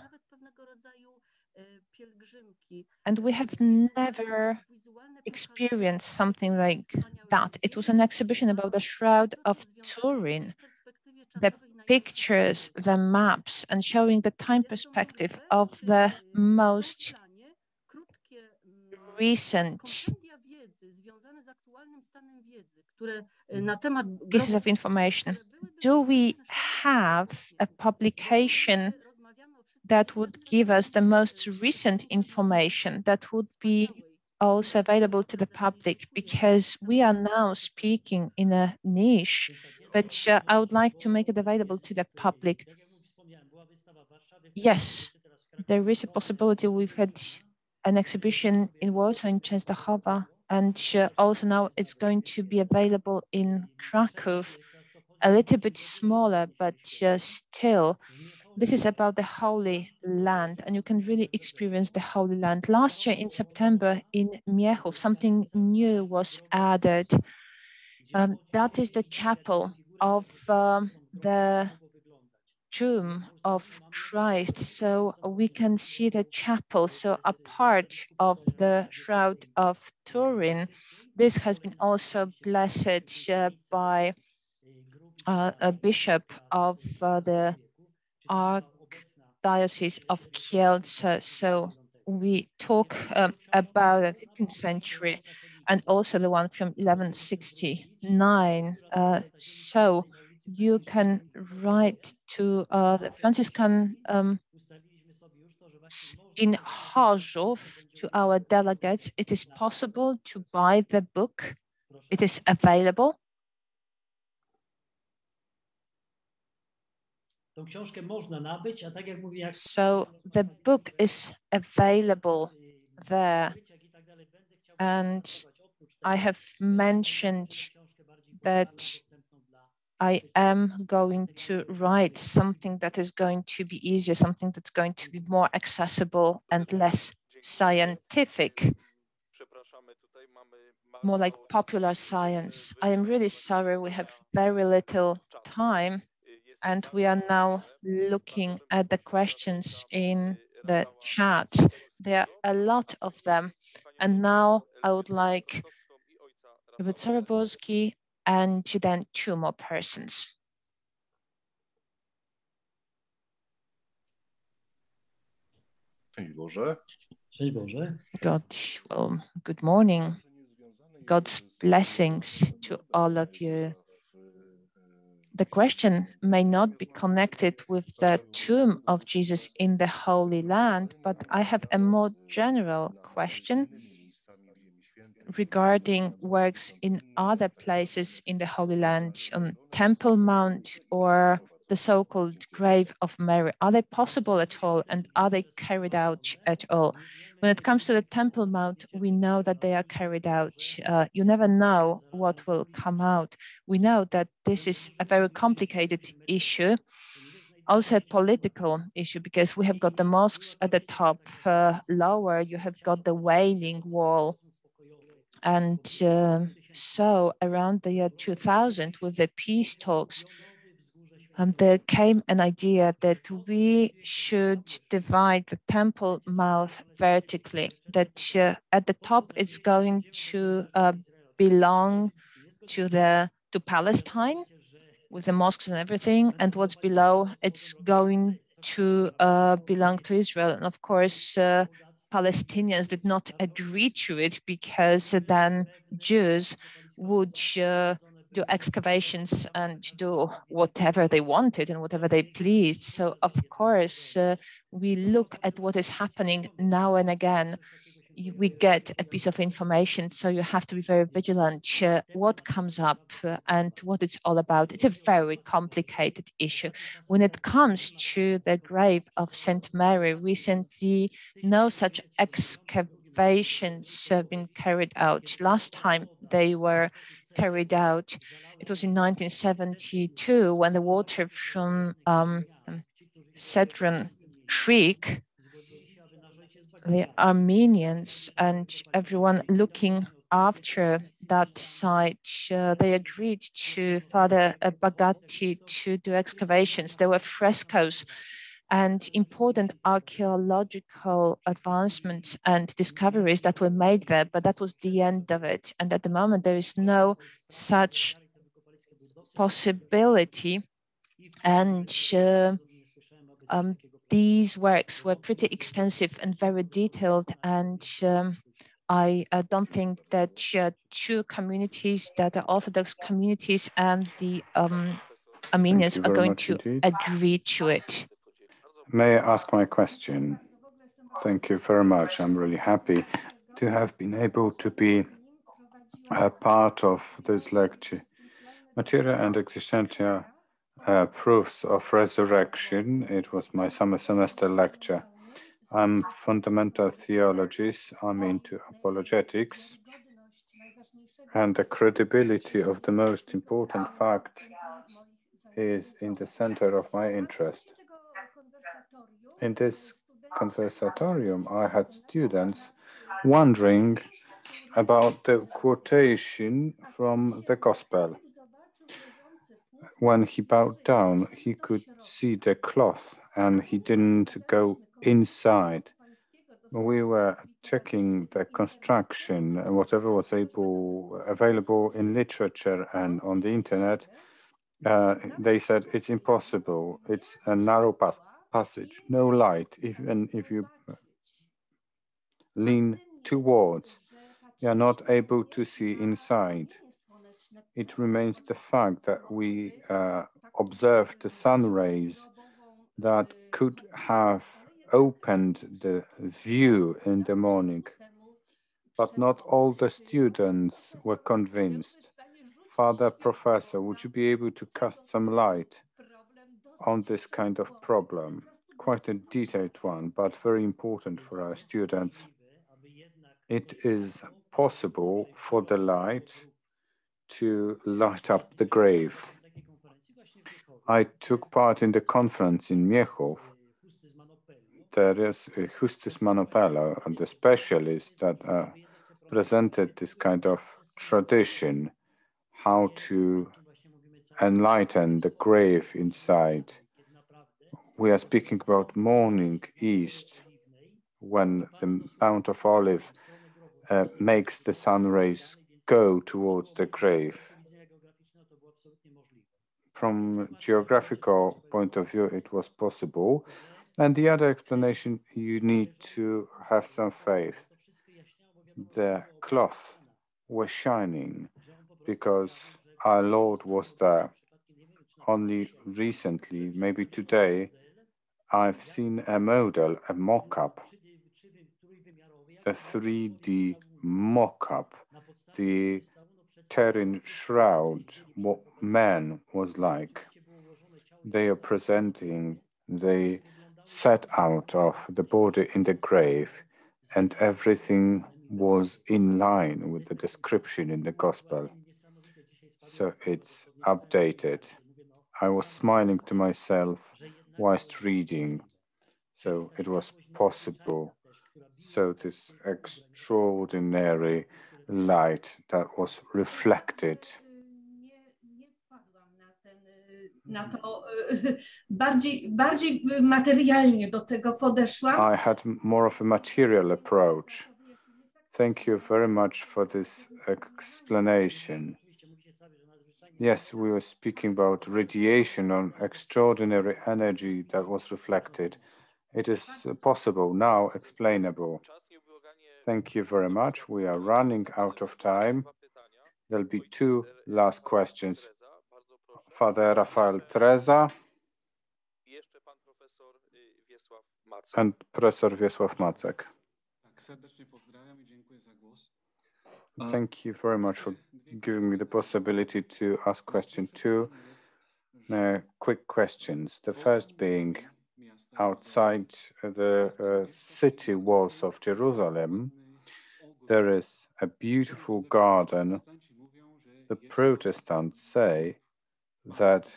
and we have never experienced something like that. It was an exhibition about the Shroud of Turin, the pictures, the maps, and showing the time perspective of the most recent pieces of information. Do we have a publication that would give us the most recent information that would be also available to the public? Because we are now speaking in a niche, but I would like to make it available to the public. Yes, there is a possibility. We've had an exhibition in Warsaw, in Częstochowa, and also now it's going to be available in Kraków, a little bit smaller, but still, this is about the Holy Land, and you can really experience the Holy Land. Last year in September in Miechów, something new was added. That is the chapel of the tomb of Christ. So we can see the chapel. So a part of the Shroud of Turin, this has been also blessed by a bishop of the Archdiocese of Kielce. So we talk about the 15th century and also the one from 1169. So you can write to the Franciscan in Chorzów to our delegates. It is possible to buy the book. It is available. So the book is available there. And I have mentioned that I am going to write something that is going to be easier, something that's going to be more accessible and less scientific, more like popular science. I am really sorry, we have very little time, and we are now looking at the questions in the chat. There are a lot of them. And now I would like Robert Saraborski and then two more persons. Good morning. God's blessings to all of you. The question may not be connected with the tomb of Jesus in the Holy Land, but I have a more general question regarding works in other places in the Holy Land, on Temple Mount or the so-called Grave of Mary. Are they possible at all, and are they carried out at all? When it comes to the Temple Mount, we know that they are carried out. You never know what will come out. We know that this is a very complicated issue, also a political issue, because we have got the mosques at the top. Lower, you have got the Wailing Wall. And so around the year 2000, with the peace talks, there came an idea that we should divide the Temple Mount vertically, that at the top it's going to belong to Palestine, with the mosques and everything, and what's below, it's going to belong to Israel. And of course, Palestinians did not agree to it, because then Jews would do excavations and do whatever they wanted and whatever they pleased. So of course, we look at what is happening now and again. We get a piece of information, so you have to be very vigilant what comes up and what it's all about. It's a very complicated issue. When it comes to the grave of St. Mary, recently no such excavations have been carried out. Last time they were carried out, it was in 1972, when the water from Cedron Creek, the Armenians and everyone looking after that site, they agreed to Father Bagatti to do excavations. There were frescoes and important archaeological advancements and discoveries that were made there, but that was the end of it. And at the moment, there is no such possibility. And these works were pretty extensive and very detailed, and I don't think that two communities, that are Orthodox communities and the Armenians, are going to agree to it. May I ask my question? Thank you very much. I'm really happy to have been able to be a part of this lecture. Materia and existentia Proofs of Resurrection. It was my summer semester lecture. I'm fundamental theologist. I'm into apologetics. And the credibility of the most important fact is in the center of my interest. In this conversatorium, I had students wondering about the quotation from the Gospel. When he bowed down, he could see the cloth and he didn't go inside. We were checking the construction, whatever was available in literature and on the internet. They said it's impossible. It's a narrow passage, no light. Even if you lean towards, you are not able to see inside. It remains the fact that we observed the sun rays that could have opened the view in the morning, but not all the students were convinced. Father Professor, would you be able to cast some light on this kind of problem? Quite a detailed one, but very important for our students. It is possible for the light to light up the grave. I took part in the conference in Miechów. There is Justus Manopello, the specialist that presented this kind of tradition, how to enlighten the grave inside. We are speaking about morning east, when the Mount of Olive makes the sun rays go towards the grave. From geographical point of view, it was possible. And the other explanation, you need to have some faith. The cloth was shining because our Lord was there. Only recently, maybe today, I've seen a model, a mock-up, a 3D mock-up, the Terran shroud, what man was like. They are presenting the set out of the body in the grave, and everything was in line with the description in the Gospel. So it's updated. I was smiling to myself whilst reading, so it was possible. So this extraordinary light that was reflected. Na to bardziej materialnie do tego podeszłam. I had more of a material approach. Thank you very much for this explanation. Yes, we were speaking about radiation on extraordinary energy that was reflected. It is possible, now explainable. Thank you very much. We are running out of time. There'll be two last questions. Father Rafael Treza and Professor Wiesław Macek. Thank you very much for giving me the possibility to ask question two. Quick questions. The first being, outside the city walls of Jerusalem, there is a beautiful garden. The Protestants say that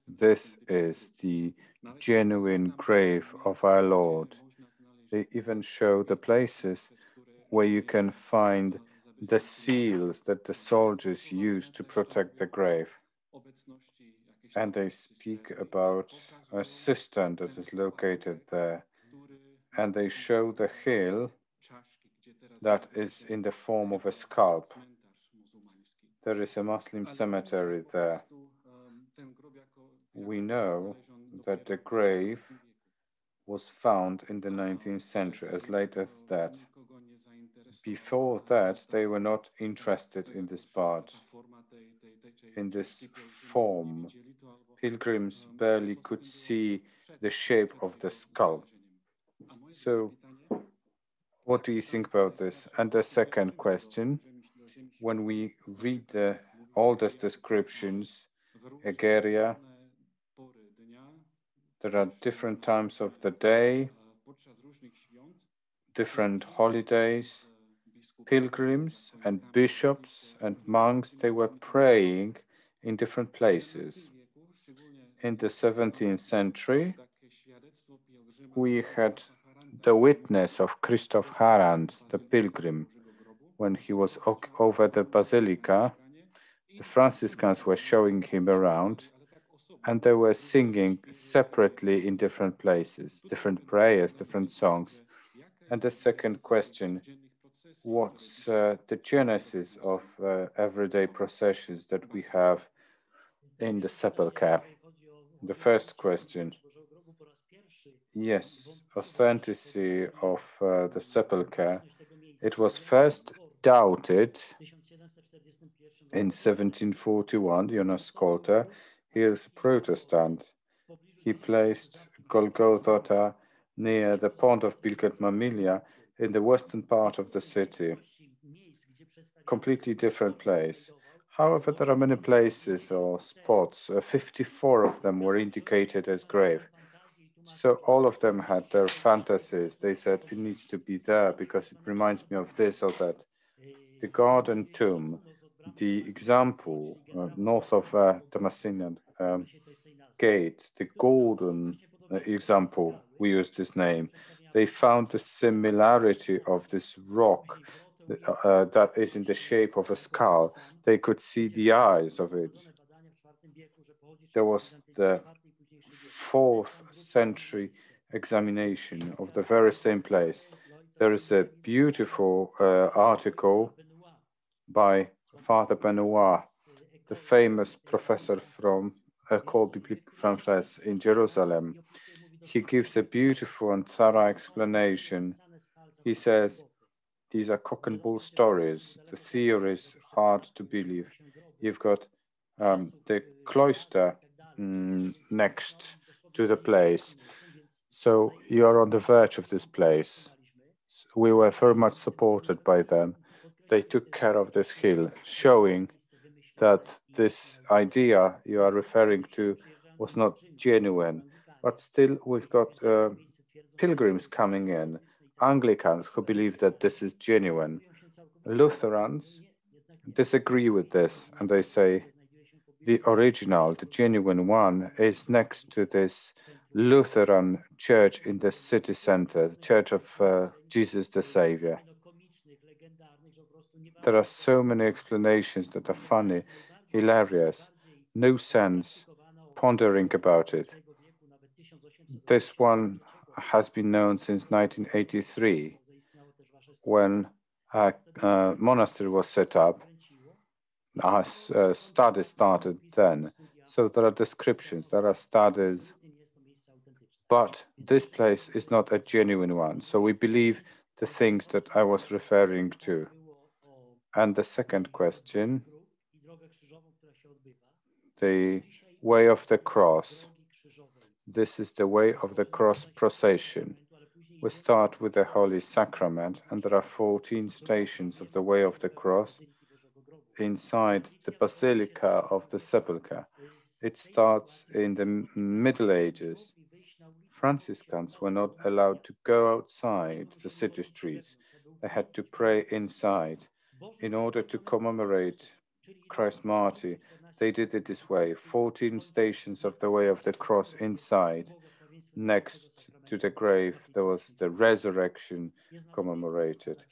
this is the genuine grave of our Lord. They even show the places where you can find the seals that the soldiers use to protect the grave. And they speak about a cistern that is located there. And they show the hill that is in the form of a scalp. There is a Muslim cemetery there. We know that the grave was found in the 19th century, as late as that. Before that, they were not interested in this part, in this form. Pilgrims barely could see the shape of the skull. So, what do you think about this? And the second question, when we read the oldest descriptions, Egeria, There are different times of the day, different holidays. Pilgrims and bishops and monks, they were praying in different places. In the 17th century, we had the witness of Christoph Harand, the pilgrim, when he was over the basilica. The Franciscans were showing him around, and they were singing separately in different places, different prayers, different songs. And the second question, what's the genesis of everyday processions that we have in the Sepulchre? The first question, yes, authenticity of the Sepulchre. It was first doubted in 1741, Jonas Skolter. He is a Protestant. He placed Golgotha near the pond of Bilget Mamilia in the western part of the city. Completely different place. However, there are many places or spots. 54 of them were indicated as grave. So all of them had their fantasies. They said it needs to be there because it reminds me of this or that. The garden tomb, the example north of Damascenian gate, the golden example, we use this name. They found the similarity of this rock that is in the shape of a skull. They could see the eyes of it. There was the 4th century examination of the very same place. There is a beautiful article by Father Benoit, the famous professor from École Biblique Française in Jerusalem. He gives a beautiful and thorough explanation. He says, these are cock and bull stories. The theory is hard to believe. You've got the cloister next to the place. So you're on the verge of this place. We were very much supported by them. They took care of this hill, showing that this idea you are referring to was not genuine. But still, we've got pilgrims coming in, Anglicans who believe that this is genuine. Lutherans disagree with this, and they say the original, the genuine one, is next to this Lutheran church in the city center, the Church of Jesus the Savior. There are so many explanations that are funny, hilarious, no sense, pondering about it. This one has been known since 1983, when a monastery was set up. Studies started then. So there are descriptions, there are studies, but this place is not a genuine one. So we believe the things that I was referring to. And the second question, the way of the cross. This is the way of the cross procession. We start with the Holy Sacrament, and there are 14 stations of the way of the cross inside the Basilica of the Sepulchre. It starts in the Middle Ages. Franciscans were not allowed to go outside the city streets. They had to pray inside. In order to commemorate Christ's martyr, they did it this way: 14 stations of the way of the cross inside. Next to the grave, there was the resurrection commemorated.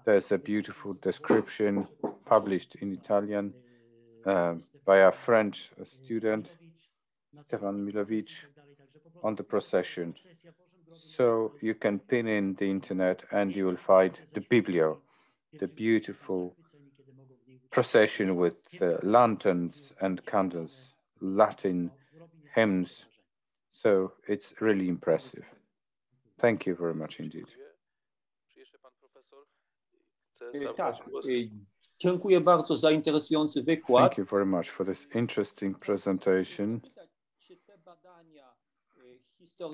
There's a beautiful description published in Italian by a French student, Stefan Milovic, on the procession. So you can pin in the internet and you will find the Biblio, the beautiful procession with lanterns and candles, Latin hymns. So it's really impressive. Thank you very much indeed. Dziękuję bardzo za interesujący wykład. Thank you very much for this interesting presentation.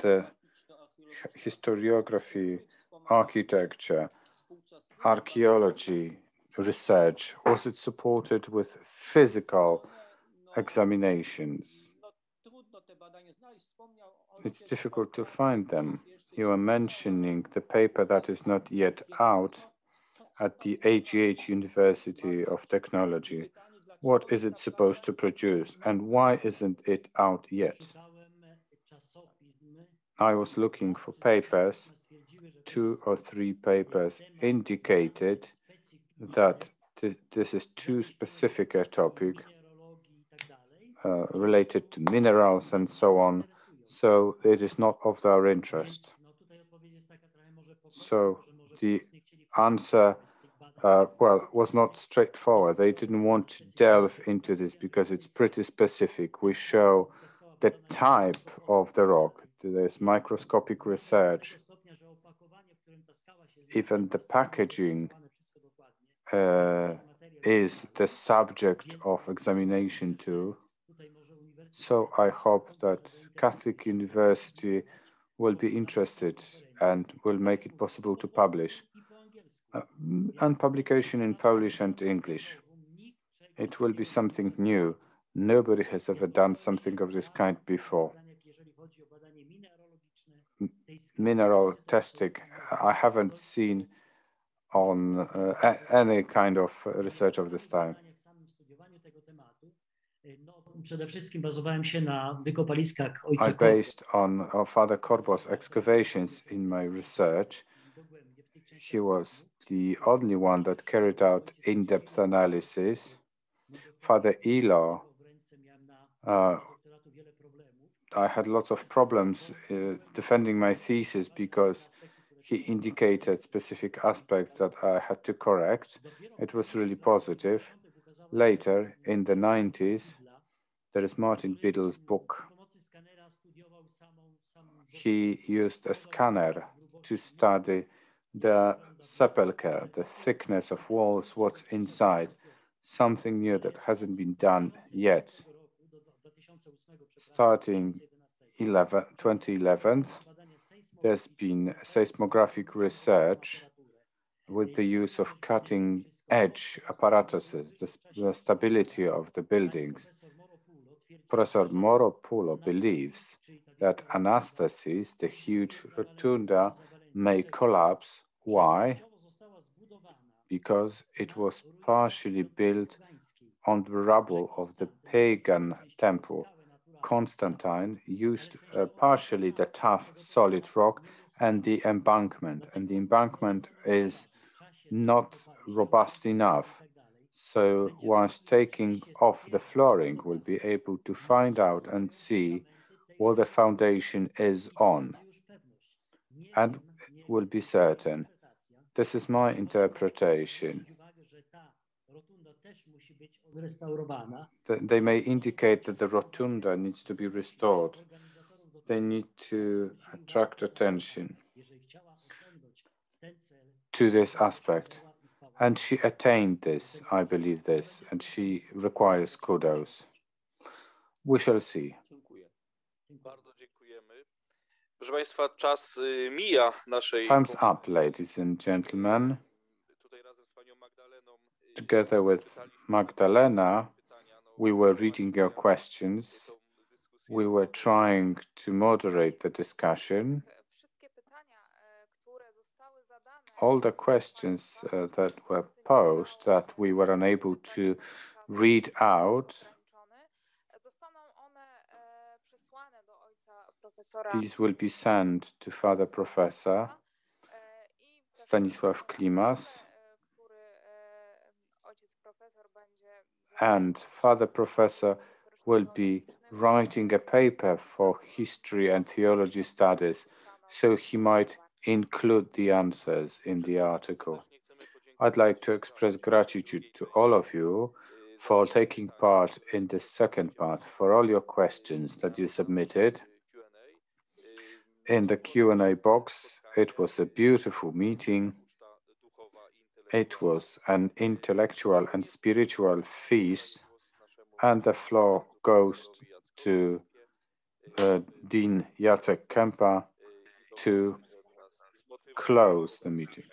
The historiography, architecture, archaeology, research, was it supported with physical examinations? it's difficult to find them. You are mentioning the paper that is not yet out at the AGH University of Technology. What is it supposed to produce, and why isn't it out yet? I was looking for papers. 2 or 3 papers indicated that this is too specific a topic related to minerals and so on, so it is not of their interest. So the answer, well, was not straightforward. They didn't want to delve into this because it's pretty specific. We show the type of the rock. There's microscopic research. Even the packaging is the subject of examination too. So I hope that Catholic University will be interested and will make it possible to publish. And publication in Polish and English. It will be something new. Nobody has ever done something of this kind before. Mineral testing, I haven't seen on any kind of research of this time. I based on Father Corbo's excavations in my research. He was the only one that carried out in-depth analysis. Father Elo, I had lots of problems defending my thesis because he indicated specific aspects that I had to correct. It was really positive. Later, in the 90s, there is Martin Biddle's book. He used a scanner to study the sepulchre, the thickness of walls, what's inside, something new that hasn't been done yet. Starting 2011, there's been seismographic research with the use of cutting-edge apparatuses, the stability of the buildings. Professor Moro Pulo believes that anastasis, the huge rotunda, may collapse. Why? Because it was partially built on the rubble of the pagan temple. Constantine used partially the tough, solid rock and the embankment is not robust enough. So once taking off the flooring, we'll be able to find out and see what the foundation is on, and will be certain. This is my interpretation. They may indicate that the rotunda needs to be restored. They need to attract attention to this aspect. And she attained this, I believe this, and she requires kudos. We shall see. Time's up, ladies and gentlemen. Together with Magdalena, we were reading your questions. We were trying to moderate the discussion. All the questions that were posed that we were unable to read out, these will be sent to Father Professor Stanisław Klimas, and Father Professor will be writing a paper for history and theology studies, so he might include the answers in the article. I'd like to express gratitude to all of you for taking part in this second part, for all your questions that you submitted in the Q&A box. It was a beautiful meeting. It was an intellectual and spiritual feast, and the floor goes to Dean Jacek Kępa to close the meeting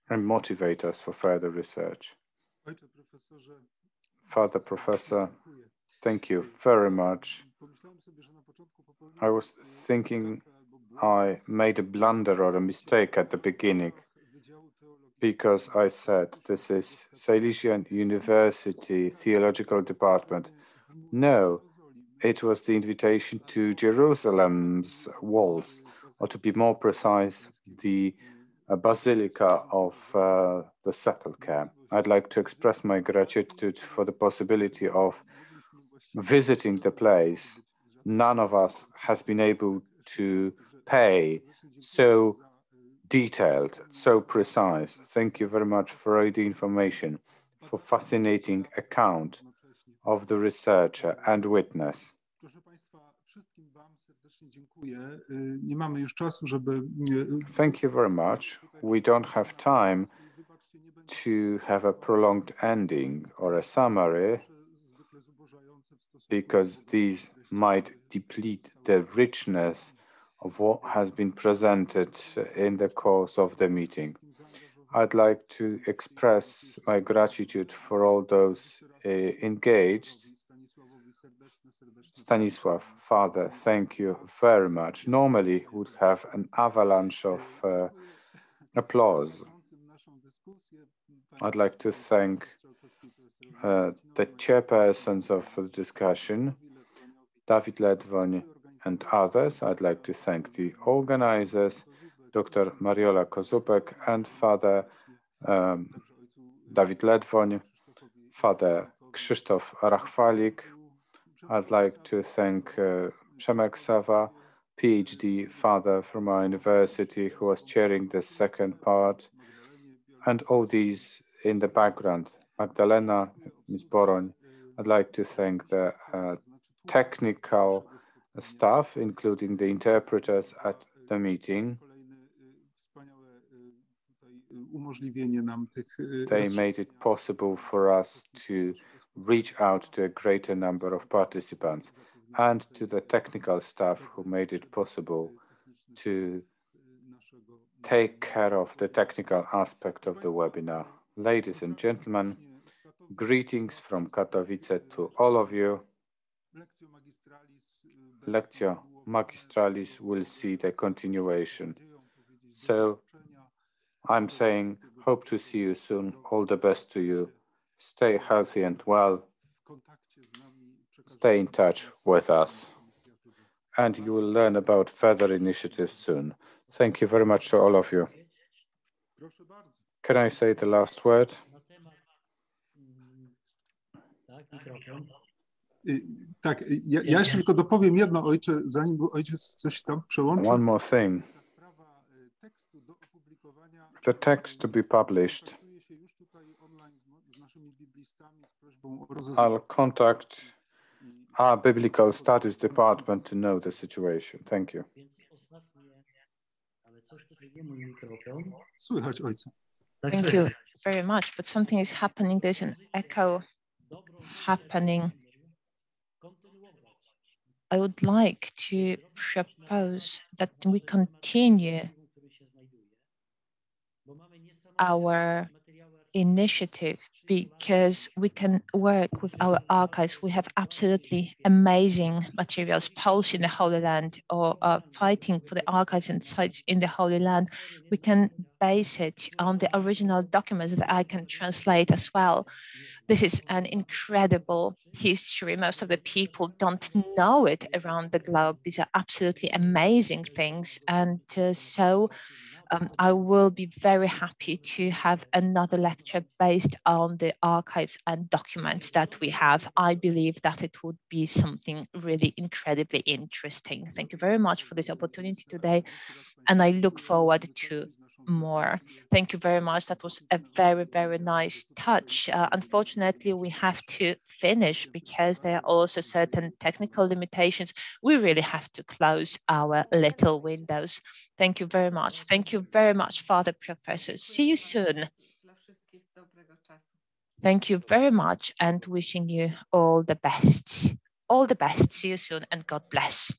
and motivate us for further research. Father Professor, Thank you very much. I was thinking I made a blunder or a mistake at the beginning because I said this is Silesian University Theological Department. No, it was the invitation to Jerusalem's walls, or to be more precise, the Basilica of the Sepulchre. I'd like to express my gratitude for the possibility of visiting the place. None of us has been able to pay so detailed, so precise. Thank you very much for all the information, for fascinating account of the researcher and witness. Thank you very much. We don't have time to have a prolonged ending or a summary, because these might deplete the richness of what has been presented in the course of the meeting. I'd like to express my gratitude for all those engaged. Stanisław, Father, thank you very much. Normally, we would have an avalanche of applause. I'd like to thank the chairpersons of the discussion, David Ledwoń and others. I'd like to thank the organizers, Dr. Mariola Kozubek and Father David Ledwoń, Father Krzysztof Rachwalik. I'd like to thank Przemek Sawa, PhD father from our university, who was chairing the second part, and all these in the background, Magdalena, Ms. Boroń. I'd like to thank the technical staff, including the interpreters at the meeting. They made it possible for us to reach out to a greater number of participants, and to the technical staff who made it possible to take care of the technical aspect of the webinar. Ladies and gentlemen, greetings from Katowice to all of you. Lectio Magistralis will see the continuation. So I'm saying, hope to see you soon. All the best to you. Stay healthy and well. Stay in touch with us. And you will learn about further initiatives soon. Thank you very much to all of you. Can I say the last word? Tak, ja jeszcze tylko dopowiem jedno, ojcze, zanim ojciec coś tam przełączy. One more thing. The text to be published. I'll contact our Biblical Studies department to know the situation. Thank you. Słychać, ojca. Thank you very much, but something is happening. There's an echo happening. I would like to propose that we continue our initiative, because we can work with our archives. We have absolutely amazing materials, Poles in the Holy Land, or fighting for the archives and sites in the Holy Land. We can base it on the original documents that I can translate as well. This is an incredible history. Most of the people don't know it around the globe. These are absolutely amazing things. And I will be very happy to have another lecture based on the archives and documents that we have. I believe that it would be something really incredibly interesting. Thank you very much for this opportunity today, and I look forward to more. Thank you very much. That was a very, very nice touch. Unfortunately, we have to finish because there are also certain technical limitations. We really have to close our little windows. Thank you very much. Thank you very much, Father Professor. See you soon. Thank you very much, and wishing you all the best. All the best. See you soon, and God bless.